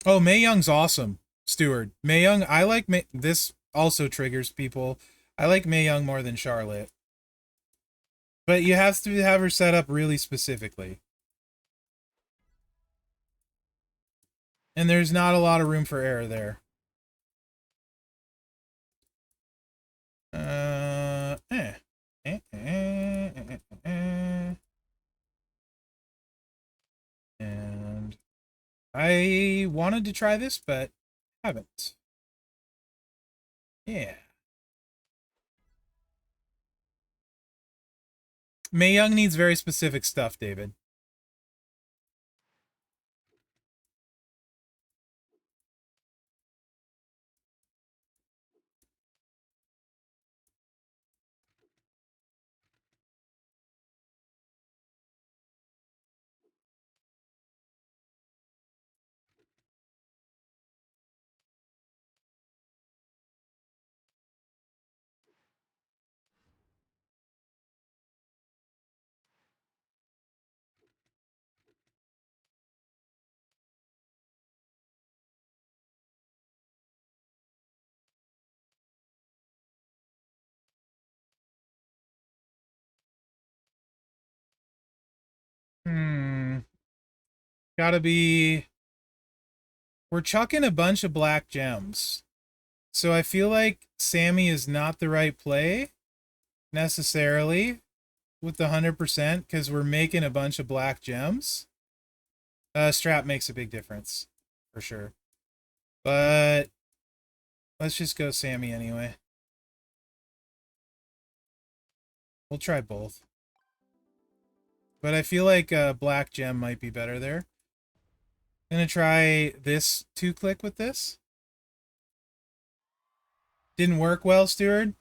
Oh, Mae Young's awesome, Stewart. Mae Young, I like this also triggers people. I like Mae Young more than Charlotte. But you have to have her set up really specifically. And there's not a lot of room for error there. And I wanted to try this, but haven't. Yeah. Mae Young needs very specific stuff, David. Gotta be... We're chucking a bunch of black gems. So I feel like Sammy is not the right play, necessarily, with the 100%, because we're making a bunch of black gems. Strap makes a big difference, for sure. But let's just go Sammy anyway. We'll try both. But I feel like black gem might be better there. Gonna try this 2-click with this. Didn't work well, Stewart? Is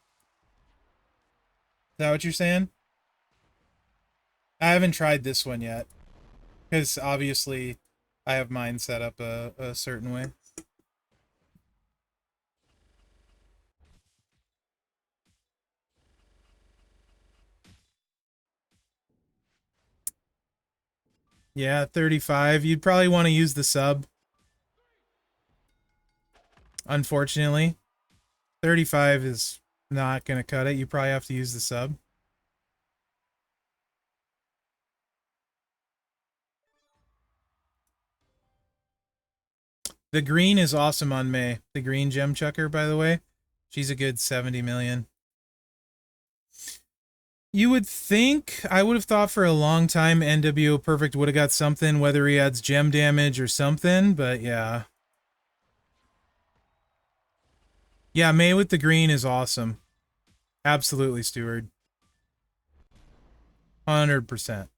that what you're saying? I haven't tried this one yet. Because obviously I have mine set up a certain way. Yeah, 35. You'd probably want to use the sub. Unfortunately. 35 is not going to cut it. You probably have to use the sub. The green is awesome on May. The green gem chucker, by the way. She's a good 70 million. You would think, I would have thought for a long time NWO Perfect would have got something, whether he adds gem damage or something, but yeah. Yeah, May with the green is awesome. Absolutely, Stewart. 100%.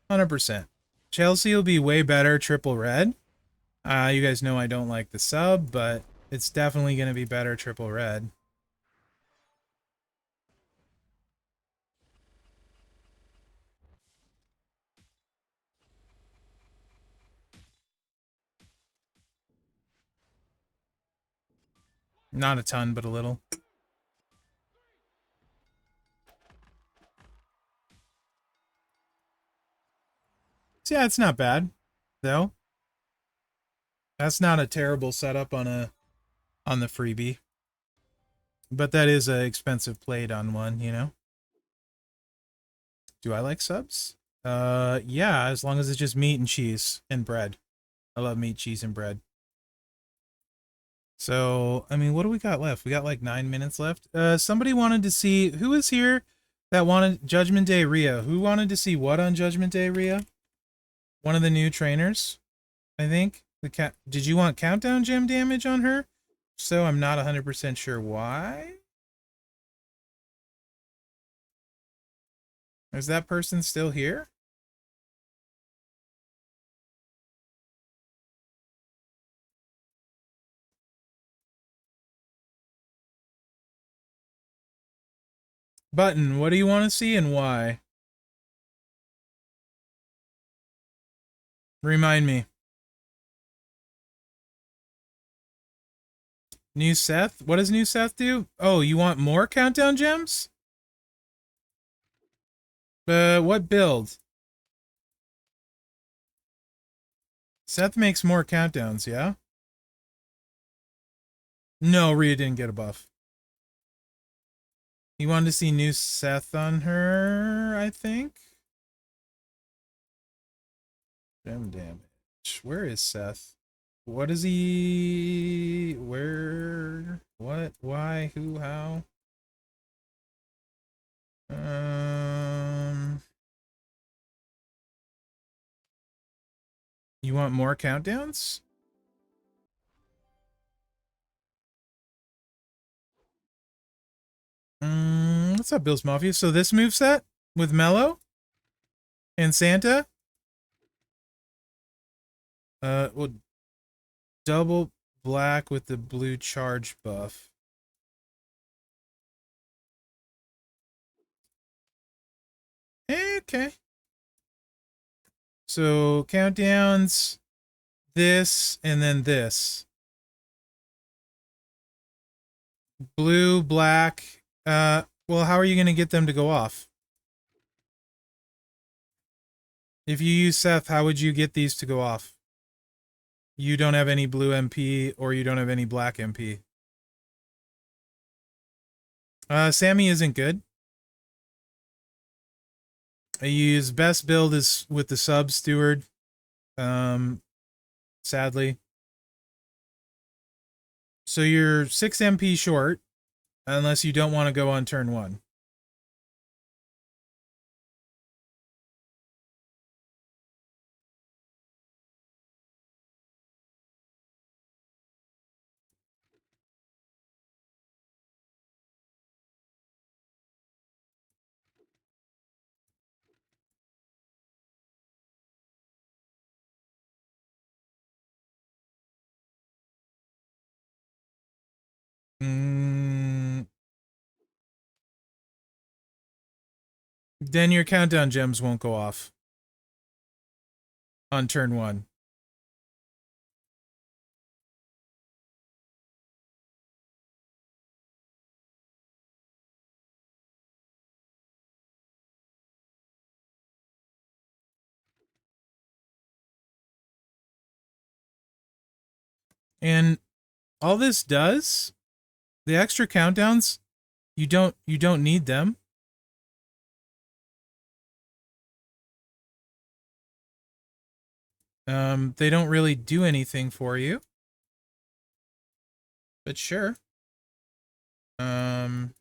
100%. Chelsea will be way better triple red. You guys know I don't like the sub, but it's definitely going to be better triple red. Not a ton, but a little. So yeah, it's not bad, though. That's not a terrible setup on the freebie. But that is an expensive plate on one, you know? Do I like subs? Yeah, as long as it's just meat and cheese and bread. I love meat, cheese, and bread. So, I mean, what do we got left? We got like 9 minutes left. Somebody wanted to see, who was here that wanted Judgment Day Rhea? Who wanted to see what on Judgment Day Rhea? One of the new trainers, I think. Did you want countdown gem damage on her? So I'm not 100% sure why. Is that person still here? Button, what do you want to see and why? Remind me. New Seth? What does New Seth do? Oh, you want more countdown gems? What build? Seth makes more countdowns, yeah? No, Rhea didn't get a buff. He wanted to see new Seth on her, I think? Gem damage. Where is Seth? What is he... Where? What? Why? Who? How? You want more countdowns? What's up, Bill's Mafia? So this moveset with Mello and Santa? Well, double black with the blue charge buff. Okay. So countdowns, this, and then this. Blue, black. Well, how are you going to get them to go off? If you use Seth, how would you get these to go off? You don't have any blue MP or you don't have any black MP. Sammy isn't good. I use best build is with the sub steward. Sadly. So you're 6 MP short, unless you don't want to go on turn 1. Then your countdown gems won't go off on turn 1. And all this does, the extra countdowns, you don't need them. They don't really do anything for you. But sure. And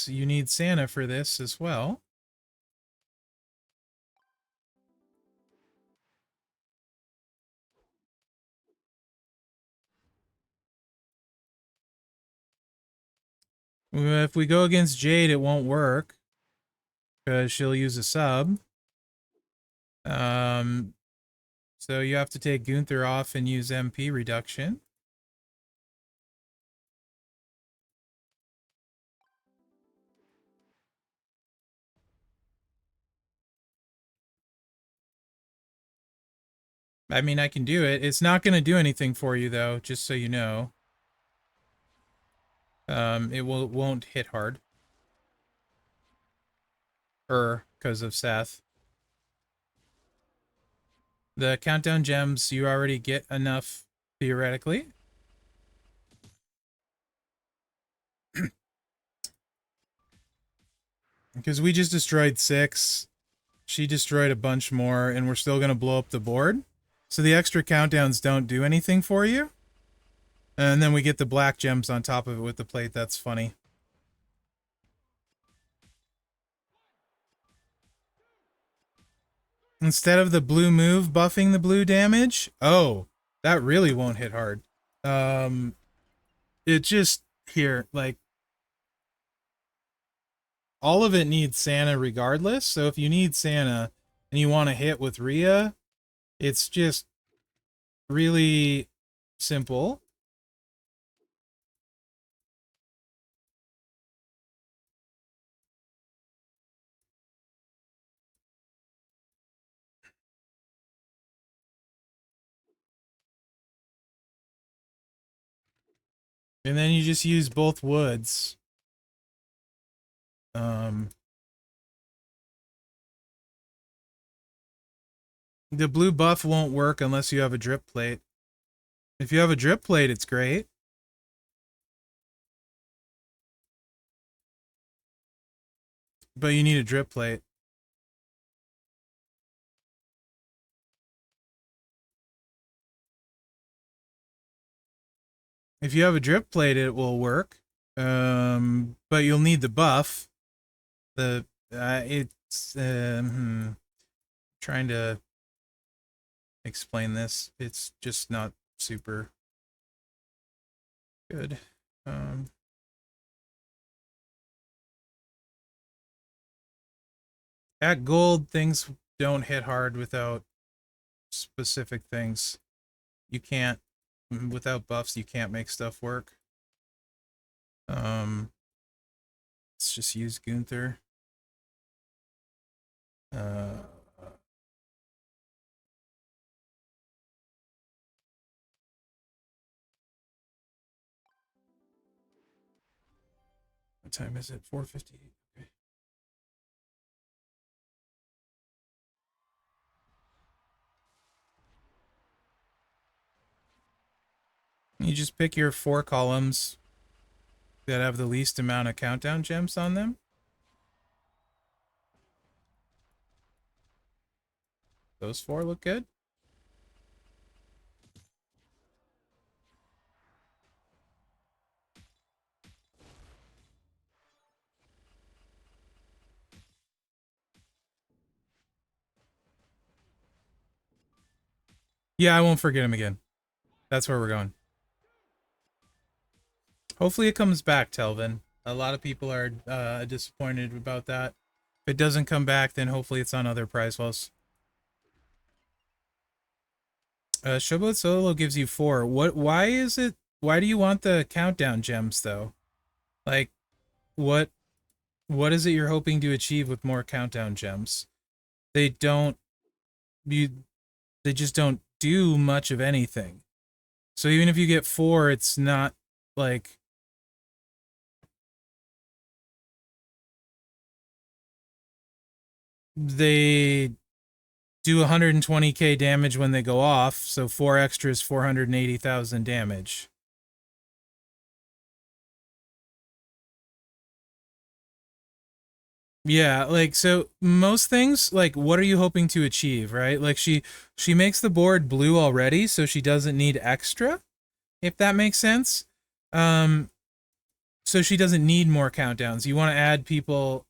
you need Santa for this as well. If we go against Jade, it won't work because she'll use a sub. So you have to take Gunther off and use MP reduction. I mean, I can do it. It's not going to do anything for you, though, just so you know. Won't hit hard. Because of Seth. The countdown gems, you already get enough, theoretically. Because we just destroyed 6. She destroyed a bunch more, and we're still going to blow up the board. So the extra countdowns don't do anything for you. And then we get the black gems on top of it with the plate. That's funny. Instead of the blue move buffing the blue damage, oh, that really won't hit hard. It just, here, like, all of it needs Santa regardless. So if you need Santa and you want to hit with Rhea, it's just really simple. And then you just use both woods. The blue buff won't work unless you have a drip plate. If you have a drip plate, it's great. But you need a drip plate. If you have a drip plate, it will work. But you'll need the buff. It's trying to explain this. It's just not super good. At gold, things don't hit hard without specific things. You can't, without buffs, you can't make stuff work. Let's just use Gunther. What time is it? 4:58. Okay. You just pick your 4 columns that have the least amount of countdown gems on them. Those 4 look good. Yeah, I won't forget him again. That's where we're going. Hopefully it comes back, Telvin. A lot of people are disappointed about that. If it doesn't come back, then hopefully it's on other prize wells. Showboat Solo gives you 4. Why is it? Why do you want the countdown gems, though? Like, what is it you're hoping to achieve with more countdown gems? They don't... They just don't do much of anything. So even if you get 4, it's not, like... They do 120k damage when they go off, so 4 extras, 480,000 damage. Yeah, like, so most things, like, what are you hoping to achieve, right? Like, she makes the board blue already, so she doesn't need extra, if that makes sense. So she doesn't need more countdowns. You want to add people...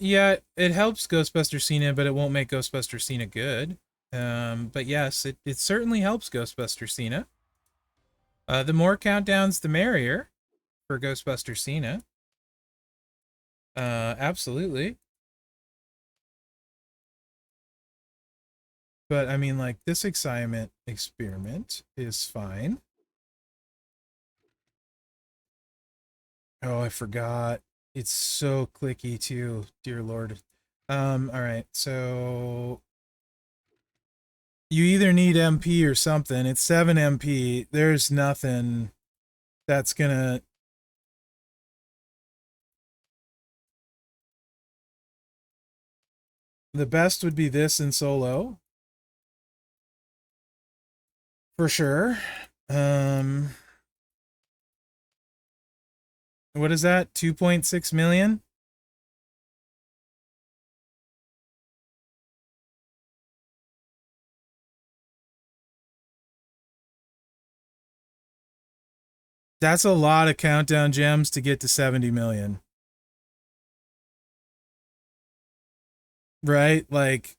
Yeah, it helps Ghostbuster Cena, but it won't make Ghostbuster Cena good. But yes, it certainly helps Ghostbuster Cena. The more countdowns, the merrier for Ghostbuster Cena. Absolutely. But I mean, like, this experiment is fine. Oh, I forgot. It's so clicky too, dear Lord. All right, so you either need MP or something. It's 7 MP. There's nothing that's gonna... The best would be this in solo. For sure. What is that? 2.6 million? That's a lot of countdown gems to get to 70 million. Right? Like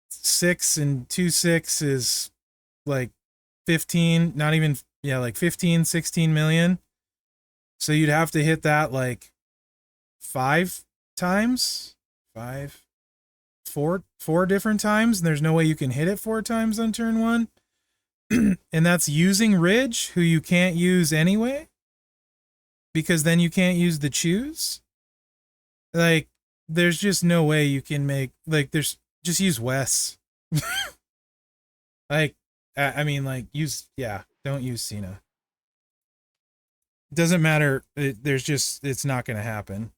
6 and 2.6 is like 15, not even, yeah, like 15, 16 million. So you'd have to hit that like 5 times, four different times, and there's no way you can hit it 4 times on turn 1. And that's using Ridge, who you can't use anyway, because then you can't use the choose. Like, there's just no way you can make, like, there's, just use Wes. Like, I mean, like, don't use Cena. It doesn't matter. It's not going to happen.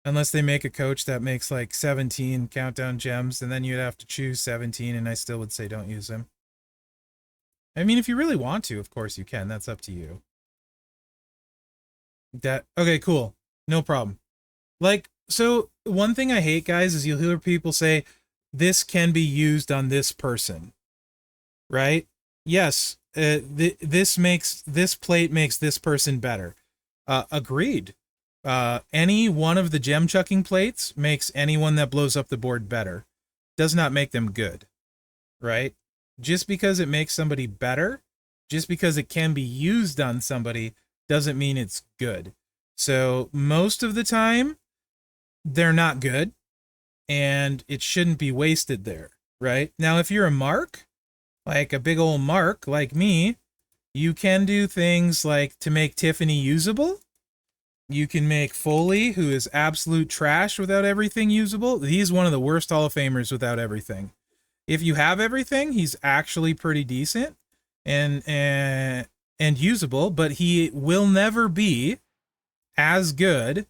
Unless they make a coach that makes like 17 countdown gems, and then you'd have to choose 17, and I still would say don't use him. I mean, if you really want to, of course you can. That's up to you. Okay, cool. No problem. Like, so one thing I hate, guys, is you'll hear people say, this can be used on this person. Right? Yes, this plate makes this person better. Agreed. Any one of the gem chucking plates makes anyone that blows up the board better. Does not make them good. Right? Just because it makes somebody better, just because it can be used on somebody, doesn't mean it's good. So most of the time, they're not good, and it shouldn't be wasted there. Right? Now, if you're a mark, like a big old mark like me, you can do things like to make Tiffany usable. You can make Foley, who is absolute trash without everything, usable. He's one of the worst Hall of Famers without everything. If you have everything, he's actually pretty decent and usable, but he will never be as good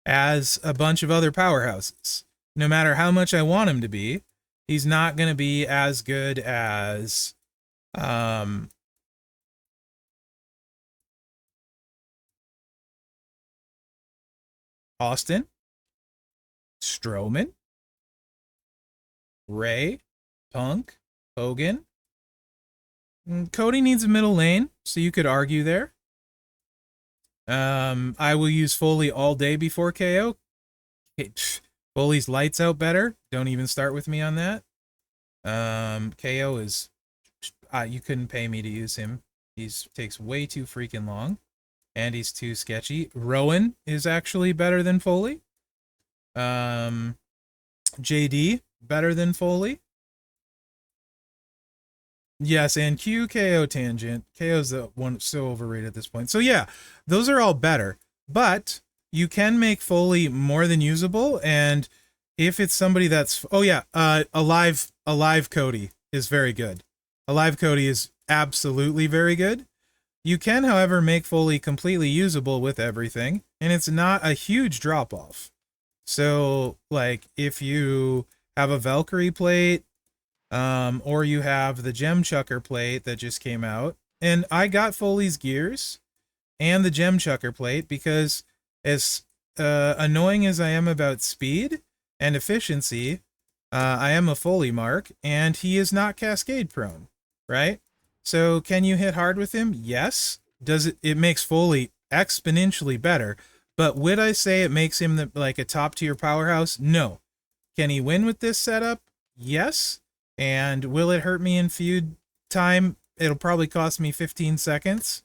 as a bunch of other powerhouses. No matter how much I want him to be, he's not going to be as good as Austin, Strowman, Ray, Punk, Hogan. Cody needs a middle lane, so you could argue there. I will use Foley all day before KO. Foley's lights out better. Don't even start with me on that. KO is... you couldn't pay me to use him. He takes way too freaking long. And he's too sketchy. Rowan is actually better than Foley. JD, better than Foley. Yes, and Q, KO, Tangent. KO's the one so overrated at this point. So yeah, those are all better. But you can make Foley more than usable, and if it's somebody that's... Oh yeah, Alive Cody is very good. Alive Cody is absolutely very good. You can, however, make Foley completely usable with everything, and it's not a huge drop-off. So, like, if you have a Valkyrie plate, or you have the Gem Chucker plate that just came out, and I got Foley's gears and the Gem Chucker plate because as annoying as I am about speed and efficiency, I am a Foley mark, and he is not Cascade prone, right? So can you hit hard with him? Yes. Does it makes Foley exponentially better, but would I say it makes him like a top tier powerhouse? No. Can he win with this setup? Yes. And will it hurt me in feud time? It'll probably cost me 15 seconds,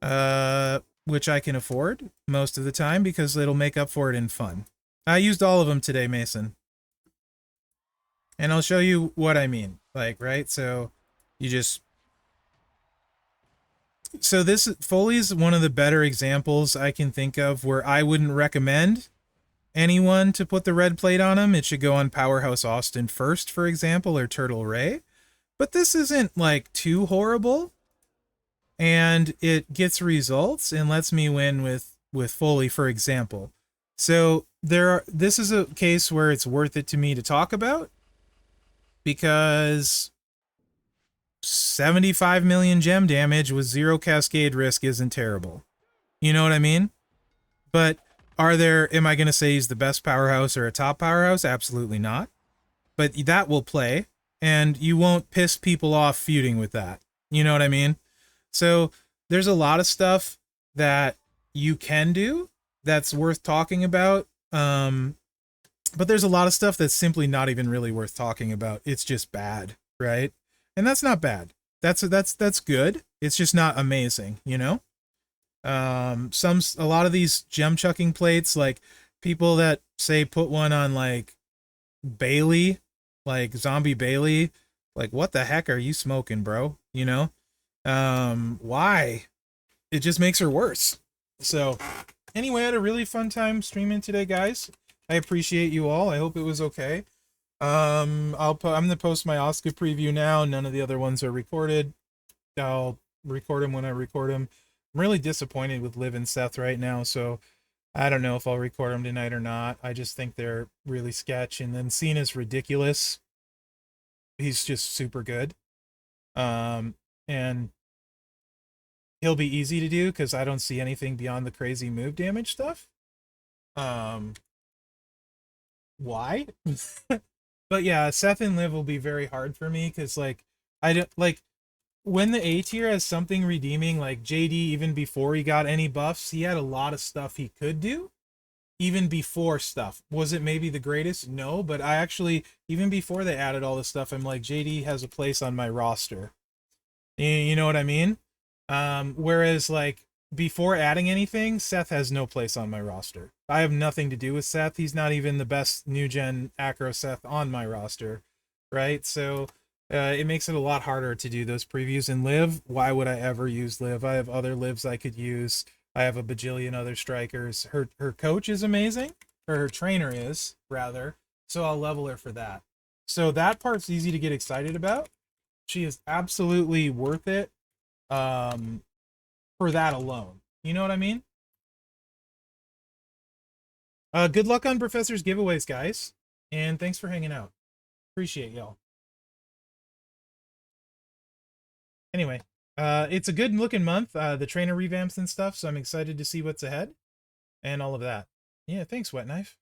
which I can afford most of the time because it'll make up for it in fun. I used all of them today, Mason. And I'll show you what I mean. Like, right? So you just... So this Foley is one of the better examples I can think of where I wouldn't recommend anyone to put the red plate on him, it should go on Powerhouse Austin first, for example, or Turtle Ray. But this isn't like too horrible, and it gets results and lets me win with Foley, for example. So this is a case where it's worth it to me to talk about because 75 million gem damage with 0 cascade risk isn't terrible. You know what I mean? But am I going to say he's the best powerhouse or a top powerhouse? Absolutely not. But that will play, and you won't piss people off feuding with that. You know what I mean? So there's a lot of stuff that you can do that's worth talking about. But there's a lot of stuff that's simply not even really worth talking about. It's just bad, right? And that's not bad. That's good. It's just not amazing, you know? A lot of these gem chucking plates, like people that say put one on like Bailey, like zombie Bailey, like what the heck are you smoking, bro? You know? Why? It just makes her worse. So anyway, I had a really fun time streaming today, guys. I appreciate you all. I hope it was okay. I'm gonna post my Oscar preview now. None of the other ones are recorded. I'll record them when I record them. I'm really disappointed with Liv and Seth right now, so I don't know if I'll record them tonight or not. I just think they're really sketch, and then Cena's ridiculous. He's just super good. And he'll be easy to do because I don't see anything beyond the crazy move damage stuff. Why? But yeah, Seth and Liv will be very hard for me because like I don't like when the A tier has something redeeming, like JD, even before he got any buffs, he had a lot of stuff he could do. Even before stuff. Was it maybe the greatest? No, but I actually, even before they added all this stuff, I'm like, JD has a place on my roster. You know what I mean? Whereas like before adding anything, Seth has no place on my roster. I have nothing to do with Seth. He's not even the best new gen acro Seth on my roster, right? So it makes it a lot harder to do those previews. And Liv, why would I ever use Liv? I have other Livs I could use. I have a bajillion other strikers. Her coach is amazing, or her trainer is rather. So I'll level her for that. So that part's easy to get excited about. She is absolutely worth it for that alone. You know what I mean? Good luck on Professor's giveaways, guys. And thanks for hanging out. Appreciate y'all. Anyway, it's a good looking month. The trainer revamps and stuff, so I'm excited to see what's ahead and all of that. Yeah, thanks, Wet Knife.